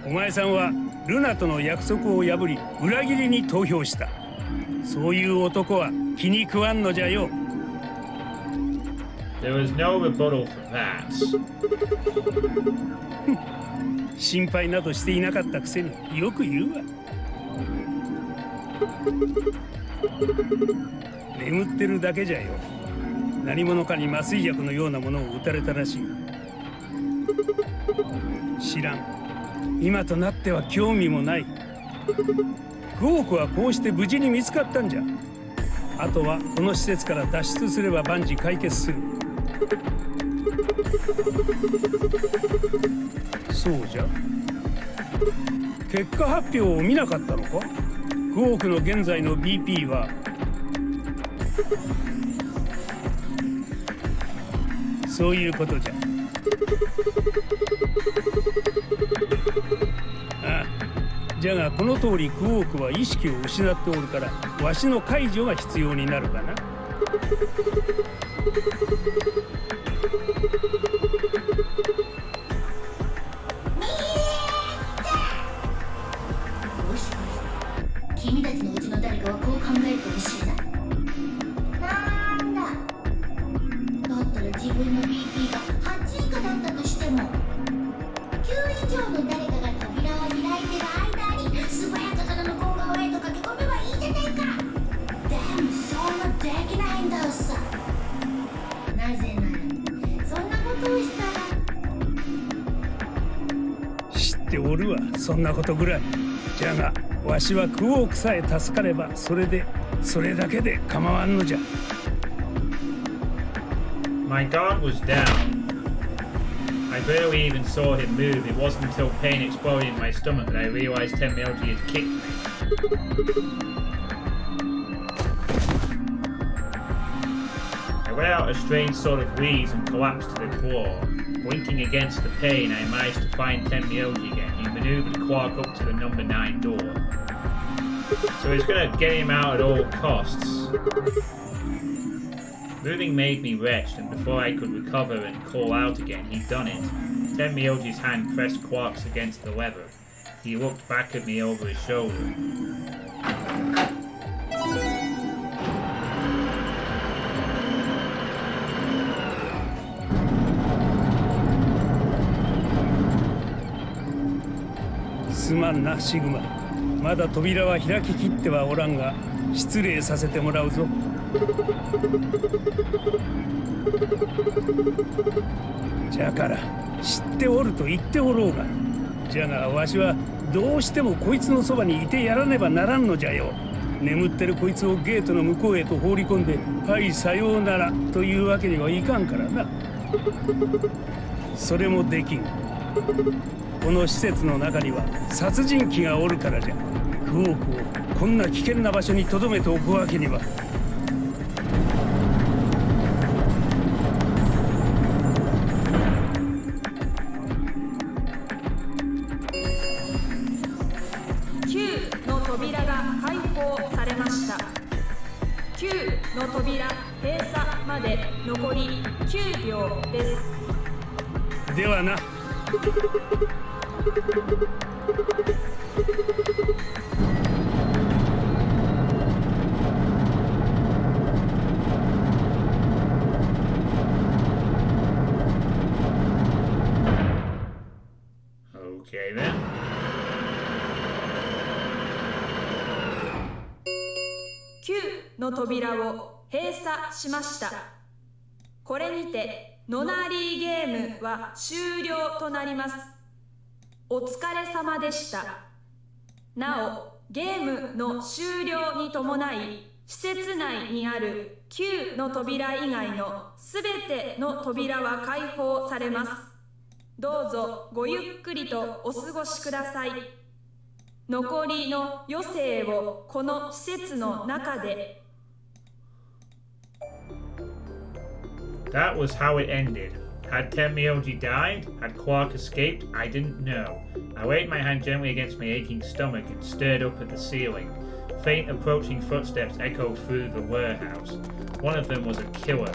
Speaker 5: お前さんはルナとの約束を破り裏切りに投票した。そういう男は気に食わんのじゃよ。
Speaker 1: There was no rebuttal for that.
Speaker 5: 心配などしていなかったくせによく言うわ。眠ってるだけじゃよ。何者かに麻酔薬のようなものを打たれたらしい。知らん。今となっては興味もない。5億はこうして無事に見つかったんじゃ。あとはこの施設から脱出すれば万事解決する。そうじゃ。結果発表を見なかったのか。5億の現在の BP はそういうことじゃ。ああ、じゃがこの通りクオークは意識を失っておるからわしの介助が必要になるかな。
Speaker 4: 君たちのうちの誰かはこう考えてほしいな。なんだ。だったら自分の BP が8以下だったとしても、9以上の誰かが扉を開いてる間に素早くその向こう側へと駆け込めばいいじゃねえか。でもそんなできないんださ。なぜならそんなことをしたら。
Speaker 5: 知っておるわ、そんなことぐらい。じゃがわしはクオークさえ助かればそれだけで構わんのじゃ。
Speaker 1: My guard was down. I barely even saw him move. It wasn't until pain exploded in my stomach that I realized Tenmyoji had kicked me. I let out a strange sort of wheeze and collapsed to the floor. Blinking against the pain, I managed to find Tenmyoji again. He maneuvered Quark up to the number 9 door. So he's gonna get him out at all costs. Moving made me wretched, and before I could recover and call out again, he'd done it. Tenmyoji's hand pressed Quark's against the lever. He looked back at me over his shoulder.
Speaker 5: 「すまんなシグマ。まだ扉は開ききってはおらんが失礼させてもらうぞ。じゃから知っておると言っておろうが。じゃがわしはどうしてもこいつのそばにいてやらねばならんのじゃよ。眠ってるこいつをゲートの向こうへと放り込んで「はいさようなら」というわけにはいかんからな。それもできん。この施設の中には殺人鬼がおるからじゃ。クオークをこんな危険な場所に留めておくわけには。
Speaker 6: 9の扉が開放されました。9の扉閉鎖まで残り9秒です。
Speaker 5: ではな。
Speaker 1: Okay then.
Speaker 6: 9の扉を閉鎖しました。これにてノナリーゲームは終了となります。お疲れ様でした。なお、ゲームの終了に伴い、施設内にある9の扉以外のすべての扉は開放されます。どうぞごゆっくりとお過ごしください。残りの余生をこの施設の中で。
Speaker 1: That was how it ended. Had Tenmyoji died? Had Quark escaped? I didn't know. I laid my hand gently against my aching stomach and stared up at the ceiling. Faint approaching footsteps echoed through the warehouse. One of them was a killer.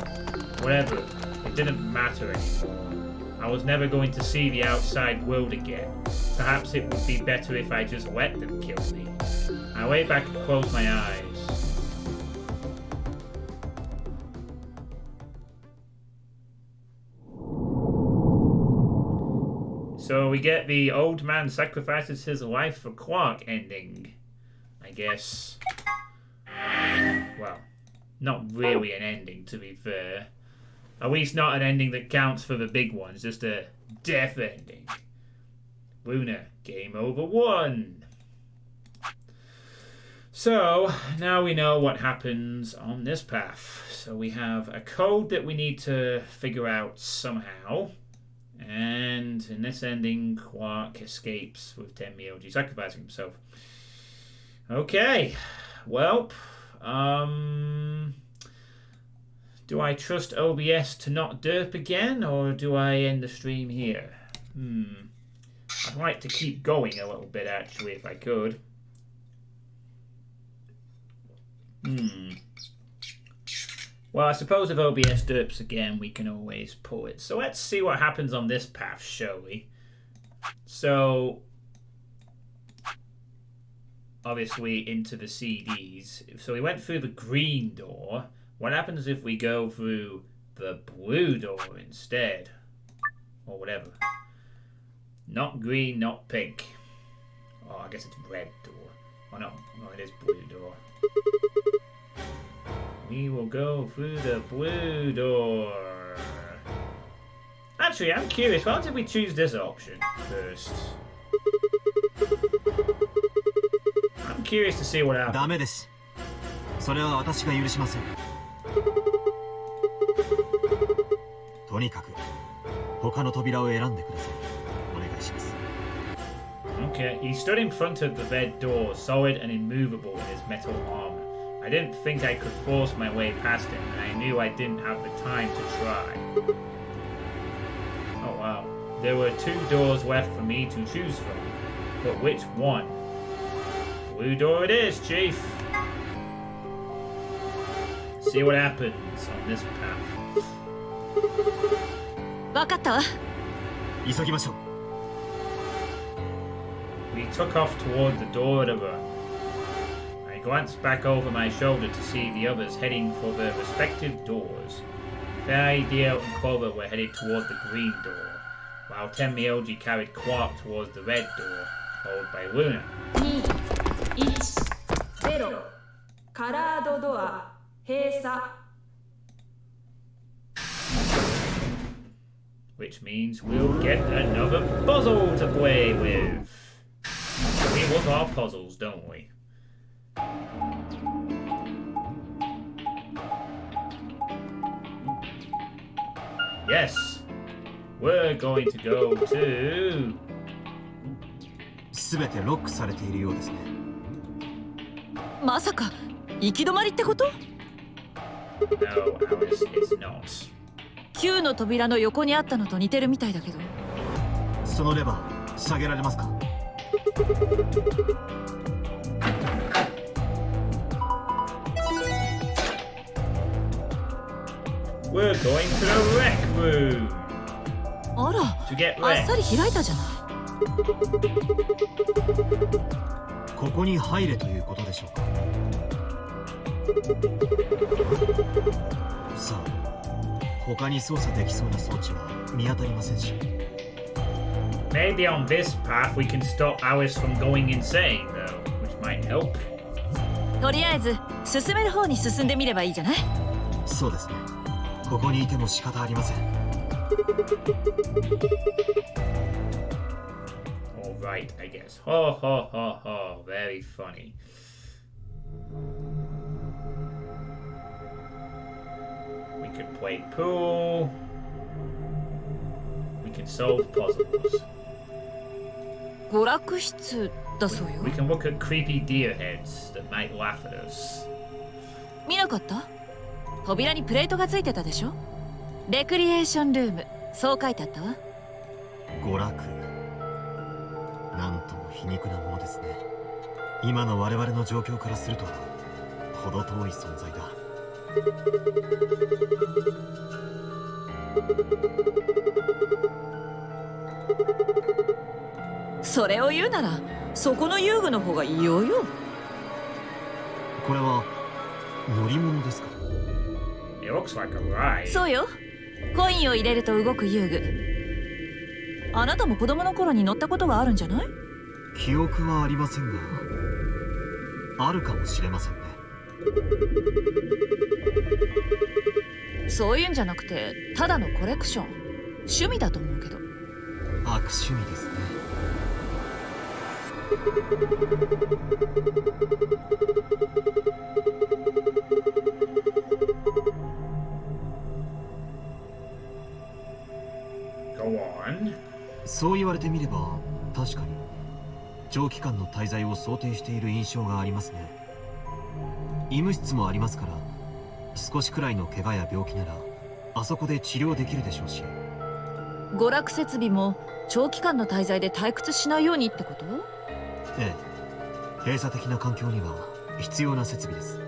Speaker 1: Whatever, it didn't matter anymore. I was never going to see the outside world again. Perhaps it would be better if I just let them kill me. I lay back and closed my eyes. So we get the old man sacrifices his life for Quark ending, I guess. Well, not really an ending, to be fair. At least not an ending that counts for the big ones, just a death ending. Luna, game over 1. So, now we know what happens on this path. So we have a code that we need to figure out somehow. And in this ending, Quark escapes with Tenmyoji sacrificing himself. Okay, well, do I trust OBS to not derp again, or do I end the stream here? I'd like to keep going a little bit, actually, if I could. Well, I suppose if OBS derps again, we can always pull it. So let's see what happens on this path, shall we? So, obviously into the CDs. So we went through the green door. What happens if we go through the blue door instead? Or whatever. Not green, not pink. Oh, I guess it's red door. Oh no, it is blue door. We will go through the blue door. Actually, I'm curious. Why don't we choose this option first? I'm curious to see what happens.
Speaker 7: ダメです。それは私が許しません。とにかく他の扉を選んでください。お願いします。
Speaker 1: Okay, he stood in front of the red door, solid and immovable in his metal armor. I didn't think I could force my way past him, and I knew I didn't have the time to try. Oh wow. There were 2 doors left for me to choose from. But which one? Blue door it is, Chief. See what happens on this path.
Speaker 2: わかったわ。
Speaker 7: 急ぎましょう。
Speaker 1: We took off toward the door at a run. I glanced back over my shoulder to see the others heading for their respective doors. Fairy, Dio, and Clover were headed toward the green door, while Tenmyoji carried Quark towards the red door, followed by Luna.
Speaker 6: 2、1、0。カラードドア閉鎖。
Speaker 1: Which means we'll get another puzzle to play with. We love our puzzles, don't we? Yes, we're going to go to...
Speaker 7: すべてロックされているようですね。
Speaker 2: まさか行き止まりってこと？
Speaker 1: No, Alice, it's not.
Speaker 2: 9の扉の横にあったのと似てるみたいだけど。
Speaker 7: そのレバー下げられますか？
Speaker 1: We're going to the rec room.
Speaker 2: あら、
Speaker 1: To get
Speaker 2: あっ
Speaker 1: wrecked.
Speaker 2: さり開いたじゃない。
Speaker 7: ここに入れということでしょうか。さあ、他に操作できそうな装置は見当たりませんし。
Speaker 1: Maybe on this path we can stop Alice from going insane, though, which might help.
Speaker 2: とりあえず進める方に進んでみればいいじゃない。
Speaker 7: そうですね。ここにいても仕方ありません。
Speaker 1: Alright, I guess. Ho ho ho ho, very funny. We could play pool. We can solve puzzles.
Speaker 2: 娯楽室だそうよ。
Speaker 1: We can look at creepy deer heads that might laugh at us.
Speaker 2: 見なかった？扉にプレートがついてたでしょ。レクリエーションルーム、そう書いてあったわ。
Speaker 7: 娯楽。なんとも皮肉なものですね。今の我々の状況からすると程遠い存在だ。
Speaker 8: それを言うならそこの遊具の方が異様よ。
Speaker 7: これは乗り物ですか？
Speaker 1: It looks like a ride.
Speaker 8: そうよ、コインを入れると動く遊具。あなたも子供の頃に乗ったことがあるんじゃない？
Speaker 7: 記憶はありませんが、あるかもしれませんね。
Speaker 8: そういうんじゃなくてただのコレクション、趣味だと思うけど。
Speaker 7: 悪趣味ですね。
Speaker 1: Go on.
Speaker 7: そう言われてみれば確かに長期間の滞在を想定している印象がありますね。医務室もありますから、少しくらいの怪我や病気ならあそこで治療できるでしょうし。
Speaker 8: 娯楽設備も長期間の滞在で退屈しないようにってこと？
Speaker 7: ええ、閉鎖的な環境には必要な設備です。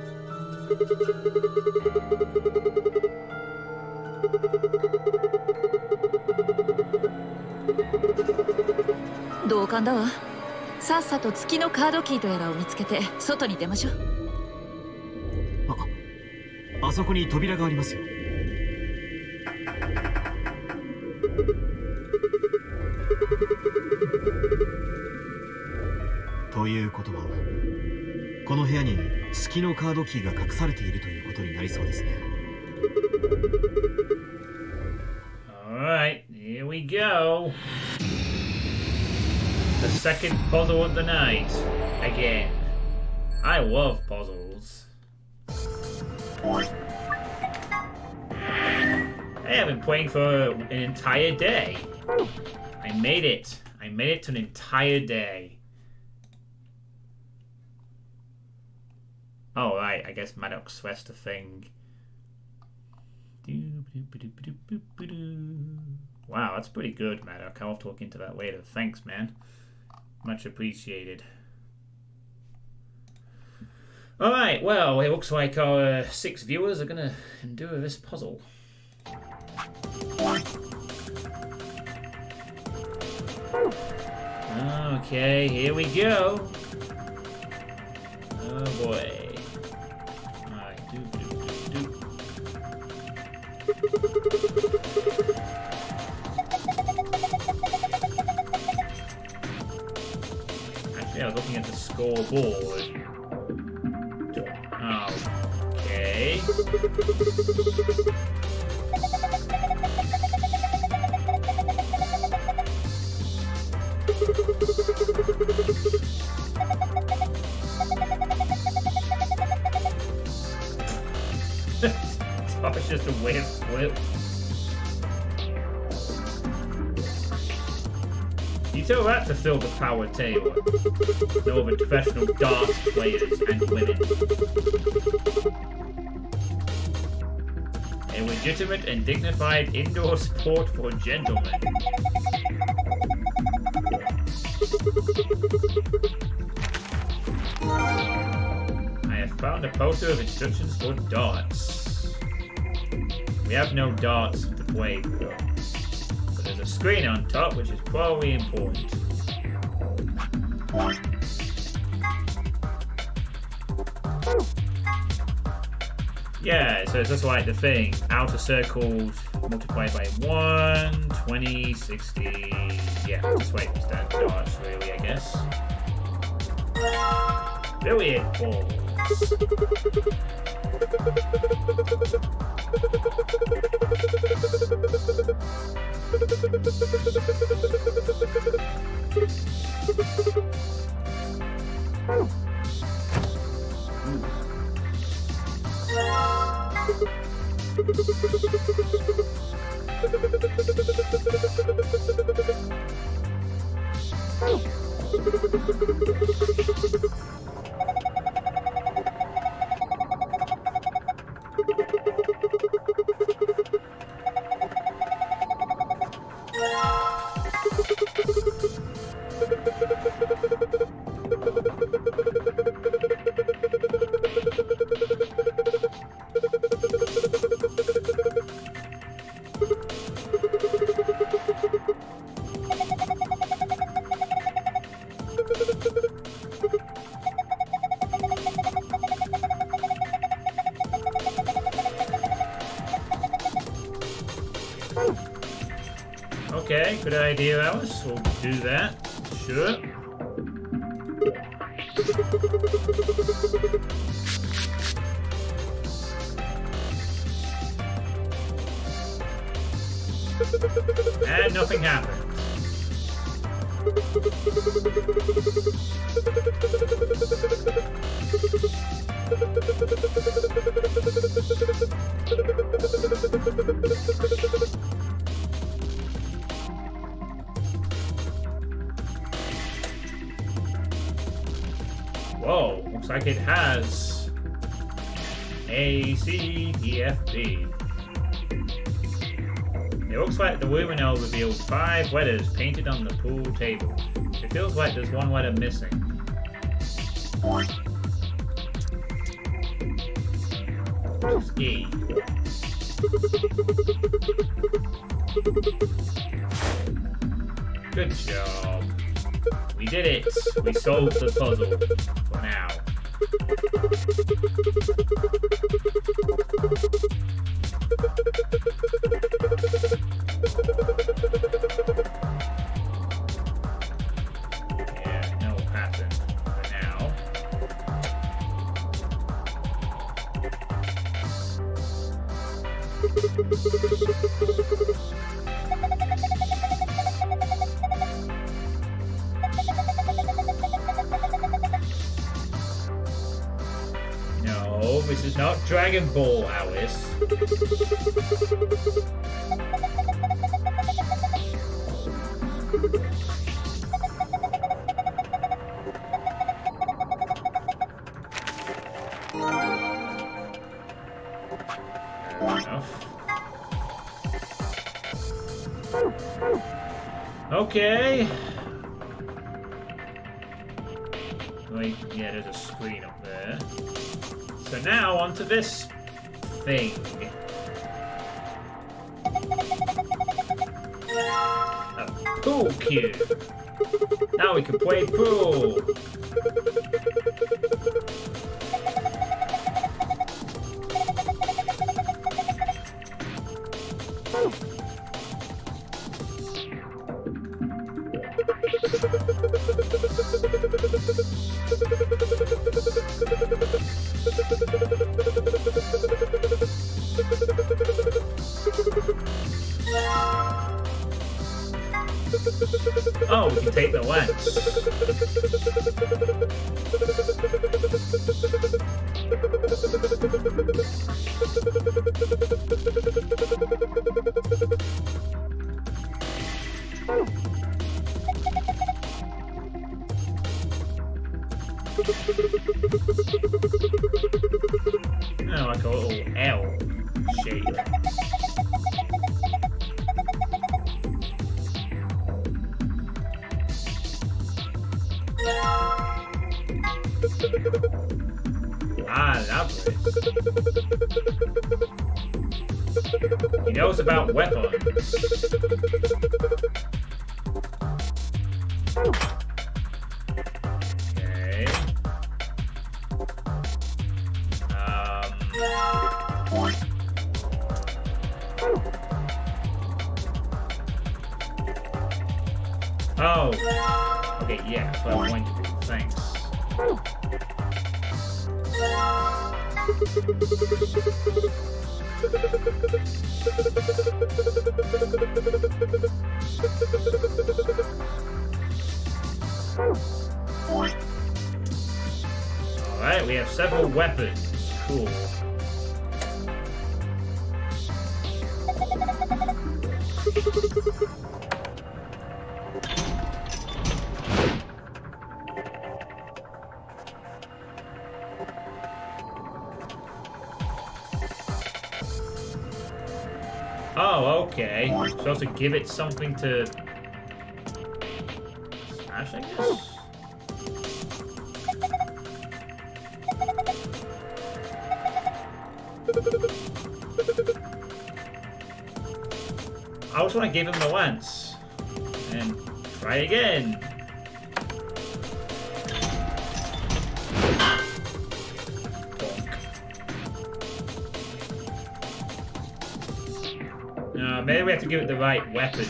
Speaker 8: 同感だわ。さっさと月のカードキーとやらを見つけて外に出ましょう。
Speaker 7: あそこに扉がありますよ。ということはこの部屋に月のカードキーが隠されているということになりそうですね。
Speaker 1: Alright, here we go. The second puzzle of the night. Again. I love puzzles. Hey, I've been playing for an entire day. I made it. I made it to an entire day. Oh, right. I guess Maddox West a thing. Wow, that's pretty good, Maddox. I'll talk into that later. Thanks, man. Much appreciated. Alright, well, it looks like our 6 viewers are gonna endure this puzzle. Okay, here we go. Oh boy. Alright, Actually, I was looking at the scoreboard. Okay. That was just a weird flip. You tell that to fill the power table. No other professional darts players and women. A legitimate and dignified indoor sport for gentlemen. I have found a poster of instructions for darts. We have no darts to play though. But there's a screen on top which is probably important. Yeah, so it's just like the thing. Outer circles multiplied by 1, 20, 60. Yeah, just like standard darts really, I guess. Billiard balls. Good idea, Alice. We'll do that. Sure. And nothing happened. Whoa, looks like it has A, C, D, F, B. It looks like the luminol revealed 5 letters painted on the pool table. It feels like there's one letter missing. E. Good job. We did it. We solved the puzzle. For now. Yeah, no pattern for now. No, this is not Dragon Ball, Alice. Okay. Wait, yeah, there's a screen up there. So now onto this thing. A pool cue. Now we can play pool. Oh, we can take the lens. Oh, like a little L shape. Ah, lovely. He knows about weapons. Okay. Oh. Okay, yeah, that's what I wanted to do. Thanks. Alright, we have several weapons. Cool. Oh, okay. I'm supposed to give it something to smash, I guess? I just want to give him the lance. And try again. Maybe we have to give it the right weapon.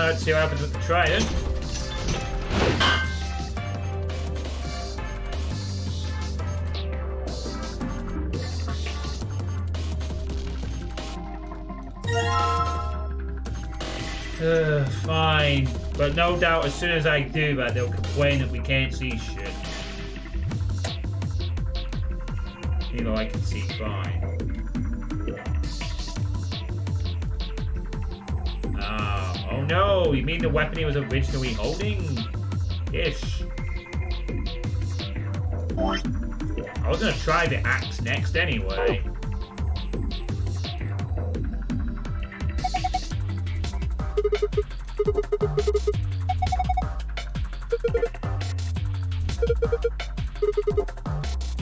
Speaker 1: Let's see what happens with the trident. Fine. But no doubt as soon as I do that, they'll complain that we can't see shit. Even though I can see fine. Oh no, you mean the weapon he was originally holding? Ish. I was gonna try the axe next anyway.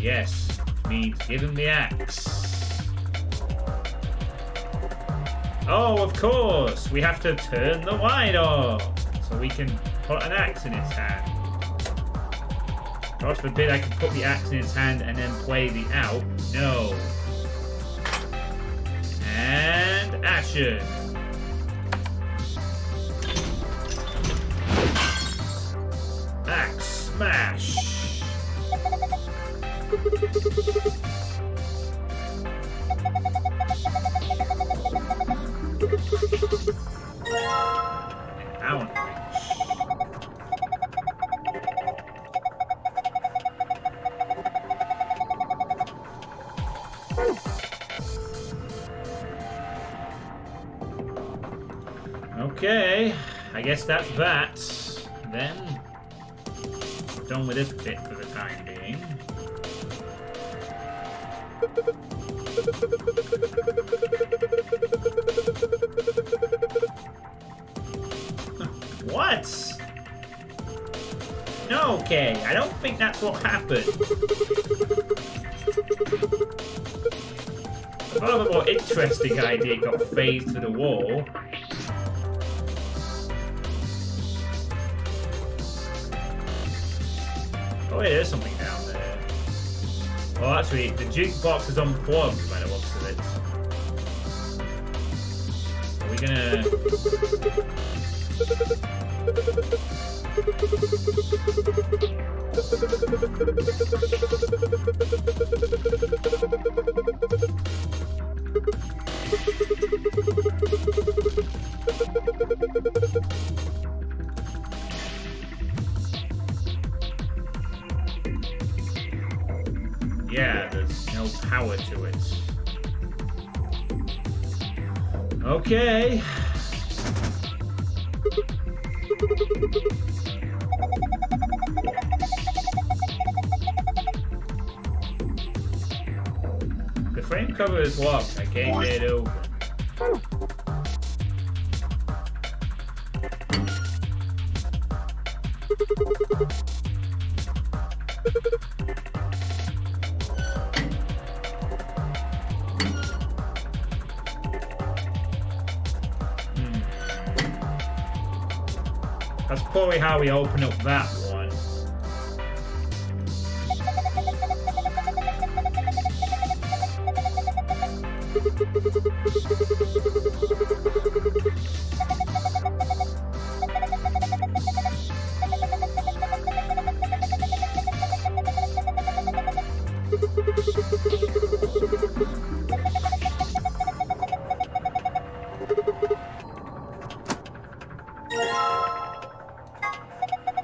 Speaker 1: Yes, which means give him the axe. Oh, of course, we have to turn the wine off so we can put an axe in his hand. God forbid I can put the axe in his hand and then play the out. No. And action. Axe smash. Down. Okay, I guess that's that. Then, done with this bit for the time being. What? No, okay, I don't think that's what happened. I thought of a more interesting idea got phased to the wall. Oh, wait, there's something down there. Well, actually, the jukebox is unplugged by the looks of it. Are we gonna... Yeah, there's no power to it. Okay. The frame cover is locked. I can't get it open. That's probably how we open up that one.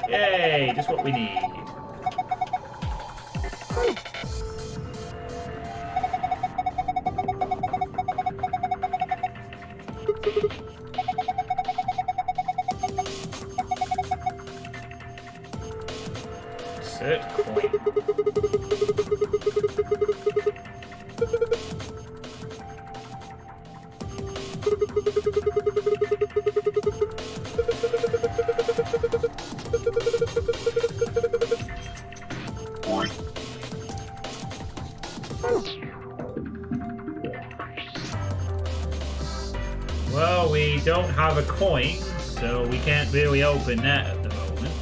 Speaker 1: Yay, just what we need. Insert coin. Well, we don't have a coin, so we can't really open that at the moment.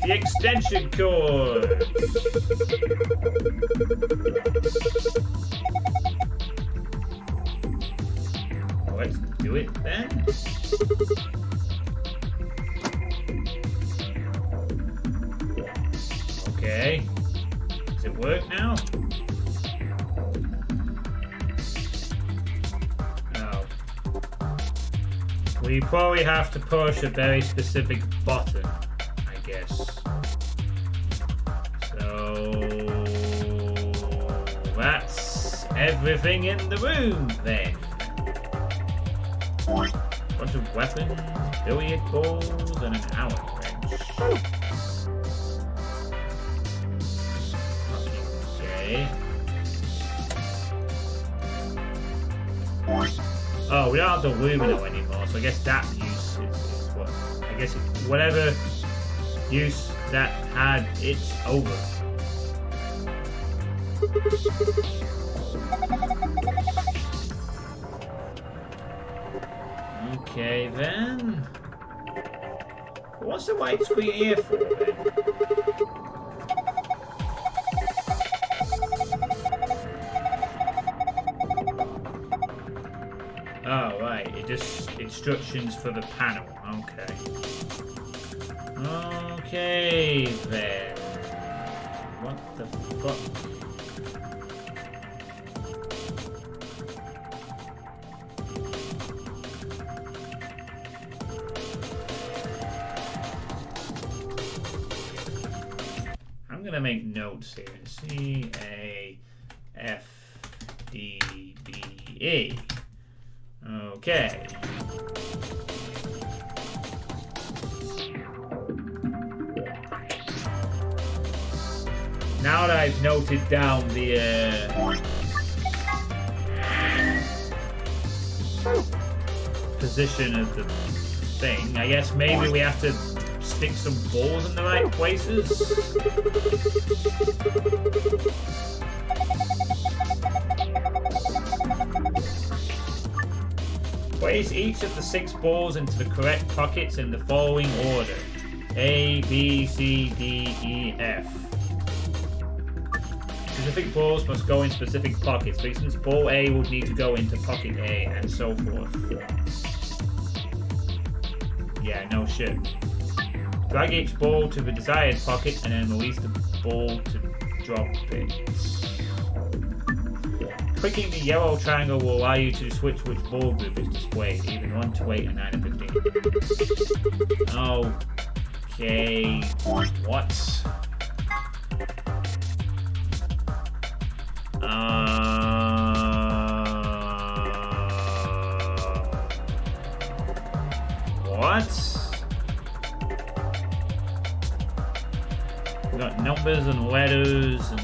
Speaker 1: the extension cord. Let's do it then. Okay. Does it work now? Oh. We probably have to push a very specific button, I guess. So that's everything in the room then. Bunch of weapons, billiard balls, and an Allen wrench. Okay. Oh, we don't have the Lumino anymore, so I guess that use is what. I guess whatever use that had, it's over. Okay then. What's the white screen here for then? Oh right, it just instructions for the panel. Okay. Okay then. What the fuck? I'm gonna make notes here. C-A-F-D-B-E. Okay. Now that I've noted down the position of the thing, I guess maybe we have to stick some balls in the right places. Place each of the 6 balls into the correct pockets in the following order: A, B, C, D, E, F. Specific balls must go in specific pockets. For instance, ball A would need to go into pocket A, and so forth. Yeah, no shit. Drag each ball to the desired pocket and then release the ball to drop it. Clicking the yellow triangle will allow you to switch which ball group is displayed, either 1 to 8 and 9 to 15. Okay. What? What? We got numbers and letters and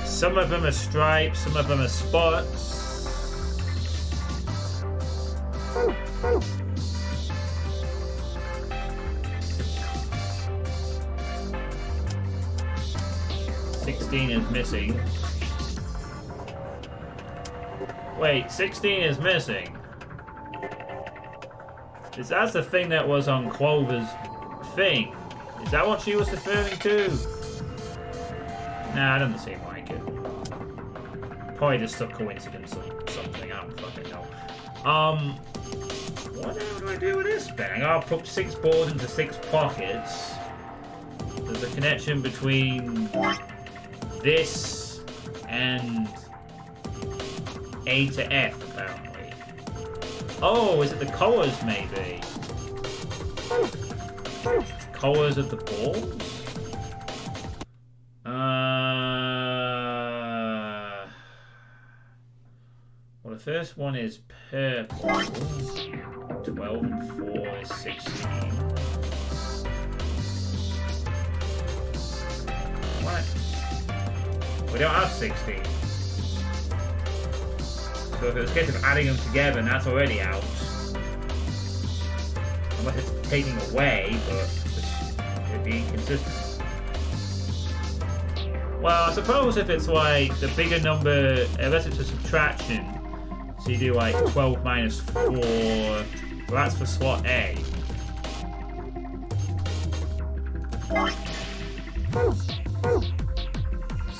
Speaker 1: some of them are stripes, some of them are spots. Is missing. Wait, 16 is missing. That's the thing that was on Clover's thing. Is that what she was referring to? Nah, it doesn't seem like it. Probably just a coincidence or something. I don't fucking know. What the hell do I do with this thing? I gotta put 6 balls into 6 pockets. There's a connection between this and A to F, apparently. Oh, is it the colors, maybe? Colors of the balls? Well, the first one is purple. 12 and 4 is 16. What? We don't have 16. So if it was a case of adding them together, and that's already out. Unless it's taking away, but it'd be inconsistent. Well, I suppose if it's like the bigger number, unless it's a subtraction, So you do like 12 minus 4. Well, that's for slot A.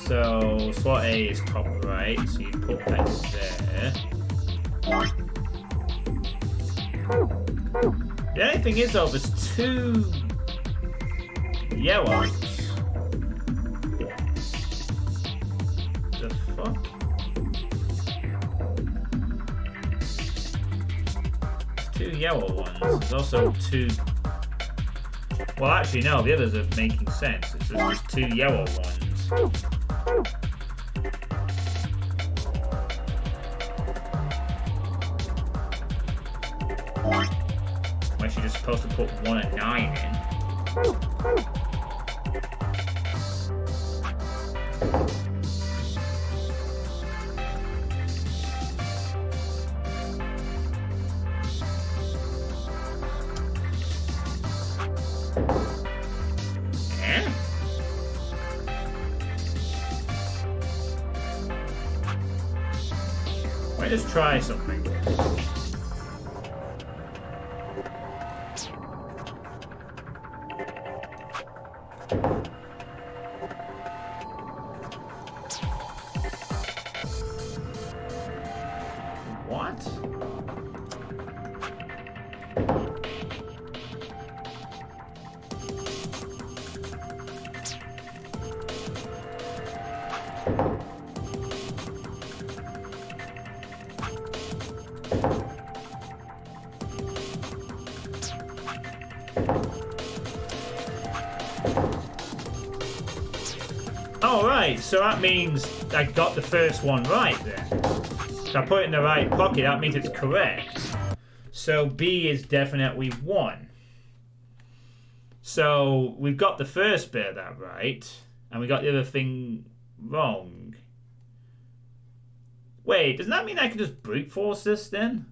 Speaker 1: So slot A is top right, so you put that there. The only thing is though, there's 2 yellows. The fuck? There's 2 yellow ones. There's also 2. Well, actually, no, the others are making sense. It's just 2 yellow ones. Unless you're just supposed to put 1 and 9 in. Let's try something. What? Oh, right, so that means I got the first one right then. So I put it in the right pocket, that means it's correct. So B is definitely 1. So we've got the first bit of that right, and we got the other thing wrong. Wait, doesn't that mean I can just brute force this then?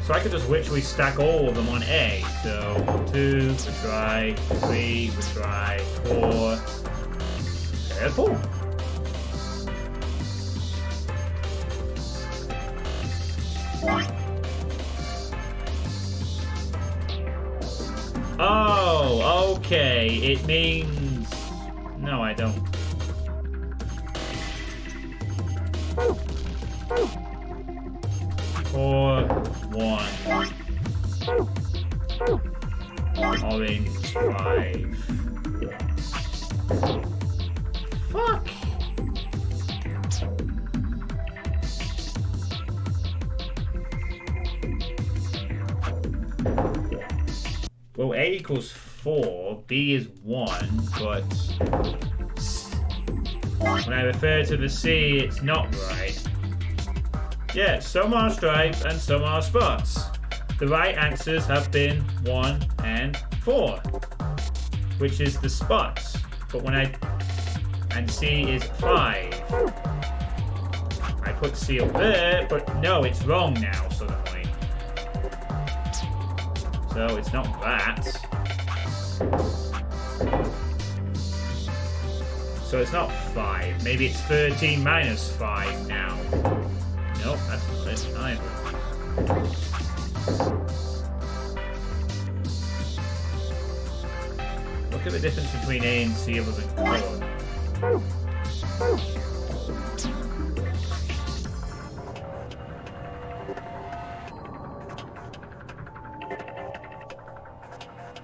Speaker 1: So I could just literally stack all of them on A. So 2, retry, 3, retry, 4. Careful. Oh, okay. It means... No, I don't. Four, 1. Orange, 5. Fuck! Well, A equals 4, B is 1, but when I refer to the C, it's not right. Yeah, some are stripes and some are spots. The right answers have been 1 and 4, which is the spots. But when and C is 5. I put C up there, but no, it's wrong now suddenly. So it's not that. So it's not 5. Maybe it's 13 minus 5 now. Nope, that's not it either. Look at the difference between A and C other than colour.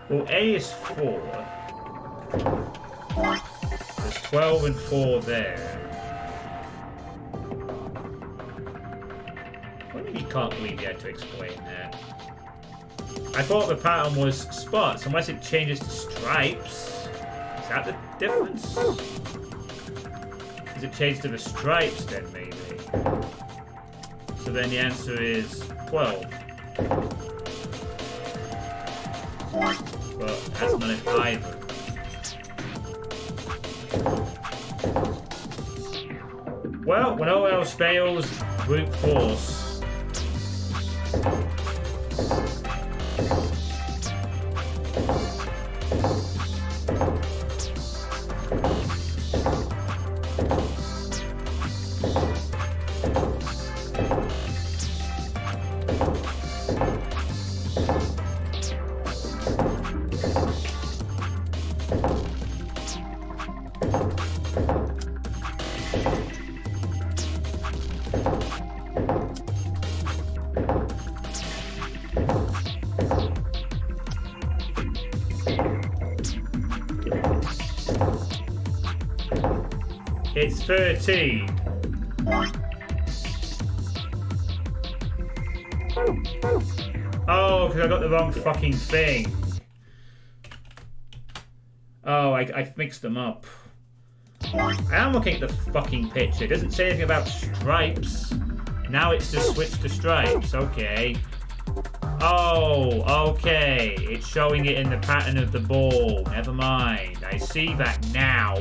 Speaker 1: Well, A is 4. There's 12 and 4 there. You can't believe you had to explain that. I thought the pattern was spots, unless it changes to stripes. Is that the difference? Does it change to the stripes then, maybe? So then the answer is 12. But that's not it either. Well, when all else fails, brute force. It's 13. Oh, because I got the wrong fucking thing. Oh, I mixed them up. I am looking at the fucking picture. It doesn't say anything about stripes. Now it's just switched to stripes. Okay. Oh, okay. It's showing it in the pattern of the ball. Never mind. I see that now.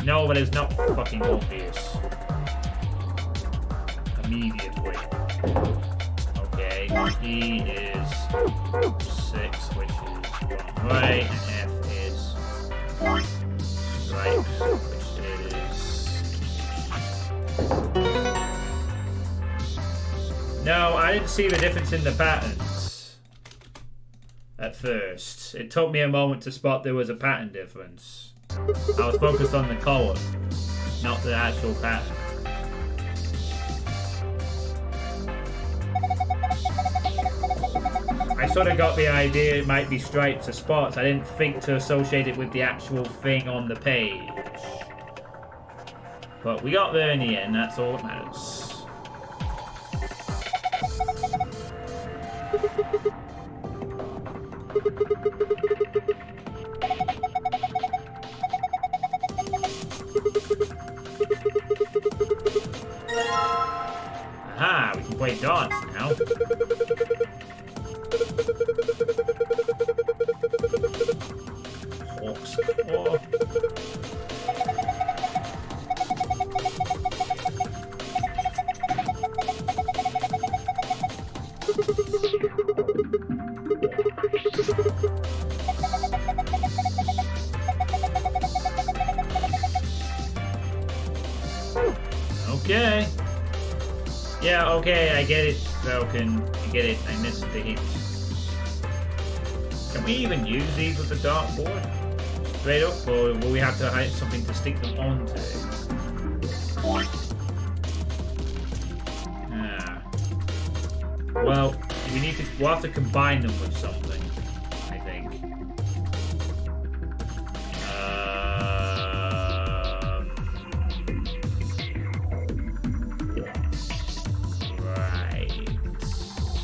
Speaker 1: No, but it's not fucking obvious. Immediately. Okay. E is 6, which is 1 right, and F is stripes, which is... No, I didn't see the difference in the patterns at first. It took me a moment to spot there was a pattern difference. I was focused on the colour, not the actual pattern. I sort of got the idea it might be stripes or spots. I didn't think to associate it with the actual thing on the page. But we got there in the end, that's all that matters. Aha, we can play darts now. Hawks. Oh. Okay. Yeah, okay, I get it, Falcon. I get it. I missed the hint. Can we even use these with the dartboard? Straight up, or will we have to have something to stick them onto? Ah. Well, we'll have to combine them with something, I think. Right.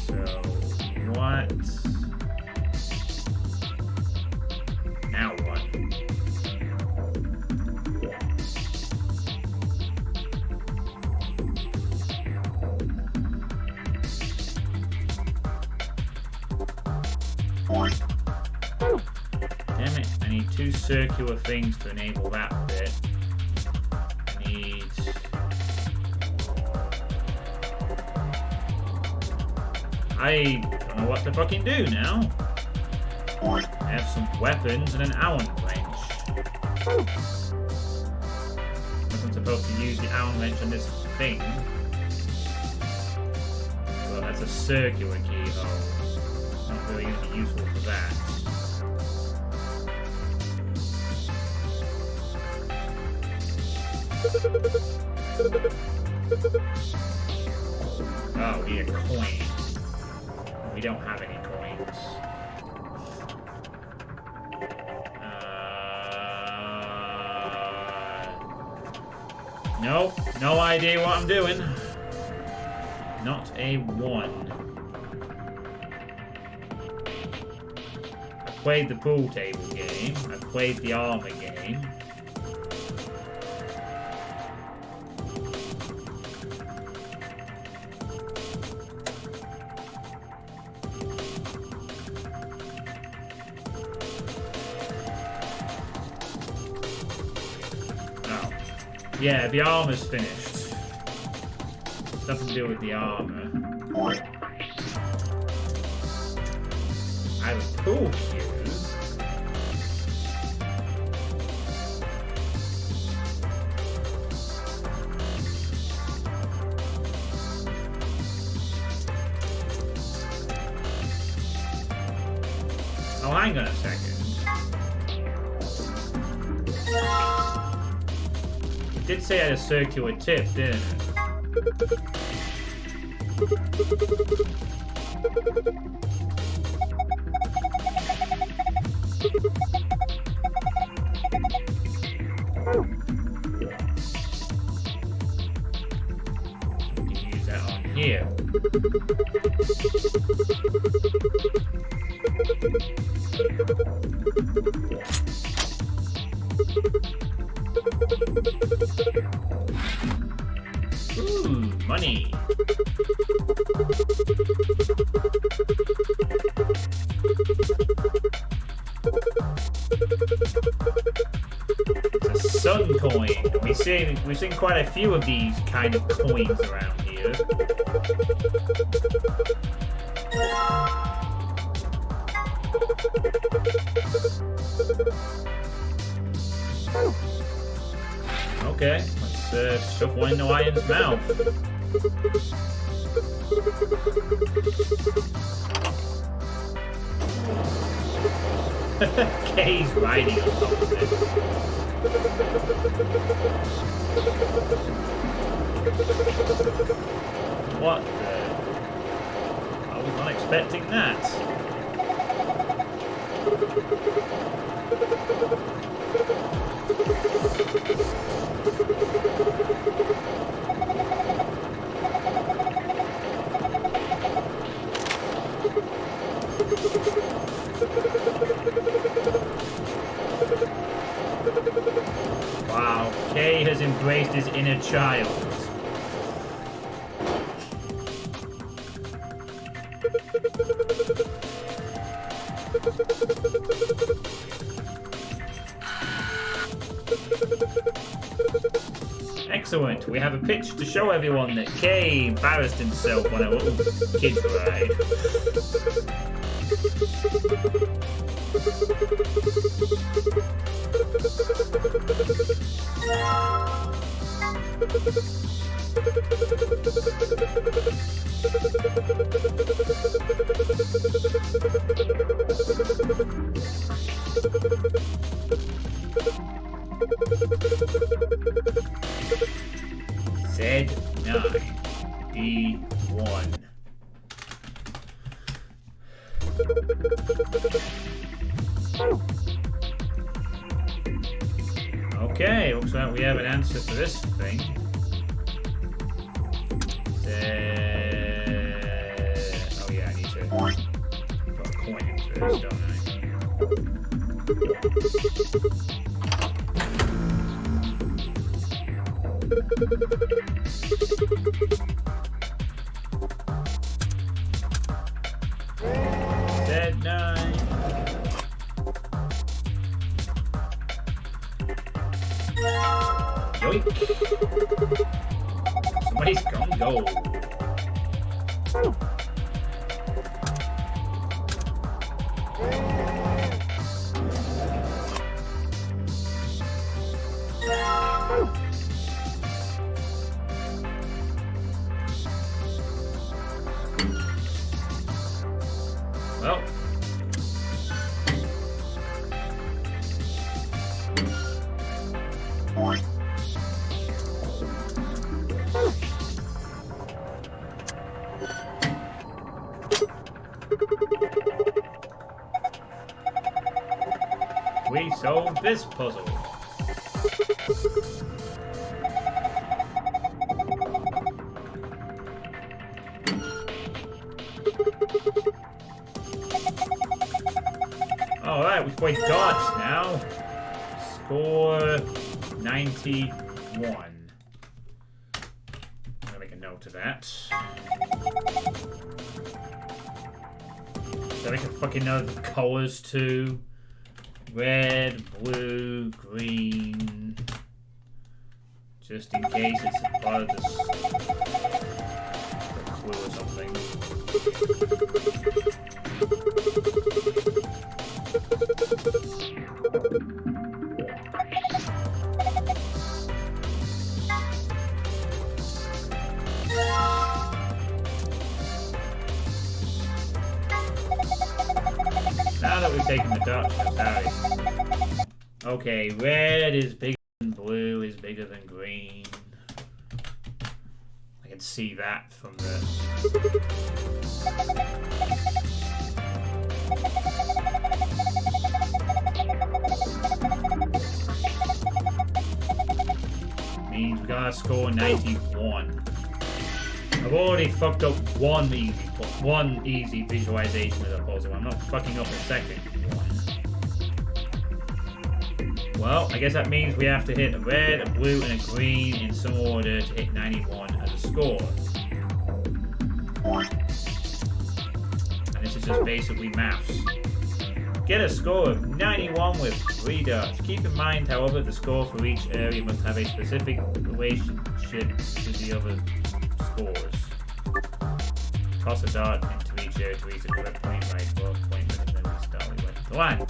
Speaker 1: So, what? Now what? Damn it, I need 2 circular things to enable that bit. I need... I don't know what to fucking do now. I have some weapons and an Allen wrench. Unless I'm supposed to use the Allen wrench on this thing. Well, that's a circular keyhole. It's not really going to be useful for that. Oh, we need a coin. We don't have any coins. Nope, no idea what I'm doing. Not a 1. I played the pool table game. I played the armor game. Yeah, the armor's finished. Nothing to do with the armor. I have a pool cue. Oh, hang on a second. It did say I had a circular tip, didn't it? Ooh, money. It's a sun coin. We've seen quite a few of these kind of coins around here. Okay, let's shove one into Iron's mouth. Kay's riding on top of it. What the? I was not expecting that. Wow, Kay has embraced his inner child. Excellent, we have a picture to show everyone that Kay embarrassed himself on a little kid's ride. Z9D1. Okay, looks like we have an answer for this thing. Oh yeah, I need to put a coin in first, don't I? Z9. Yoink. Somebody's gone gold. Well. We solved this puzzle. Alright, we've played gods now. Score 91. I'm gonna make a note of that. So I make a fucking note of the colours too. Red, blue, green. Just in case it's a part of this clue or something. Now that we've taken the dark stuff out. Okay, red is bigger than blue, is bigger than green. I can see that from the... Means we gotta score 91. I've already fucked up one easy visualization of the puzzle. I'm not fucking up a second one. Well, I guess that means we have to hit a red, a blue, and a green in some order to hit 91 as a score. And this is just basically maths. Get a score of 91 with 3 darts. Keep in mind, however, the score for each area must have a specific relationship to the other scores. Toss a dart into each area to reach the correct point right above point with and then restart with the line.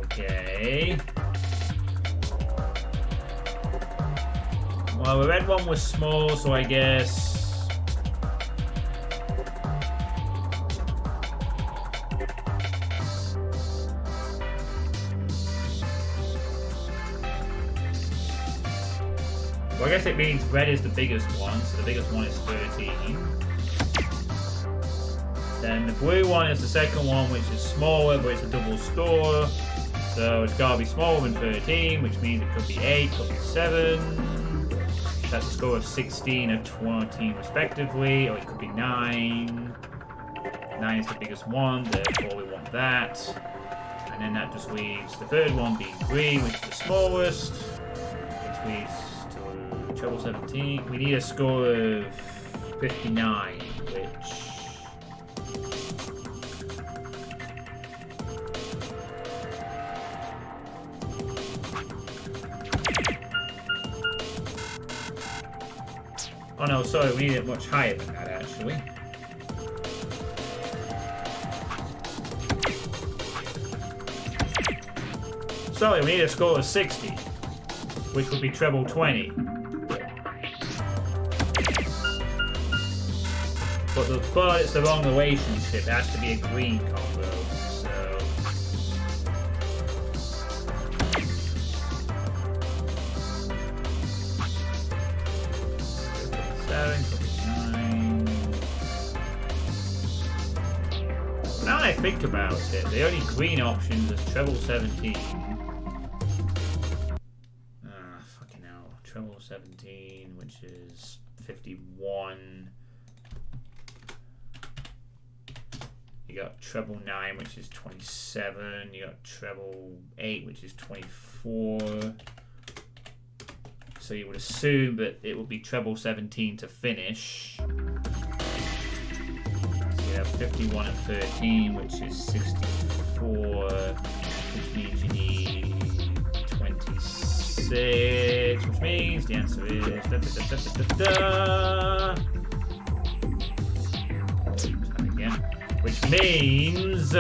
Speaker 1: Okay. Well, the red one was small, so I guess... Well, I guess it means red is the biggest one, so the biggest one is 13. Then the blue one is the second one, which is smaller, but it's a double score. So it's got to be smaller than 13, which means it could be 8, could be 7. That's a score of 16 or 20 respectively, or it could be 9. 9 is the biggest one, therefore we want that. And then that just leaves the third one being green, which is the smallest, which leaves to treble 17. We need a score of 59, which... Oh no, sorry, we need it much higher than that, actually. Sorry, we need a score of 60, which would be treble 20. But it's the wrong relationship. It has to be a green combo, so... 7, 9. Now that I think about it, the only green option is treble 17. Fucking hell. Treble 17, which is 51. You got treble 9, which is 27. You got treble 8, which is 24. So you would assume that it would be treble 17 to finish. So you have 51 and 13, which is 64, which means you need 26, which means the answer is again. Which means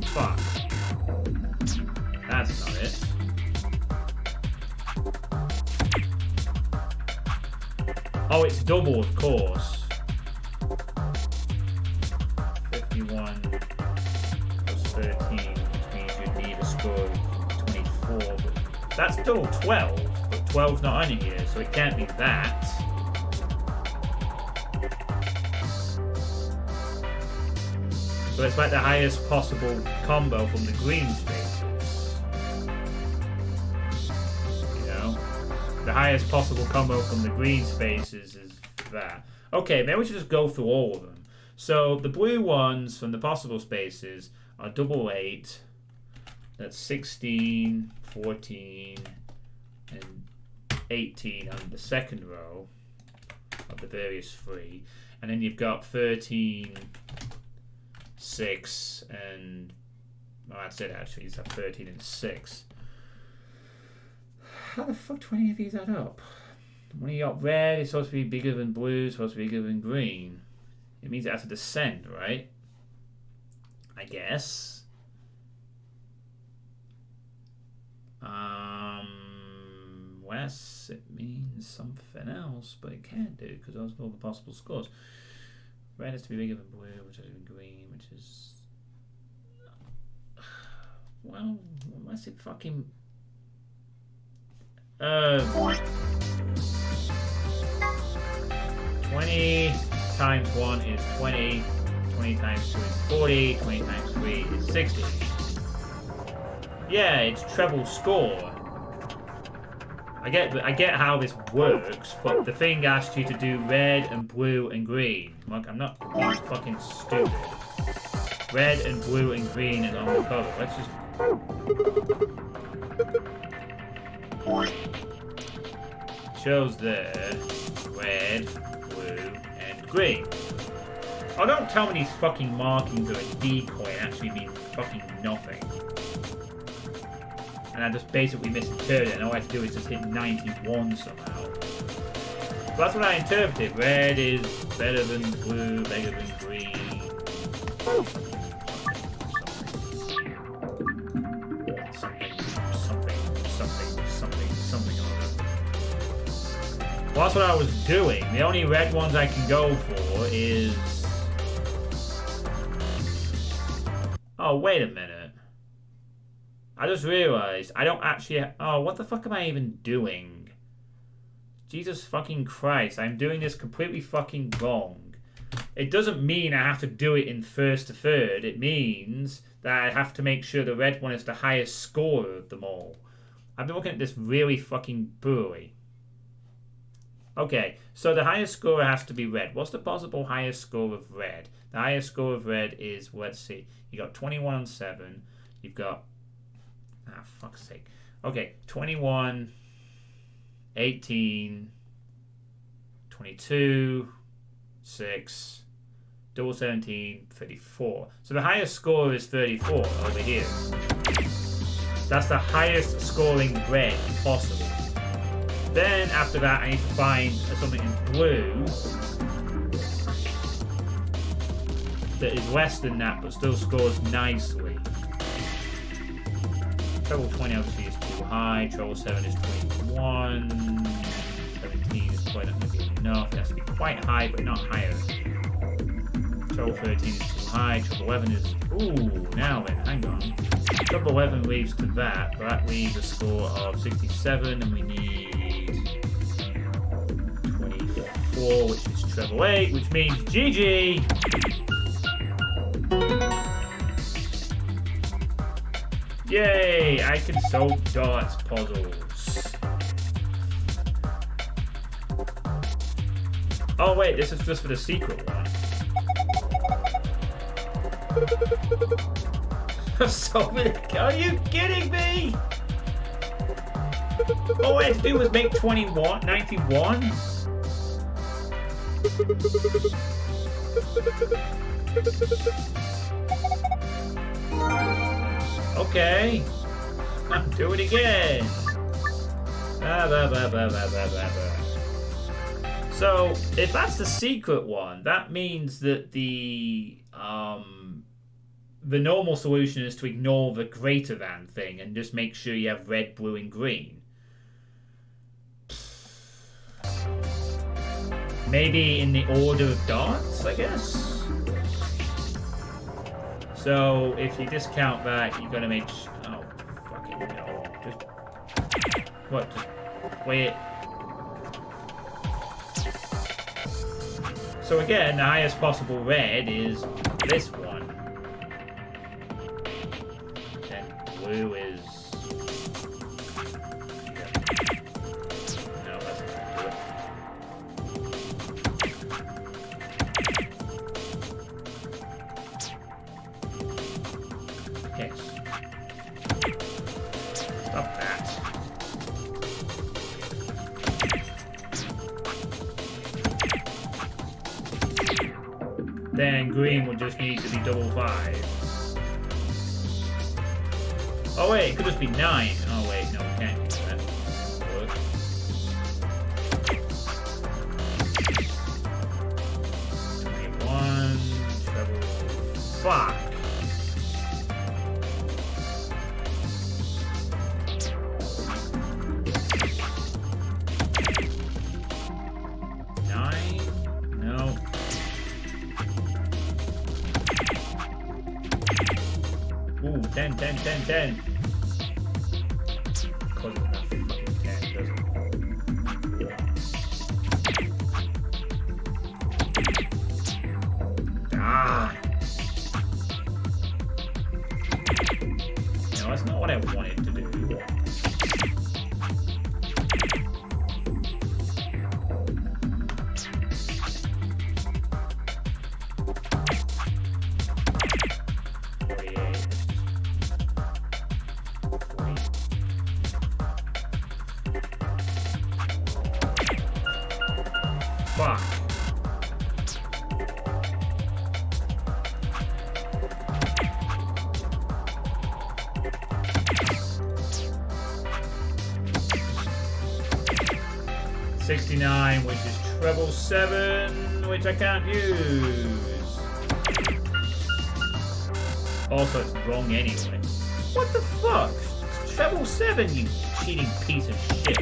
Speaker 1: fuck. That's not it. Oh, it's double, of course. 51 plus 13, which means you'd need a score of 24. But that's still 12, but 12's not on here, so it can't be that. So it's like the highest possible combo from the green spaces. You know? The highest possible combo from the green spaces is that. Okay, maybe we should just go through all of them. So the blue ones from the possible spaces are double 8. That's 16, 14, and 18 on the second row of the various 3. And then you've got 13... 6 and that's it actually. It's 13 and 6. How the fuck do any of these add up? When you got red, it's supposed to be bigger than blue, it's supposed to be bigger than green. It means it has to descend, right? I guess. Unless it means something else, but it can't do because those are all the possible scores. Red has to be bigger than blue, which has to be green, which is... Well, unless it fucking... 20 times 1 is 20. 20 times 2 is 40. 20 times 3 is 60. Yeah, it's treble score. I get how this works, but the thing asks you to do red and blue and green. Look, I'm not being fucking stupid. Red and blue and green is on the cover. Let's just... Shows there. Red, blue, and green. Oh, don't tell me these fucking markings are a decoy and actually mean fucking nothing. And I just basically misinterpreted it, and all I have to do is just hit 91 somehow. But that's what I interpreted. Red is better than blue, better than green. Something or other. Well, that's what I was doing. The only red ones I can go for is... Oh, wait a minute. I just realized I don't actually... Oh, what the fuck am I even doing? Jesus fucking Christ. I'm doing this completely fucking wrong. It doesn't mean I have to do it in first to third. It means that I have to make sure the red one is the highest score of them all. I've been looking at this really fucking poorly. Okay, so the highest score has to be red. What's the possible highest score of red? The highest score of red is, let's see, you got 21 on 7. You've got... Ah, fuck's sake. Okay, 21, 18, 22, 6, double 17, 34. So the highest score is 34 over here. That's the highest scoring red possible. Then after that, I need to find something in blue that is less than that but still scores nicely. Treble 20 obviously is too high. Treble 7 is 21. 17 is quite not going to be enough. It has to be quite high but not higher. Treble 13 is too high. Treble 11 is... Ooh, now then, hang on. Treble 11 leaves to that, but that leaves a score of 67 and we need 24, which is treble 8, which means GG! Yay! I can solve darts puzzles. Oh wait, this is just for the secret one. Are you kidding me? All I had to do was make 91. Okay. I'll do it again. So, if that's the secret one, that means that the normal solution is to ignore the greater than thing and just make sure you have red, blue, and green. Maybe in the order of darts, I guess? So, if you discount that, you're gonna make... Oh, fucking no. Just... What? Just play it. So again, the highest possible red is this one. And blue is... No, that's not do it. Okay. Stop that. Then green would just need to be double 5. Oh wait, it could just be 9. Oh wait, no, we can't do that. Work. 21, treble. Fuck. Ooh, 10. Cause it's not fucking 10, does it? Ah! No, that's not what I wanted. fuck. $69, which is treble 7, which I can't use. Also, it's wrong anyway. What the fuck? It's treble 7, you cheating piece of shit.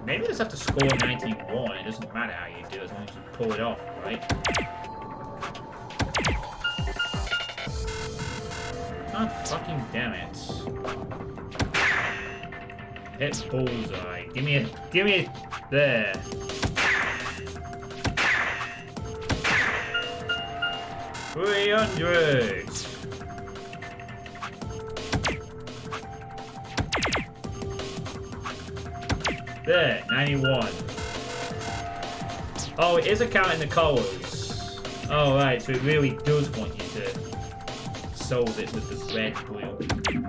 Speaker 1: Maybe I just have to score 91. It doesn't matter how you do it as long as you pull it off, right? God fucking damn it. Hit bullseye. Give me there. $300. There, 91. Oh, it is a count in the colors. Oh, right, so it really does want you to solve it with the red wheel.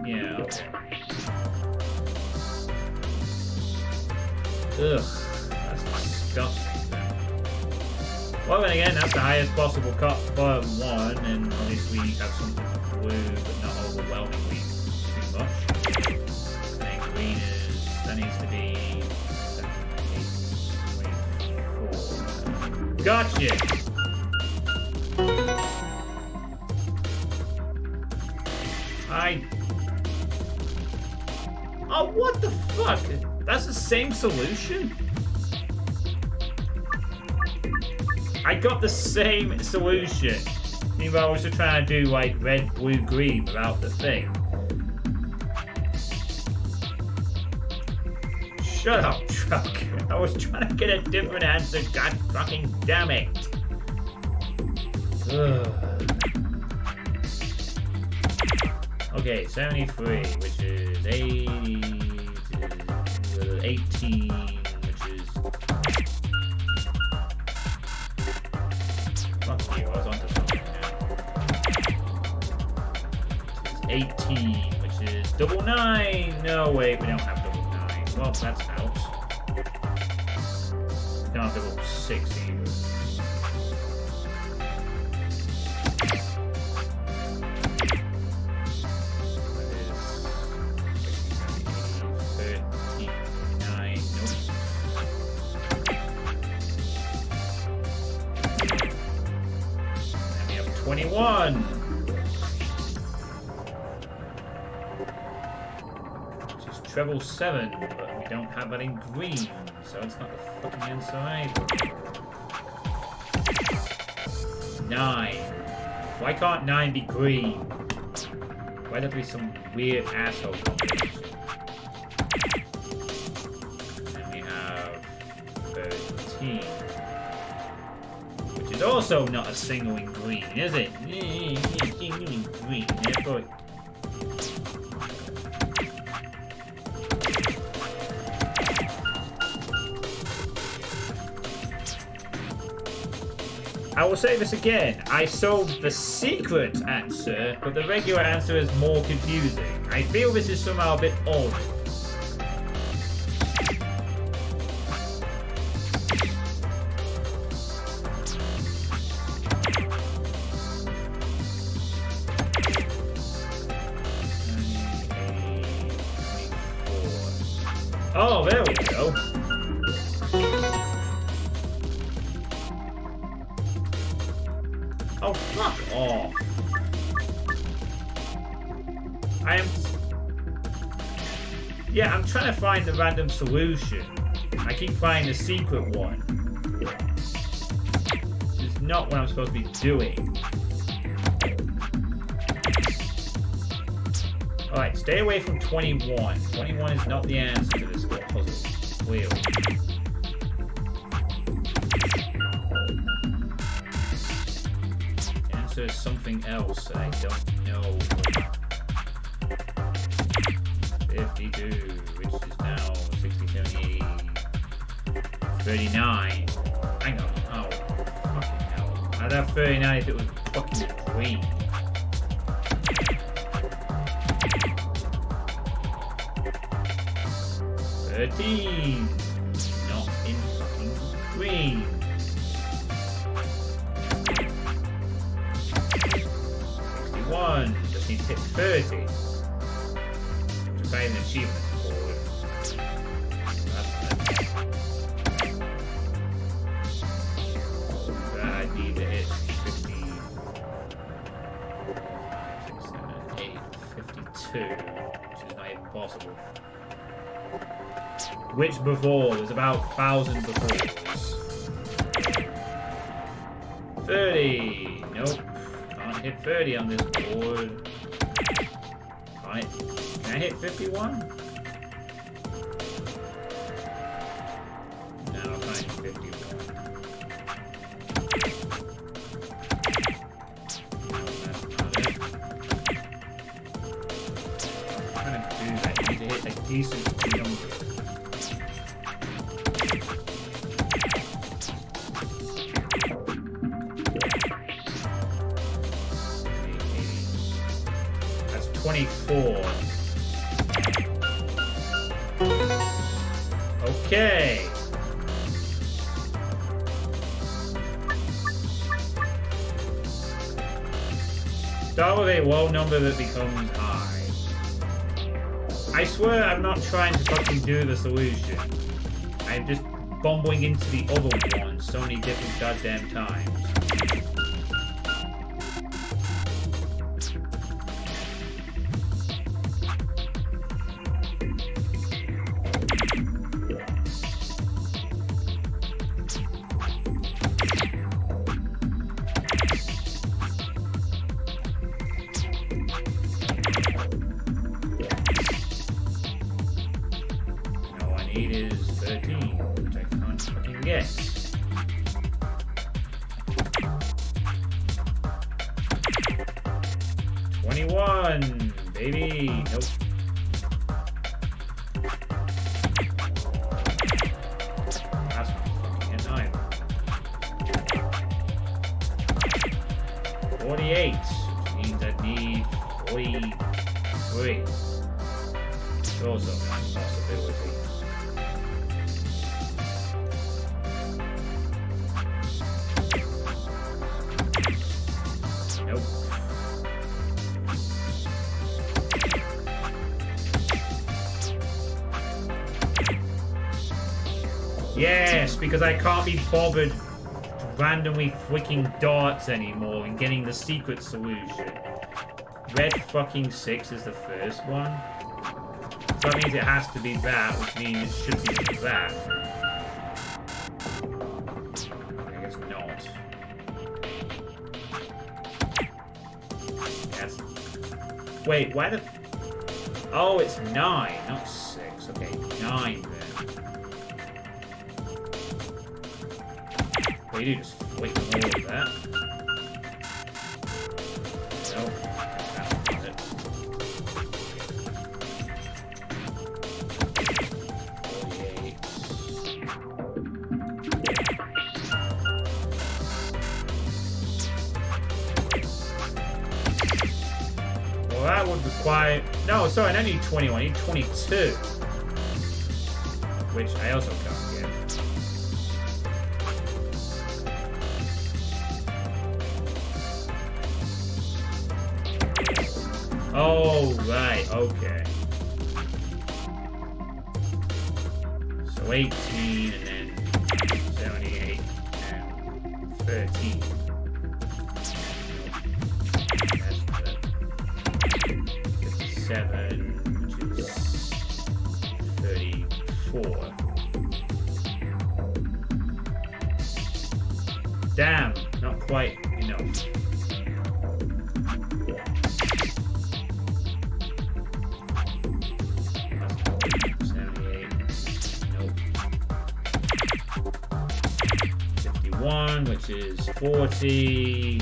Speaker 1: Yeah, okay. Ugh, that's disgusting. Well, then again, that's the highest possible cut for one, and obviously you have something blue, but not overwhelmingly too much. I think green that needs to be 7, 8, 4. Gotcha! Oh, what the fuck? That's the same solution? I got the same solution. Meanwhile, I was just trying to do like red, blue, green without the thing. Shut up, truck. I was trying to get a different answer. God fucking damn it. Ugh. Okay, 73, which is 18, which is... Fuck you, I was onto something now. Which is 18, which is double 9. No, wait, we don't have double 9. Well, that's out. We don't have double 6 either. Which is treble 7, but we don't have that in green, so it's not the fucking answer either. 9. Why can't 9 be green? Why there be some weird asshole combination? And we have 13. Which is also not a single in green, is it? Single in green, therefore. I will say this again. I solved the secret answer, but the regular answer is more confusing. I feel this is somehow a bit odd. Oh, there we go. Oh, fuck off. I'm trying to find the random solution. I keep finding the secret one. This is not what I'm supposed to be doing. Alright, stay away from 21. 21 is not the answer to this puzzle. Clearly. The answer is something else that I don't know. 52, which is now 60, 70, 39. Hang on. Oh, fucking hell. I'd have 39 if it was fucking green. 13. Not in fucking green. 61. Just need to hit 30. Which I an achievement for. I need to hit 50. 6, 7, 8, 52. Which is not even possible. Which before? There's about 1,000 befores. 30. Nope. Can't hit 30 on this board. Can't. Can I hit 51? No, I can't hit 51. No, that's not it. I'm trying to do that. I need to hit a decent number. That's 24. Okay. Start with a low number that becomes high. I swear I'm not trying to fucking do the solution. I'm just bumbling into the other one so many different goddamn times. All I need is 13, which I can't fucking get. $21, baby. Nope. That's not fucking it either. 48, which means I need 43. It's also a possibility. Nope. Yes, because I can't be bothered randomly flicking darts anymore and getting the secret solution. Red fucking 6 is the first one. So that means it has to be that, which means it should be that. I guess not. Yes. Wait, why the... Oh, it's 9, not 6. Okay, 9 then. Well, you do just flick all of that. Nope. That's not it. 48. Well, that would require... No, sorry, I don't need 21. I need 22. Which I also can't get. Oh, right, okay. So 18 and then 78 and 13. That's the 57, which is 34. Damn, not quite enough. Which is 40.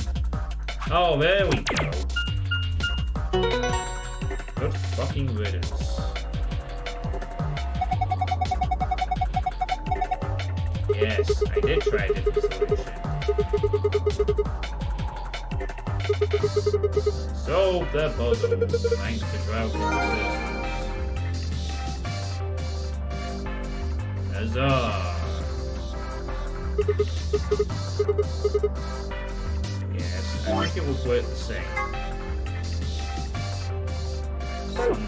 Speaker 1: Oh, there we go. Good fucking riddance. Yes, I did try a different solution. Solve the puzzle. Thanks to Drought. Huzzah! Yes, I think it will work the same.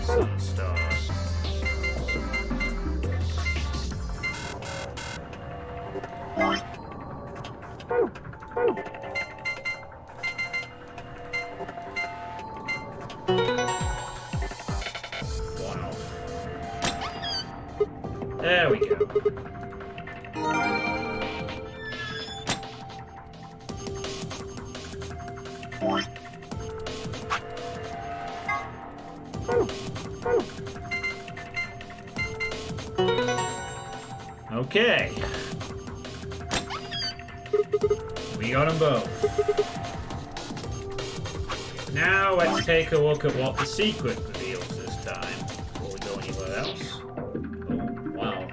Speaker 1: Sun, star. One off. There we go. Okay. We got them both. Now let's take a look at what the secret reveals this time before we go anywhere else. Oh, wow.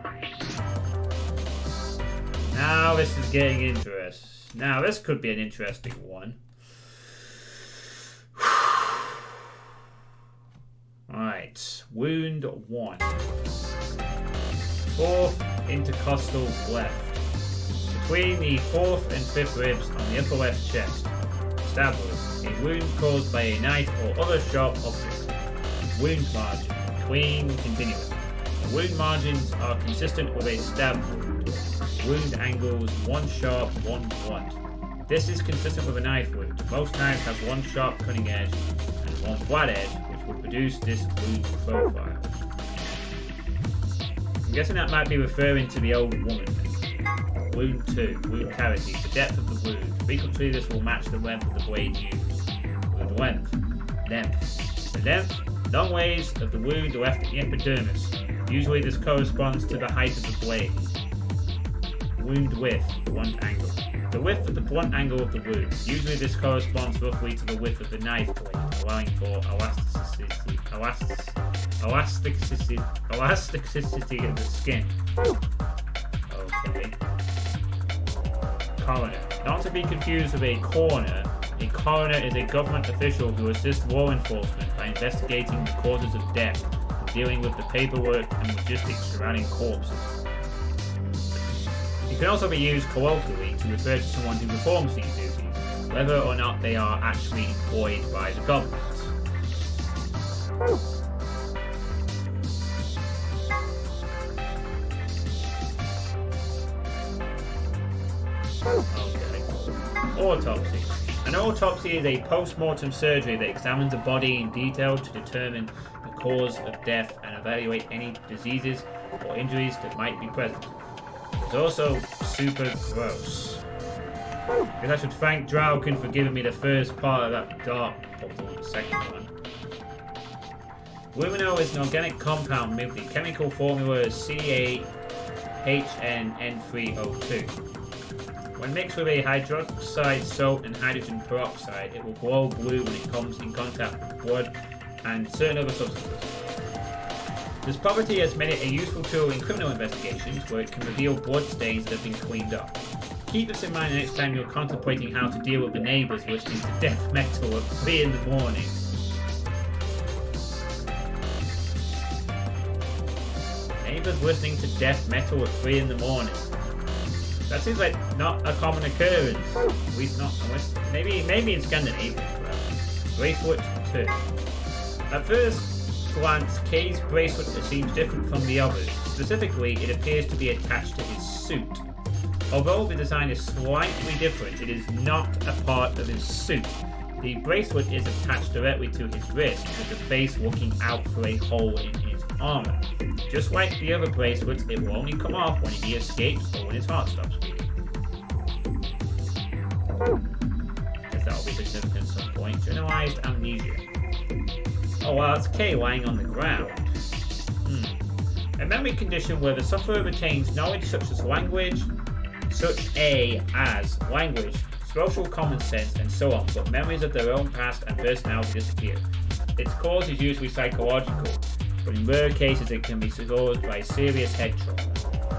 Speaker 1: Now this is getting interesting. Now this could be an interesting one. Alright, wound 1. 4th intercostal left. Between the 4th and 5th ribs on the upper left chest. Stab wound. A wound caused by a knife or other sharp object. Wound margin. Clean, continuous. The wound margins are consistent with a stab wound. Wound angles 1 sharp, 1 blunt. This is consistent with a knife wound. Most knives have 1 sharp cutting edge and 1 flat edge, which will produce this wound profile. I'm guessing that might be referring to the old woman. Wound 2, wound cavity, the depth of the wound. Frequently this will match the length of the blade used. Wound length. The length, long ways of the wound left in the epidermis. Usually this corresponds to the height of the blade. Wound width, blunt angle. The width of the blunt angle of the wound. Usually this corresponds roughly to the width of the knife blade, allowing for elasticity of the skin. Okay. Coroner. Not to be confused with a coroner. A coroner is a government official who assists law enforcement by investigating the causes of death and dealing with the paperwork and logistics surrounding corpses. It can also be used colloquially to refer to someone who performs these duties, whether or not they are actually employed by the government. Okay. Autopsy. An autopsy is a post-mortem surgery that examines the body in detail to determine the cause of death and evaluate any diseases or injuries that might be present. It's also super gross. I guess I should thank Draukin for giving me the first part of that dark bottle, the second one. Luminol is an organic compound with the chemical formula CaHNN3O2. When mixed with a hydroxide salt and hydrogen peroxide, it will glow blue when it comes in contact with blood and certain other substances. This property has made it a useful tool in criminal investigations where it can reveal blood stains that have been cleaned up. Keep this in mind the next time you're contemplating how to deal with the neighbours listening to death metal at 3 in the morning. Neighbours listening to death metal at 3 in the morning. That seems like not a common occurrence. At least not unless maybe in Scandinavia. Bracelet 2. At first glance, Kay's bracelet seems different from the others. Specifically, it appears to be attached to his suit. Although the design is slightly different, it is not a part of his suit. The bracelet is attached directly to his wrist, with the face looking out for a hole in his armor. Just like the other bracelets, it will only come off when he escapes or when his heart stops beating. Guess that will be significant at some point. Generalized amnesia. Oh wow, that's Kay lying on the ground. A memory condition where the sufferer retains knowledge such as language, social common sense, and so on, but memories of their own past and personality disappear. Its cause is usually psychological, but in rare cases it can be caused by serious head trauma.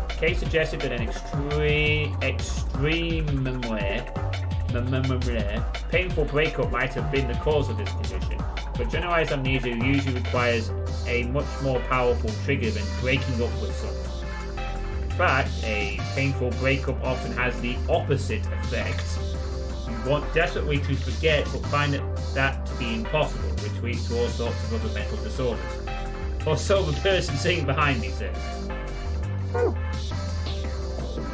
Speaker 1: Kay suggested that an extremely painful breakup might have been the cause of this condition, but generalized amnesia usually requires a much more powerful trigger than breaking up with someone. fact, a painful breakup often has the opposite effect. You want desperately to forget, but find that to be impossible, which leads to all sorts of other mental disorders. Or so the person sitting behind me says.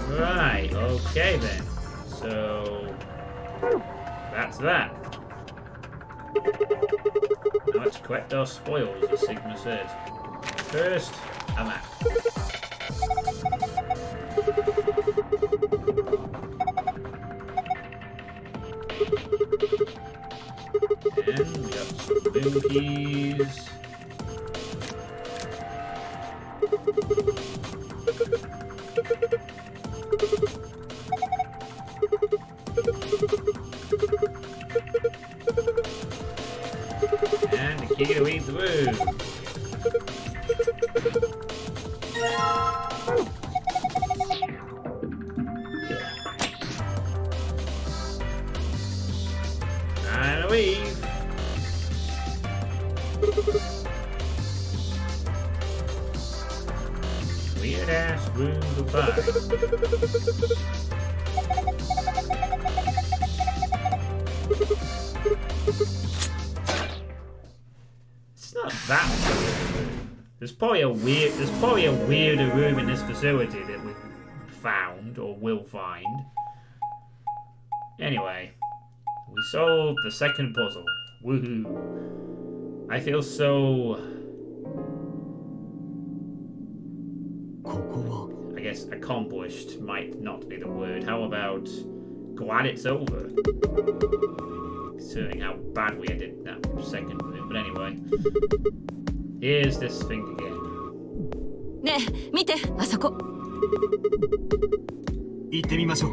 Speaker 1: Right, okay then. So that's that. Now let's collect our spoils, as Sigma says. First, a map. And we got some moon keys. And the key to leave the room. And leave. Weird ass room goodbye. It's not that weird. There's probably a weirder room in this facility that we found or will find. Anyway, we solved the second puzzle. Woohoo! I feel so. I guess accomplished might not be the word. How about glad it's over? Considering how bad we did that second room. But anyway, here's this thing again.
Speaker 8: ねえ見てあそこ。
Speaker 7: 行ってみましょう。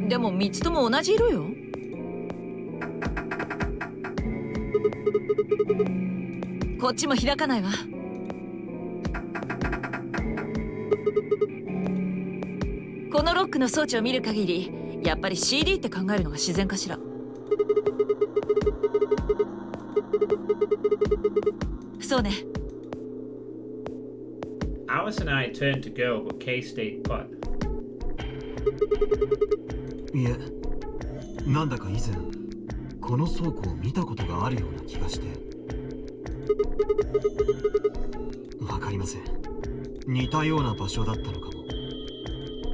Speaker 8: でも3つとも同じ色よ。こっちも開かないわ。このロックの装置を見る限り、やっぱり CD って考えるのが自然かしら。そうね。
Speaker 1: Alice and I turned to go, but Kay stayed put.
Speaker 7: いえ、なんだか以前この倉庫を見たことがあるような気がして。わかりません。似たような場所だったのかも。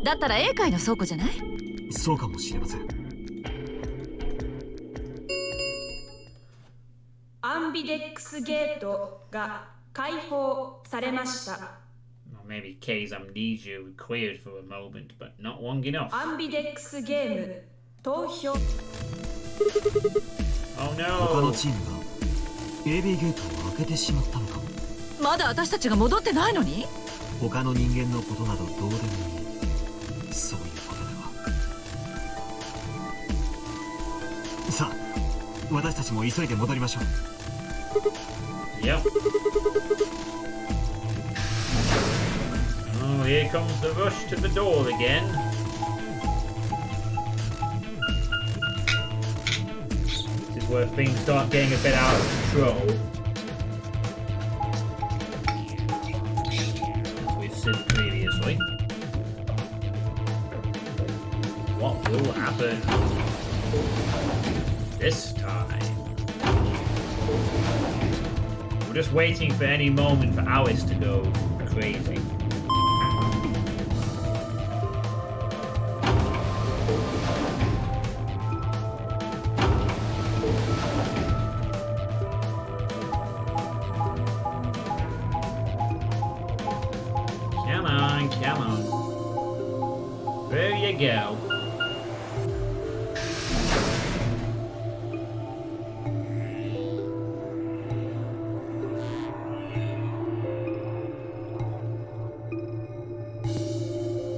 Speaker 8: だったら英会の倉庫じゃない？
Speaker 7: そうかもしれません。
Speaker 6: アンビデックスゲートが開放されました。
Speaker 1: Or maybe Kay's amnesia cleared for a moment, but not long enough.
Speaker 6: アンビデックスゲーム投票。
Speaker 1: Oh
Speaker 7: 他の
Speaker 1: no!
Speaker 7: チームが AB ゲートを開けてしまったのかも。
Speaker 8: まだ私たちが戻ってないのに？
Speaker 7: 他の人間のことなどどうでもいい。そういうことでは。さあ、私たちも急いで戻りましょう。
Speaker 1: Yep. Oh, here comes the rush to the door again. This is where things start getting a bit out of control. As we've seen previously. What will happen this time? We're just waiting for any moment for Alice to go crazy. Come on, come on. There you go.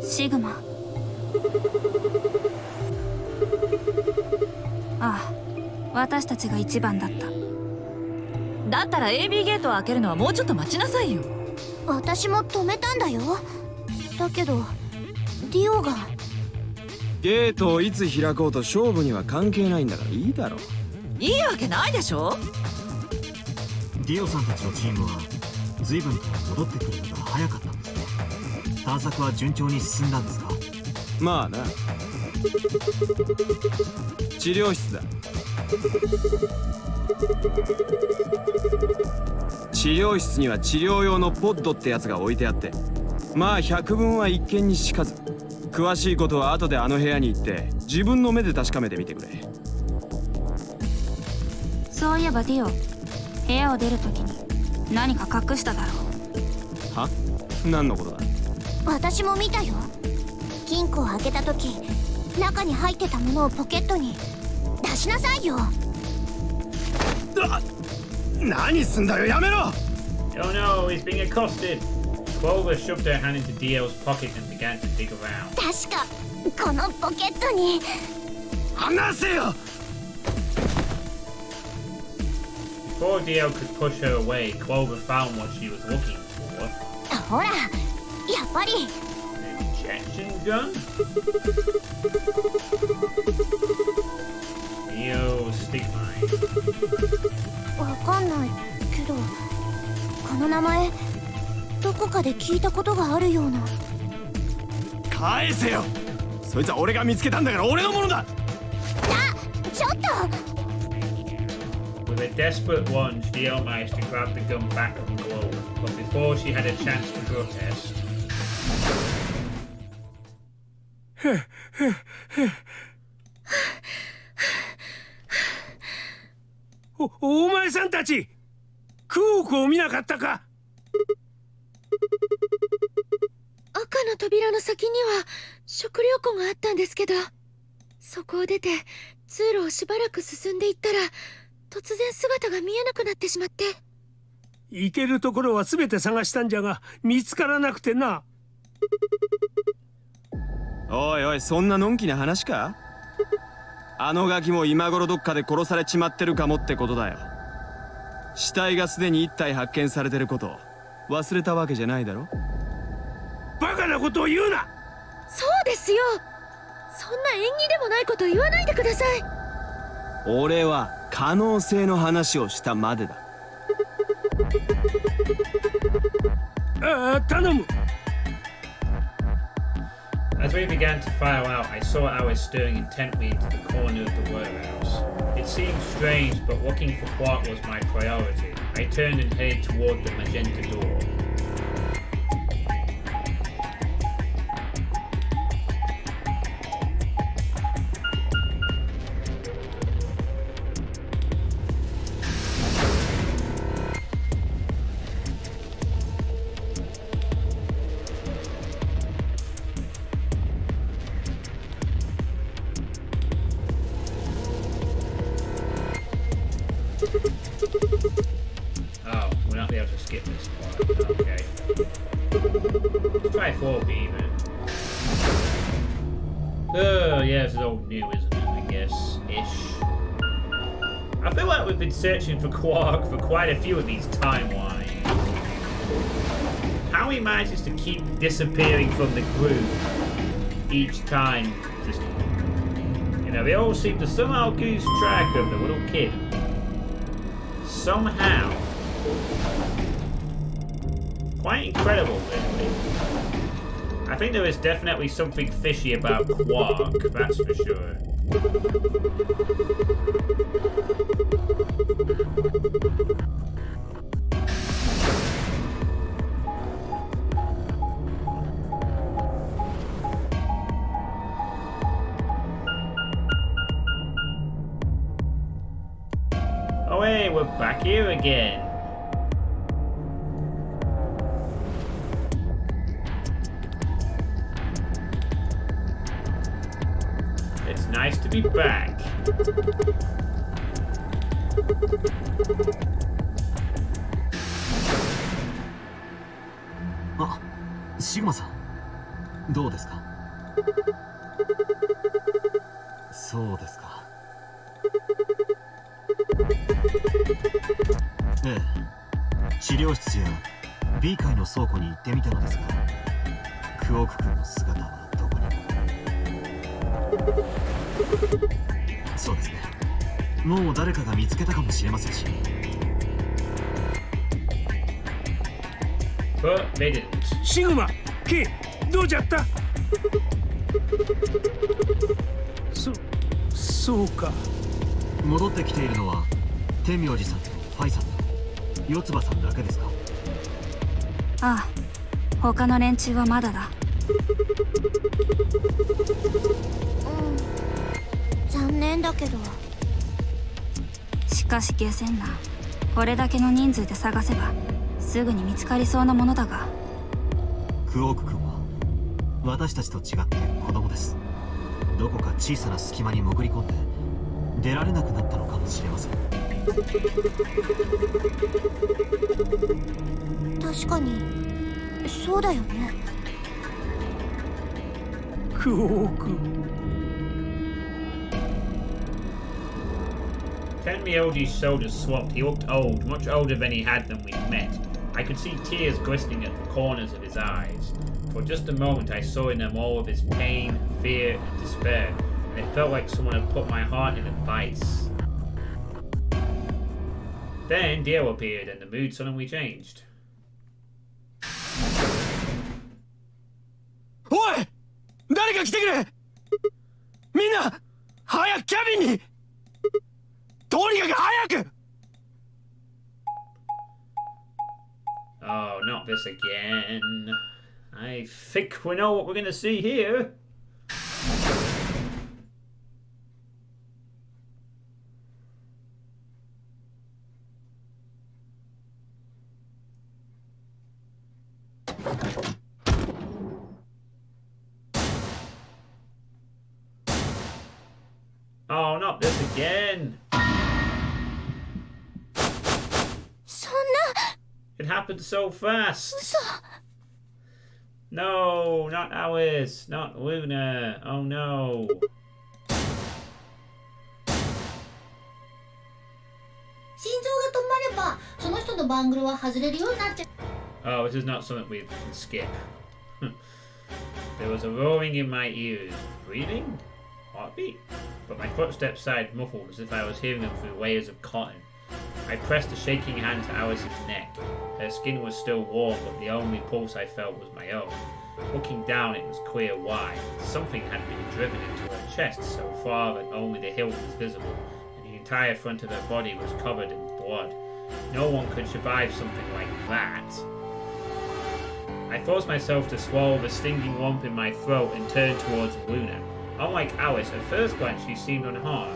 Speaker 2: シグマ。ああ、私たちが一番だった。
Speaker 8: だったら AB ゲートを開けるのはもうちょっと待ちなさいよ。
Speaker 4: 私も止めたんだよ。だけどディオが。
Speaker 3: ゲートをいつ開こうと勝負には関係ないんだからいいだろう。
Speaker 8: いいわけないでしょ。
Speaker 7: ディオさんたちのチームは随分と戻ってくるのが早かったんですね。探索は順調に進んだんですか？
Speaker 3: まあな。治療室だ。治療室には治療用のポッドってやつが置いてあって、まあ百聞は一見にしかず。詳しいことは後であの部屋に行って自分の目で確かめてみてくれ。
Speaker 2: そういえばディオ、部屋を出るときに何か隠しただろう。
Speaker 3: は？何のことだ？
Speaker 4: 私も見たよ。金庫を開けた時、中に入ってたものをポケットに出しなさいよ。
Speaker 3: 何すんだよ、やめろ。
Speaker 1: Oh no, he's being accosted. Clover shoved her hand into Dio's pocket and began to dig around.
Speaker 4: 確かこのポケットに。
Speaker 3: 離せよ。
Speaker 1: Before Dio could push her away, Clover found what she was looking for.
Speaker 4: ほら、やっぱり
Speaker 1: An injection gun? Dio stick mine.
Speaker 4: わかんないけど、この名前どこかで聞いたことがあるような。
Speaker 3: 返せよ。そいつは俺が見つけたんだから俺のものだ。
Speaker 4: ちょっと。
Speaker 1: With a desperate lunge, Dio managed to grab the gun back from Clover, but before she had a chance to protest,
Speaker 5: お前さんたち、クオークを見なかったか？
Speaker 9: 赤の扉の先には食料庫があったんですけど、そこを出て通路をしばらく進んでいったら突然姿が見えなくなってしまって。
Speaker 5: 行けるところは全て探したんじゃが見つからなくてな。
Speaker 3: おいおい、そんなのんきな話か？あのガキも今頃どっかで殺されちまってるかもってことだよ。死体がすでに1体発見されてること忘れたわけじゃないだろ。
Speaker 5: バカなことを言うな。
Speaker 9: そうですよ。そんな縁起でもないこと言わないでください。
Speaker 3: 俺は可能性の話をしたまでだ。
Speaker 5: ああ、頼む。
Speaker 1: as we began to file out, I saw Alice staring intently into the corner of the warehouse. It seemed strange, but looking for Quark was my priority. I turned and headed toward the magenta door. Oh, we're not able to skip this part. Okay. Let's try 4B even. Oh, yeah, this is all new, isn't it? I guess. Ish. I feel like we've been searching for Quark for quite a few of these timelines. How he manages to keep disappearing from the group each time. Just, you know, they all seem to somehow lose track of the little kid. Somehow. Quite incredible, really. I think there is definitely something fishy about Quark, that's for sure. Oh hey, we're back here again. It's nice to be back.
Speaker 7: Ah, シグマさん、どうですか？そうですか。ええ、治療室や B 階の倉庫に行ってみたのですが、クオーク君の姿はどこにも。そうですね、もう誰かが見つけたかもしれませんし。
Speaker 1: but they didn't.
Speaker 5: シグマ K どうじゃった？そうか。
Speaker 7: 戻ってきているのは天明寺さんとファイさんと四葉さんだけですか？
Speaker 2: ああ、他の連中はまだだ。
Speaker 9: 残念だけど。
Speaker 2: しかし下船な。これだけの人数で探せばすぐに見つかりそうなものだが。
Speaker 7: クオーク君は私たちと違って子供です。どこか小さな隙間に潜り込んで出られなくなったのかもしれません。
Speaker 9: 確かにそうだよね。
Speaker 5: クオーク。
Speaker 1: Tenmyoji's shoulders swapped. He looked old, much older than he had when we met. I could see tears glistening at the corners of his eyes. For just a moment I saw in them all of his pain, fear, and despair, and it felt like someone had put my heart in a vice. Then Dio appeared, and the mood suddenly changed.
Speaker 3: おい、誰か来てくれ。みんな早くキャビンに。とにかく早く。
Speaker 1: Oh, not this again. I think we know what we're going to see here. Oh, not this again.
Speaker 9: そんな。
Speaker 1: It happened so fast.
Speaker 9: 嘘。
Speaker 1: No, not Alice, not Luna. Oh no.
Speaker 4: 心臓が止まればその人のバングルは外れるようになっちゃう。
Speaker 1: Oh, this is not something we can skip. There was a roaring in my ears. Breathing? Heartbeat? But my footsteps sounded muffled as if I was hearing them through layers of cotton. I pressed a shaking hand to Alice's neck. Her skin was still warm, but the only pulse I felt was my own. Looking down, it was clear why. Something had been driven into her chest so far that only the hilt was visible, and the entire front of her body was covered in blood. No one could survive something like that. I forced myself to swallow the stinging lump in my throat and turned towards Luna. Unlike Alice, at first glance she seemed unharmed.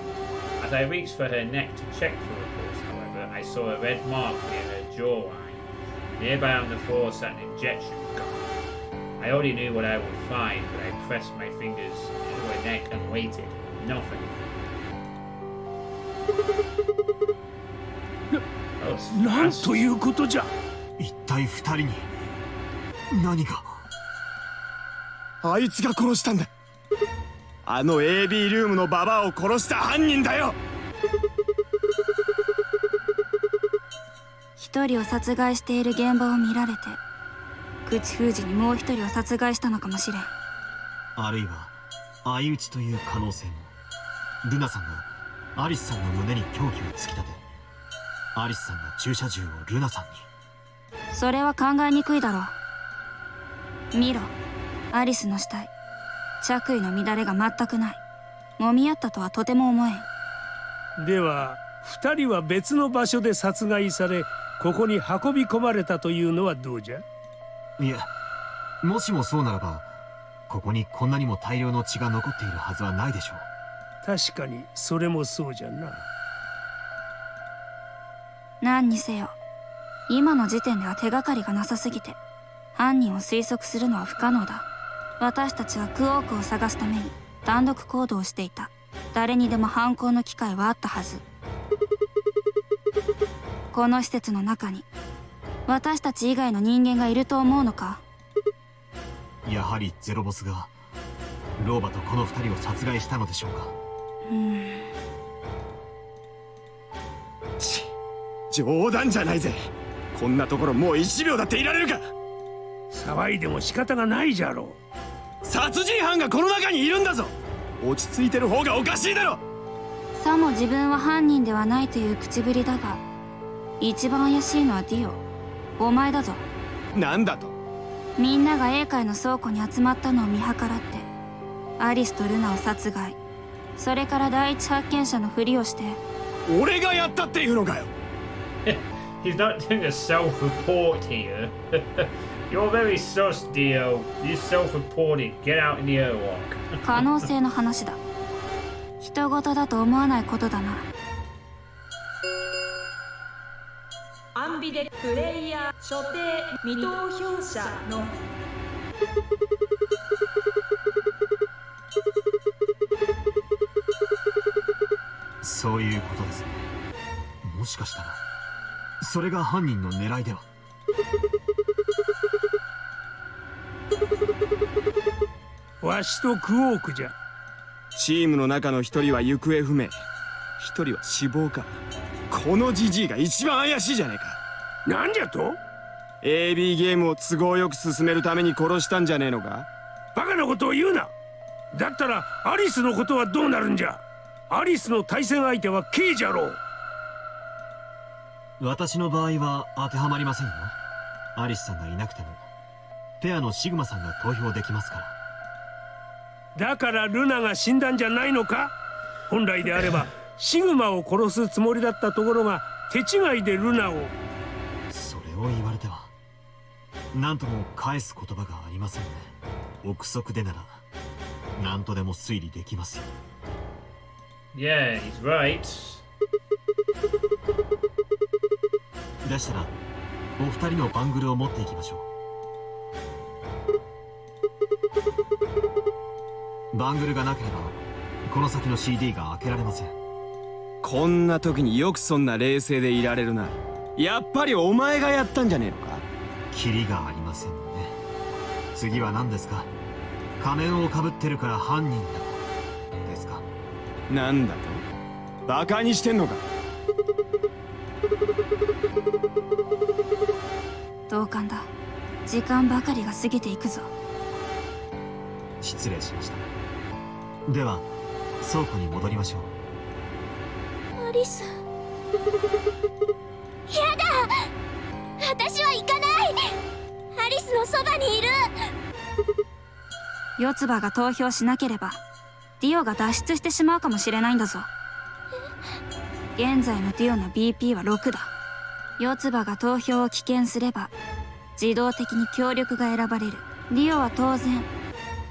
Speaker 1: As I reached for her neck to check for a pulse, however, I saw a red mark near her jawline. Nearby on the floor sat an injection gun. I already knew what I would find, but I pressed my fingers to her neck and waited. Nothing. That was
Speaker 5: なん
Speaker 1: fast.
Speaker 5: ということじゃ。
Speaker 7: 一体二人に何が。
Speaker 3: あいつが殺したんだ。あの AB ルームのババアを殺した犯人だよ。
Speaker 2: 一人を殺害している現場を見られて口封じにもう一人を殺害したのかもしれん。
Speaker 7: あるいは相打ちという可能性も。ルナさんがアリスさんの胸に凶器を突き立て、アリスさんが注射銃をルナさんに。
Speaker 2: それは考えにくいだろう。見ろ、アリスの死体。着衣の乱れが全くない。揉み合ったとはとても思えん。
Speaker 5: では2人は別の場所で殺害され、ここに運び込まれたというのはどうじゃ。
Speaker 7: いえ、もしもそうならばここにこんなにも大量の血が残っているはずはないでしょう。
Speaker 5: 確かにそれもそうじゃな。
Speaker 2: 何にせよ今の時点では手がかりがなさすぎて犯人を推測するのは不可能だ。私たちはクオークを探すために単独行動をしていた。誰にでも犯行の機会はあったはず。この施設の中に私たち以外の人間がいると思うのか。
Speaker 7: やはりゼロボスが老婆とこの二人を殺害したのでしょうか。
Speaker 3: 冗談じゃないぜ。こんなところもう1秒だっていられるか。
Speaker 5: 騒いでも仕方がないじゃろう。
Speaker 3: 殺人犯がこの中にいるんだぞ。落ち着いてる方がおかしいだろ。
Speaker 2: さも自分は犯人ではないという口ぶりだが、一番怪しいのはディオ、お前だぞ。
Speaker 3: なんだと。
Speaker 2: みんなが英会の倉庫に集まったのを見計らってアリスとルナを殺害、それから第一発見者のふりをして。
Speaker 3: 俺がやったっていうのかよ。
Speaker 1: He's not doing a self-report here. You're very sus, Dio. You self-reported. Get out in the airlock.
Speaker 2: 可能性の話だ。人事だと思わないことだな。
Speaker 6: アンビでプレイヤー所定未投票者の
Speaker 7: そういうことですね。もしかしたらそれが犯人の狙いでは。
Speaker 5: わしとクオークじゃ。
Speaker 3: チームの中の一人は行方不明、一人は死亡か。このジジイが一番怪しいじゃねえか。
Speaker 5: なんじゃと？
Speaker 3: AB ゲームを都合よく進めるために殺したんじゃねえのか。
Speaker 5: バカなことを言うな。だったらアリスのことはどうなるんじゃ。アリスの対戦相手は K じゃろう。
Speaker 7: 私の場合は当てはまりませんよ。アリスさんがいなくてもペアのシグマさんが投票できますから。
Speaker 5: だからルナが死んだんじゃないのか。本来であればシグマを殺すつもりだったところが手違いでルナを。
Speaker 7: それを言われては何とも返す言葉がありませんね。憶測でなら何とでも推理できますよ。
Speaker 1: Yeah, he's right.
Speaker 7: でしたらお二人のバングルを持っていきましょう。バングルがなければこの先の CD が開けられません。
Speaker 3: こんな時によくそんな冷静でいられるな。やっぱりお前がやったんじゃねえのか。
Speaker 7: キリがありませんね。次は何ですか。仮面をかぶってるから犯人だですか。
Speaker 3: なんだと。バカにしてんのか。
Speaker 2: 同感だ。時間ばかりが過ぎていくぞ。
Speaker 7: 失礼しました。では倉庫に戻りましょう。
Speaker 9: アリス。やだ、私は行かない。アリスのそばにいる。
Speaker 2: 四つ葉が投票しなければディオが脱出してしまうかもしれないんだぞ。現在のディオの BP は6だ。四つ葉が投票を棄権すれば自動的に協力が選ばれる。ディオは当然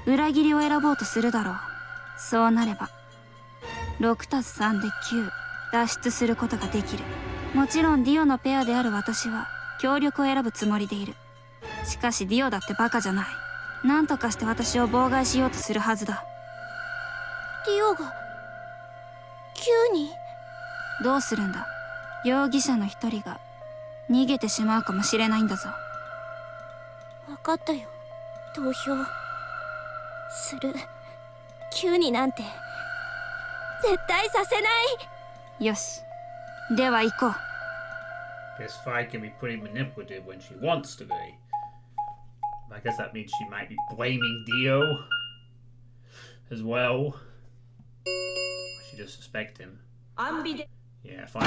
Speaker 2: 裏切りを選ぼうとするだろう。そうなれば 6+3 で9脱出することができる。もちろんディオのペアである私は協力を選ぶつもりでいる。しかしディオだってバカじゃない。何とかして私を妨害しようとするはずだ。
Speaker 9: ディオが9に。
Speaker 2: どうするんだ。容疑者の一人が逃げてしまうかもしれないんだぞ。
Speaker 9: 分かったよ。投票する。9になんて絶対させない。
Speaker 2: よし、では行こう。
Speaker 1: This fight can be pretty manipulative when she wants to be. I guess that means she might be blaming Dio as well. Or she just suspect him.
Speaker 6: アンビで
Speaker 1: Yeah, fine.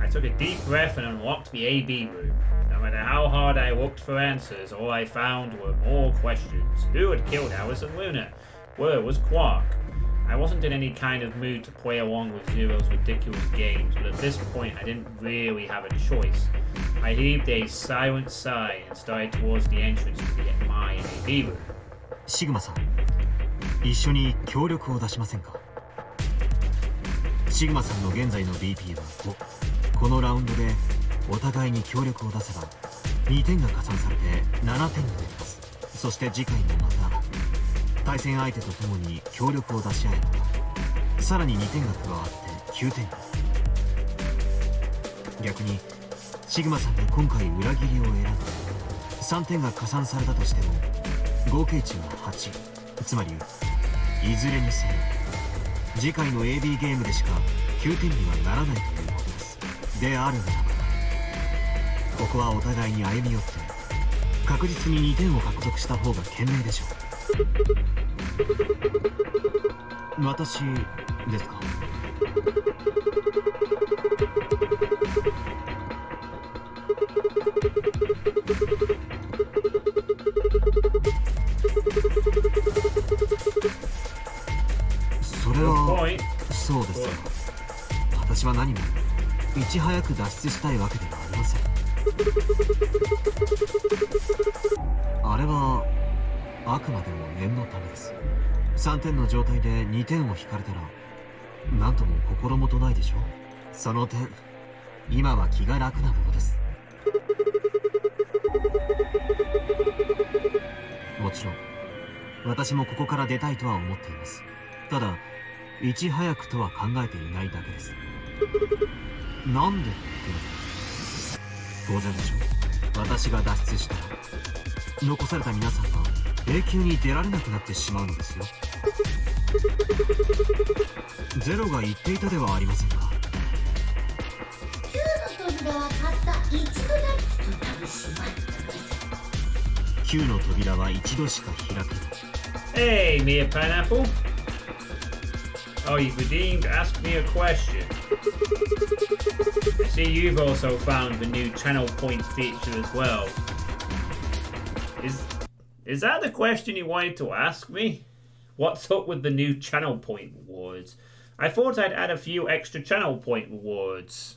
Speaker 1: I took a deep breath and unlocked the AB room. No matter how hard I looked for answers, all I found were more questions. Who had killed Alice and Luna? Where was Quark? I wasn't in any kind of mood to play along with Zero's ridiculous games, but at this point I didn't really have a choice. I heaved a silent sigh and started towards the entrance to my AB room.
Speaker 7: シグマさん、一緒に協力を出しませんか。シグマさんの現在の BP は5。このラウンドでお互いに協力を出せば2点が加算されて7点になります。そして次回もまた対戦相手と共に協力を出し合えばさらに2点が加わって9点。逆にシグマさんが今回裏切りを選んで3点が加算されたとしても合計値は8。つまりいずれにせよ次回の AB ゲームでしか9点にはならないということです。であるならばここはお互いに歩み寄って確実に2点を獲得した方が賢明でしょう。私ですか。私は何もいち早く脱出したいわけではありません。あれはあくまでも念のためです。3点の状態で2点を引かれたらなんとも心もとないでしょう。その点今は気が楽なものです。もちろん私もここから出たいとは思っています。ただいち早くとは考えていないだけです。なんでって当然でしょう。私が脱出したら残された皆さんは永久に出られなくなってしまうのですよ。ゼロが言っていたではありませんか。
Speaker 4: 9の扉はたった一度だけと多分閉まったのです。
Speaker 7: 9の扉は一度しか開けない。
Speaker 1: Hey, Mia Pineapple. Oh, you've redeemed Ask Me a Question. I see you've also found the new channel point feature as well. Is that the question you wanted to ask me? What's up with the new channel point rewards? I thought I'd add a few extra channel point rewards.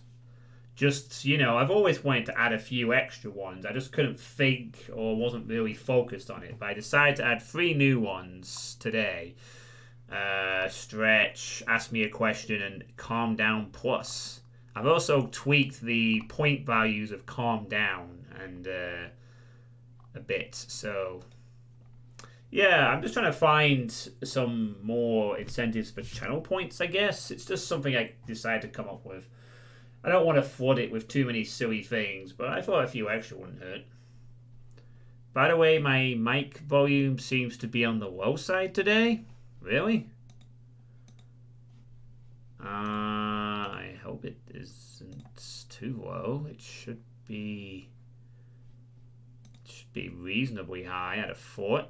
Speaker 1: Just, you know, I've always wanted to add a few extra ones. I just couldn't think or wasn't really focused on it. But I decided to add 3 new ones today. Stretch, Ask Me a Question, and Calm Down Plus. I've also tweaked the point values of Calm Down and a bit. So, yeah, I'm just trying to find some more incentives for channel points, I guess. It's just something I decided to come up with. I don't want to flood it with too many silly things, but I thought a few extra wouldn't hurt. By the way, my mic volume seems to be on the low side today. Really? I hope it isn't too low. It should be reasonably high at a foot.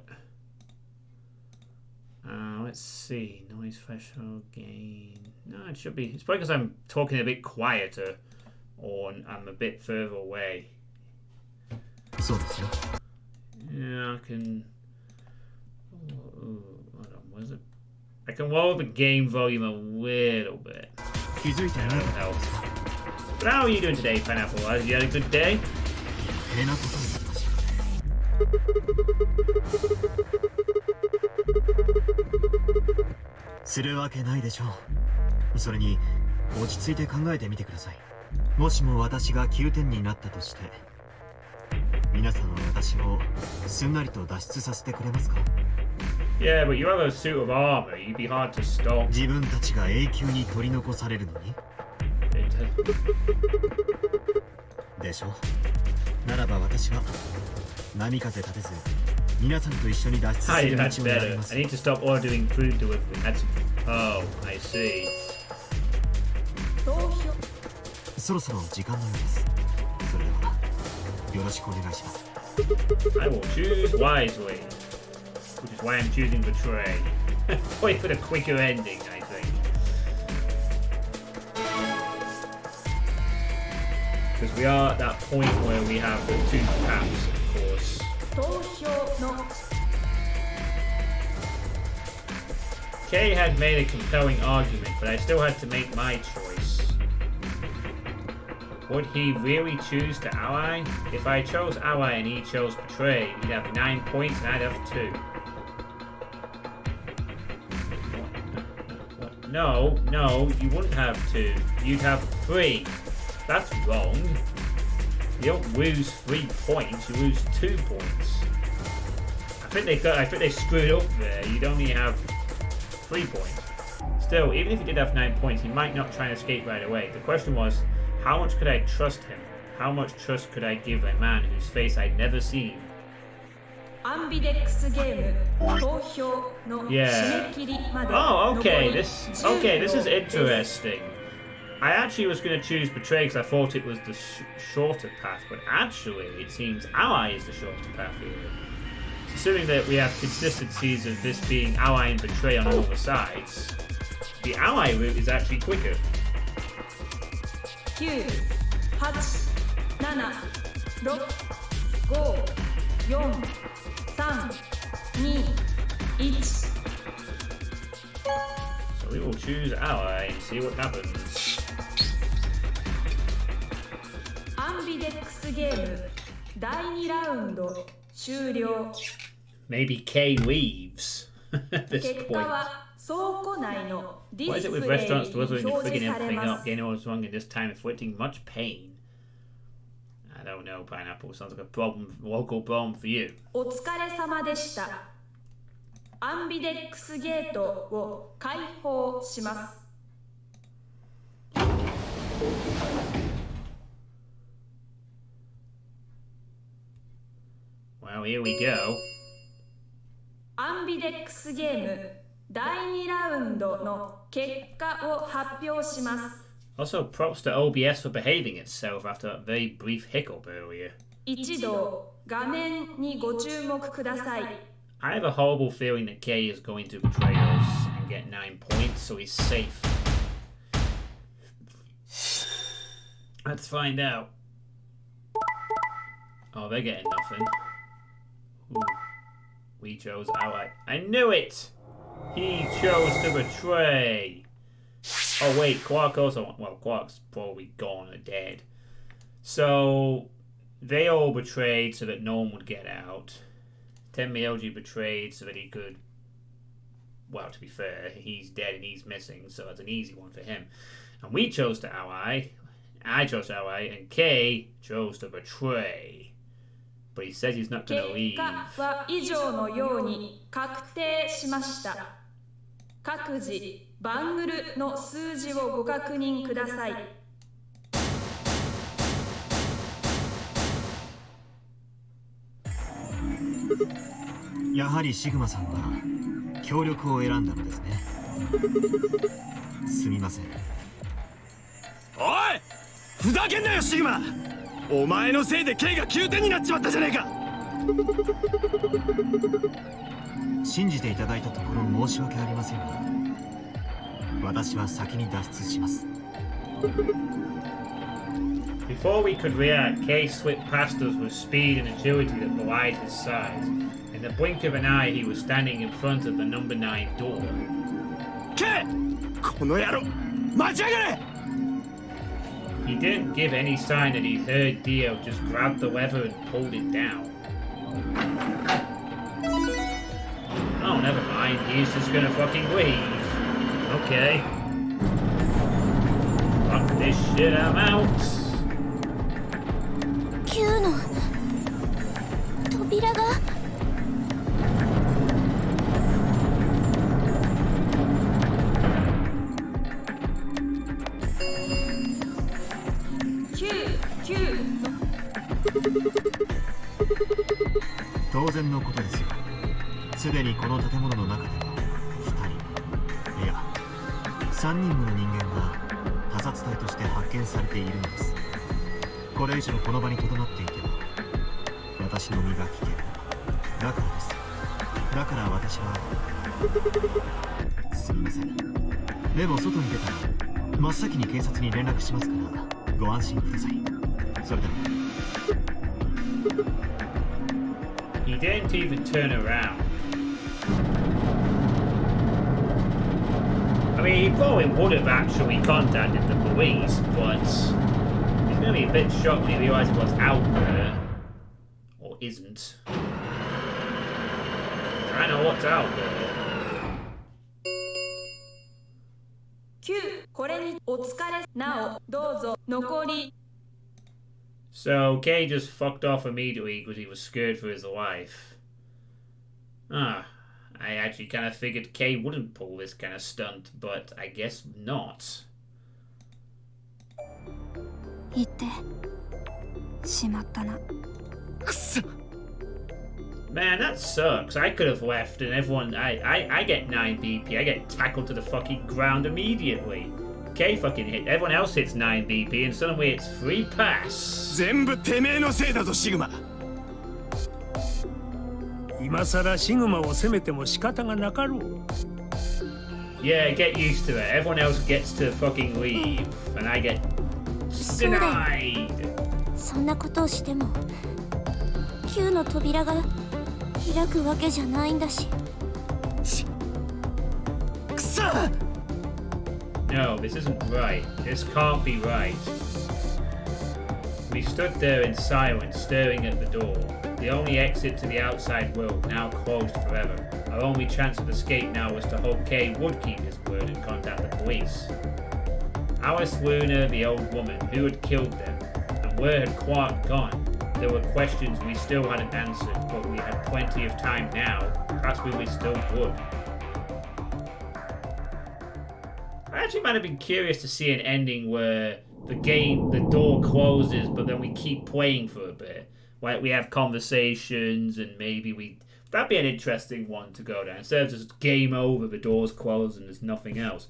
Speaker 1: Let's see. Noise threshold gain. No, it should be. It's probably because I'm talking a bit quieter or I'm a bit further away. Yeah, I can... hold on, what is it? I can lower the game volume a little bit. That'll help. But how are you doing today, Pineapple? Have you had a good day?
Speaker 7: するわけないでしょう。それに落ち着いて考えてみてください。もしも私が9点になったとして皆さんは私をすんなりと脱出させてくれますか？
Speaker 1: Yeah, but you have a suit of armor. You'd be hard to stop.
Speaker 7: 自分たちが永久に取り残されるのにでしょ。ならば私は波風立てず皆さんと一緒に脱出する道を選びます。
Speaker 1: I need to stop ordering food delivery. That's... Oh, I see.
Speaker 7: そろそろ時間のようです。それではよろしくお願いします。
Speaker 1: I will choose wisely, which is why I'm choosing Betray. Wait for the quicker ending, I think. Because we are at that point where we have the 2 paths, of course.
Speaker 6: 投票の
Speaker 1: Kay had made a compelling argument, but I still had to make my choice. Would he really choose to ally? If I chose ally and he chose betray, he'd have 9 points and I'd have 2. What? No, you wouldn't have 2. You'd have 3. That's wrong. You don't lose 3 points, you lose 2 points. I think they screwed up there. You'd only have 3 points. Still, even if he did have 9 points, he might not try and escape right away. The question was, how much could I trust him? How much trust could I give a man whose face I'd never seen?
Speaker 6: アンビデックスゲーム投票の締め切りまで
Speaker 1: Oh,
Speaker 6: 残り
Speaker 1: okay. This is
Speaker 6: 10秒です
Speaker 1: interesting. I actually was going to choose betray because I thought it was the shorter path, but actually it seems ally is the shorter path here. Assuming that we have consistencies of this being ally and betray on all the sides, the ally route is actually quicker.
Speaker 6: 9、8、7、6、5、4、3、2、1
Speaker 1: So we will choose ally and see what happens.
Speaker 6: アンビデックスゲーム第2ラウンド終了。
Speaker 1: Maybe Kay leaves at this
Speaker 6: 結果
Speaker 1: point.
Speaker 6: は倉庫内のデ
Speaker 1: Why
Speaker 6: ィ
Speaker 1: is
Speaker 6: ス
Speaker 1: it
Speaker 6: プ
Speaker 1: with
Speaker 6: レイ
Speaker 1: restaurants
Speaker 6: に
Speaker 1: delivery and
Speaker 6: 表
Speaker 1: frigging
Speaker 6: 示され
Speaker 1: everything
Speaker 6: ま
Speaker 1: up?
Speaker 6: す。
Speaker 1: Getting all wrong in this time, inflicting much pain. I don't know, Pineapple. Sounds like a problem, local problem for you.
Speaker 6: お疲れ様でした。アンビデックスゲートを開放します。
Speaker 1: Well, here we go.
Speaker 6: アンビデックスゲーム第2ラウンドの結果を発表します。
Speaker 1: Also, props to OBS for behaving itself after that very brief hiccup earlier.
Speaker 6: 一同画面にご注目ください。
Speaker 1: I have a horrible feeling that Kay is going to betray us and get 9 points, so he's safe. Let's find out. Oh, they're getting nothing. Ooh. We chose ally. I knew it! He chose to betray. Oh wait, Quark also... Well, Quark's probably gone or dead. So, they all betrayed so that no one would get out. Tenmyoji betrayed so that he could... Well, to be fair, he's dead and he's missing, so that's an easy one for him. And we chose to ally. I chose to ally, and Kay chose to betray. But he says he's not
Speaker 6: 結
Speaker 1: gonna leave.
Speaker 6: 果は以上のように確定しました。各自バングルの数字をご確認ください。
Speaker 7: やはりシグマさんは協力を選んだのですね。すみません。
Speaker 3: おい、ふざけんなよシグマ。お前のせいで K が9点になっちまったじゃねえか。
Speaker 7: 信じていただいたところ申し訳ありませんが、私は先に脱出します。
Speaker 1: Before we could react, Kay slipped past us with speed and agility that belied his size. In the blink of an eye, he was standing in front of the number 9 door.
Speaker 3: K! この野郎、待ちやがれ!
Speaker 1: He didn't give any sign that he heard Dio, just grabbed the lever and pulled it down. Oh, never mind, he's just gonna fucking leave. Okay. Fuck this shit, I'm out.
Speaker 9: 9の扉が
Speaker 7: 当然のことですよ。すでにこの建物の中では2人、いや3人もの人間が他殺体として発見されているのです。これ以上この場に留まっていては私の身が危険だからです。だから私はすみません。でも外に出たら真っ先に警察に連絡しますからご安心ください。それでは。
Speaker 1: He didn't even turn around. I mean, he probably would have actually contacted the police, but he's going to be a bit shocked when he realizes what's out there. Or isn't. I know what's out there.
Speaker 6: 9これにお疲れなおどうぞ残り
Speaker 1: So Kay just fucked off immediately because he was scared for his life. I actually kind of figured Kay wouldn't pull this kind of stunt, but I guess not.
Speaker 2: 言ってしまったな。
Speaker 3: くそ。
Speaker 1: Man, that sucks. I could have left and everyone... I get 9 BP. I get tackled to the fucking ground immediately. Kay fucking hit. Everyone else hits 9 BP and suddenly it's free pass.
Speaker 3: 全部てめえのせいだぞシグマ。
Speaker 5: 今さらシグマを責めても仕方がなかろう。
Speaker 1: Yeah, get used to it. Everyone else gets to fucking leave and I get denied.
Speaker 9: そんなことをしても9の扉が開くわけじゃないんだし。
Speaker 3: くそ。
Speaker 1: No, this isn't right. This can't be right. We stood there in silence, staring at the door. The only exit to the outside world, now closed forever. Our only chance of escape now was to hope Kay would keep his word and contact the police. Alice Luna, the old woman, who had killed them, and where had Quark gone? There were questions we still hadn't answered, but we had plenty of time now. Perhaps we still would. I actually might have been curious to see an ending where the door closes, but then we keep playing for a bit. Like we have conversations, and maybe that'd be an interesting one to go down. Instead of just game over, the doors close and there's nothing else.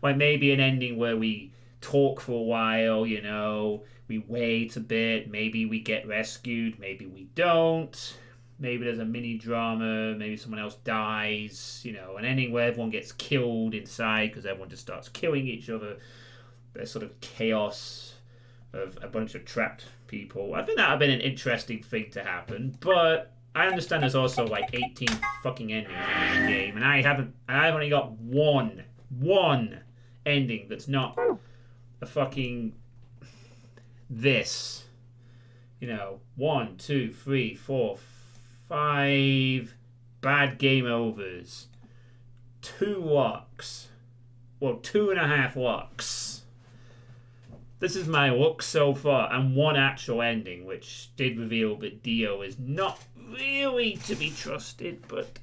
Speaker 1: Like maybe an ending where we talk for a while, you know, we wait a bit, maybe we get rescued, maybe we don't, maybe there's a mini drama, maybe someone else dies, you know, an ending where everyone gets killed inside because everyone just starts killing each other. There's sort of chaos of a bunch of trapped people. I think that would have been an interesting thing to happen, but I understand there's also like 18 fucking endings in this game, and I've only got one ending that's not a fucking this. You know, 1, 2, 3, 4, 5 bad game overs, 2 locks, well, 2.5 locks. This is my luck so far, and one actual ending, which did reveal that Dio is not really to be trusted, but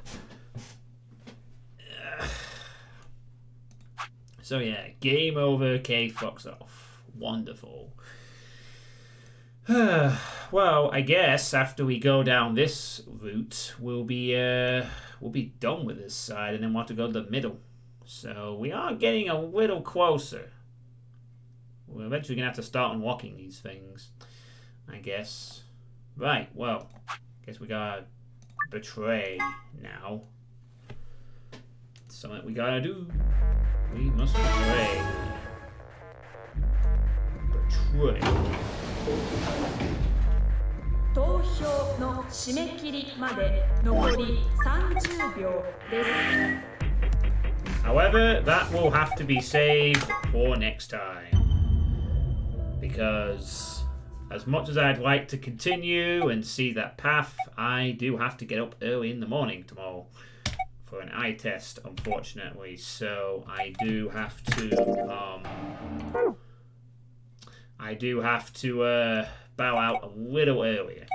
Speaker 1: so yeah, game over, Kay fucks off. Wonderful. Well, I guess after we go down this route, we'll be done with this side, and then we'll have to go to the middle. So we are getting a little closer. We're eventually gonna have to start unlocking these things, I guess. Right. Well, guess we gotta betray now. Something we gotta do. We must betray. Betray.
Speaker 6: 投票の締め切りまで残り30秒です。
Speaker 1: However, that will have to be saved for next time. Because as much as I'd like to continue and see that path, I do have to get up early in the morning tomorrow for an eye test, unfortunately. So I do have to bow out a little earlier.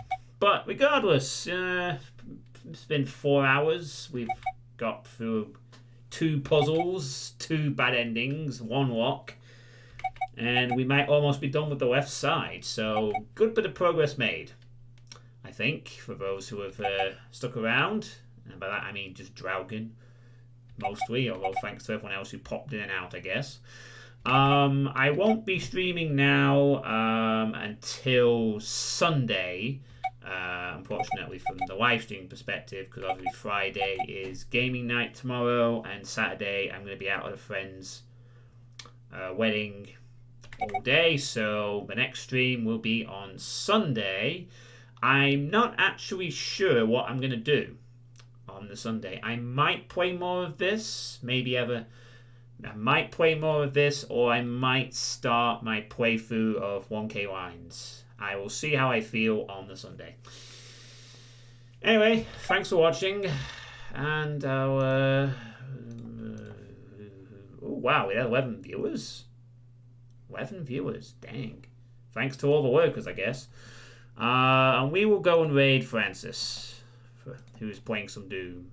Speaker 1: But regardless, it's been 4 hours. We've got through 2 puzzles, 2 bad endings, 1 lock, and we might almost be done with the left side. So good bit of progress made, I think, for those who have stuck around. And by that I mean just Draugen, mostly, although thanks to everyone else who popped in and out, I guess. I won't be streaming now until Sunday, unfortunately, from the live stream perspective, because obviously Friday is gaming night tomorrow, and Saturday I'm going to be out at a friend's wedding all day, so the next stream will be on Sunday. I'm not actually sure what I'm going to do on the Sunday. I might play more of this, I might play more of this, or I might start my playthrough of 1K Lines. I will see how I feel on the Sunday. Anyway, thanks for watching, and I'll... oh, wow, we had 11 viewers. 11 viewers, dang. Thanks to all the workers, I guess. And we will go and raid Francis, who's playing some Doom.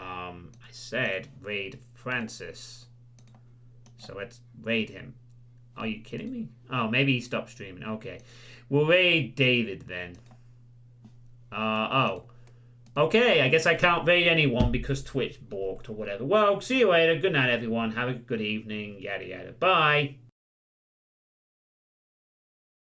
Speaker 1: I said raid Francis, so let's raid him. Are you kidding me? Oh, maybe he stopped streaming. Okay, we'll raid David then. Oh, okay, I guess I can't raid anyone because Twitch balked or whatever. Well, see you later. Good night, everyone. Have a good evening. Yada yada. Bye.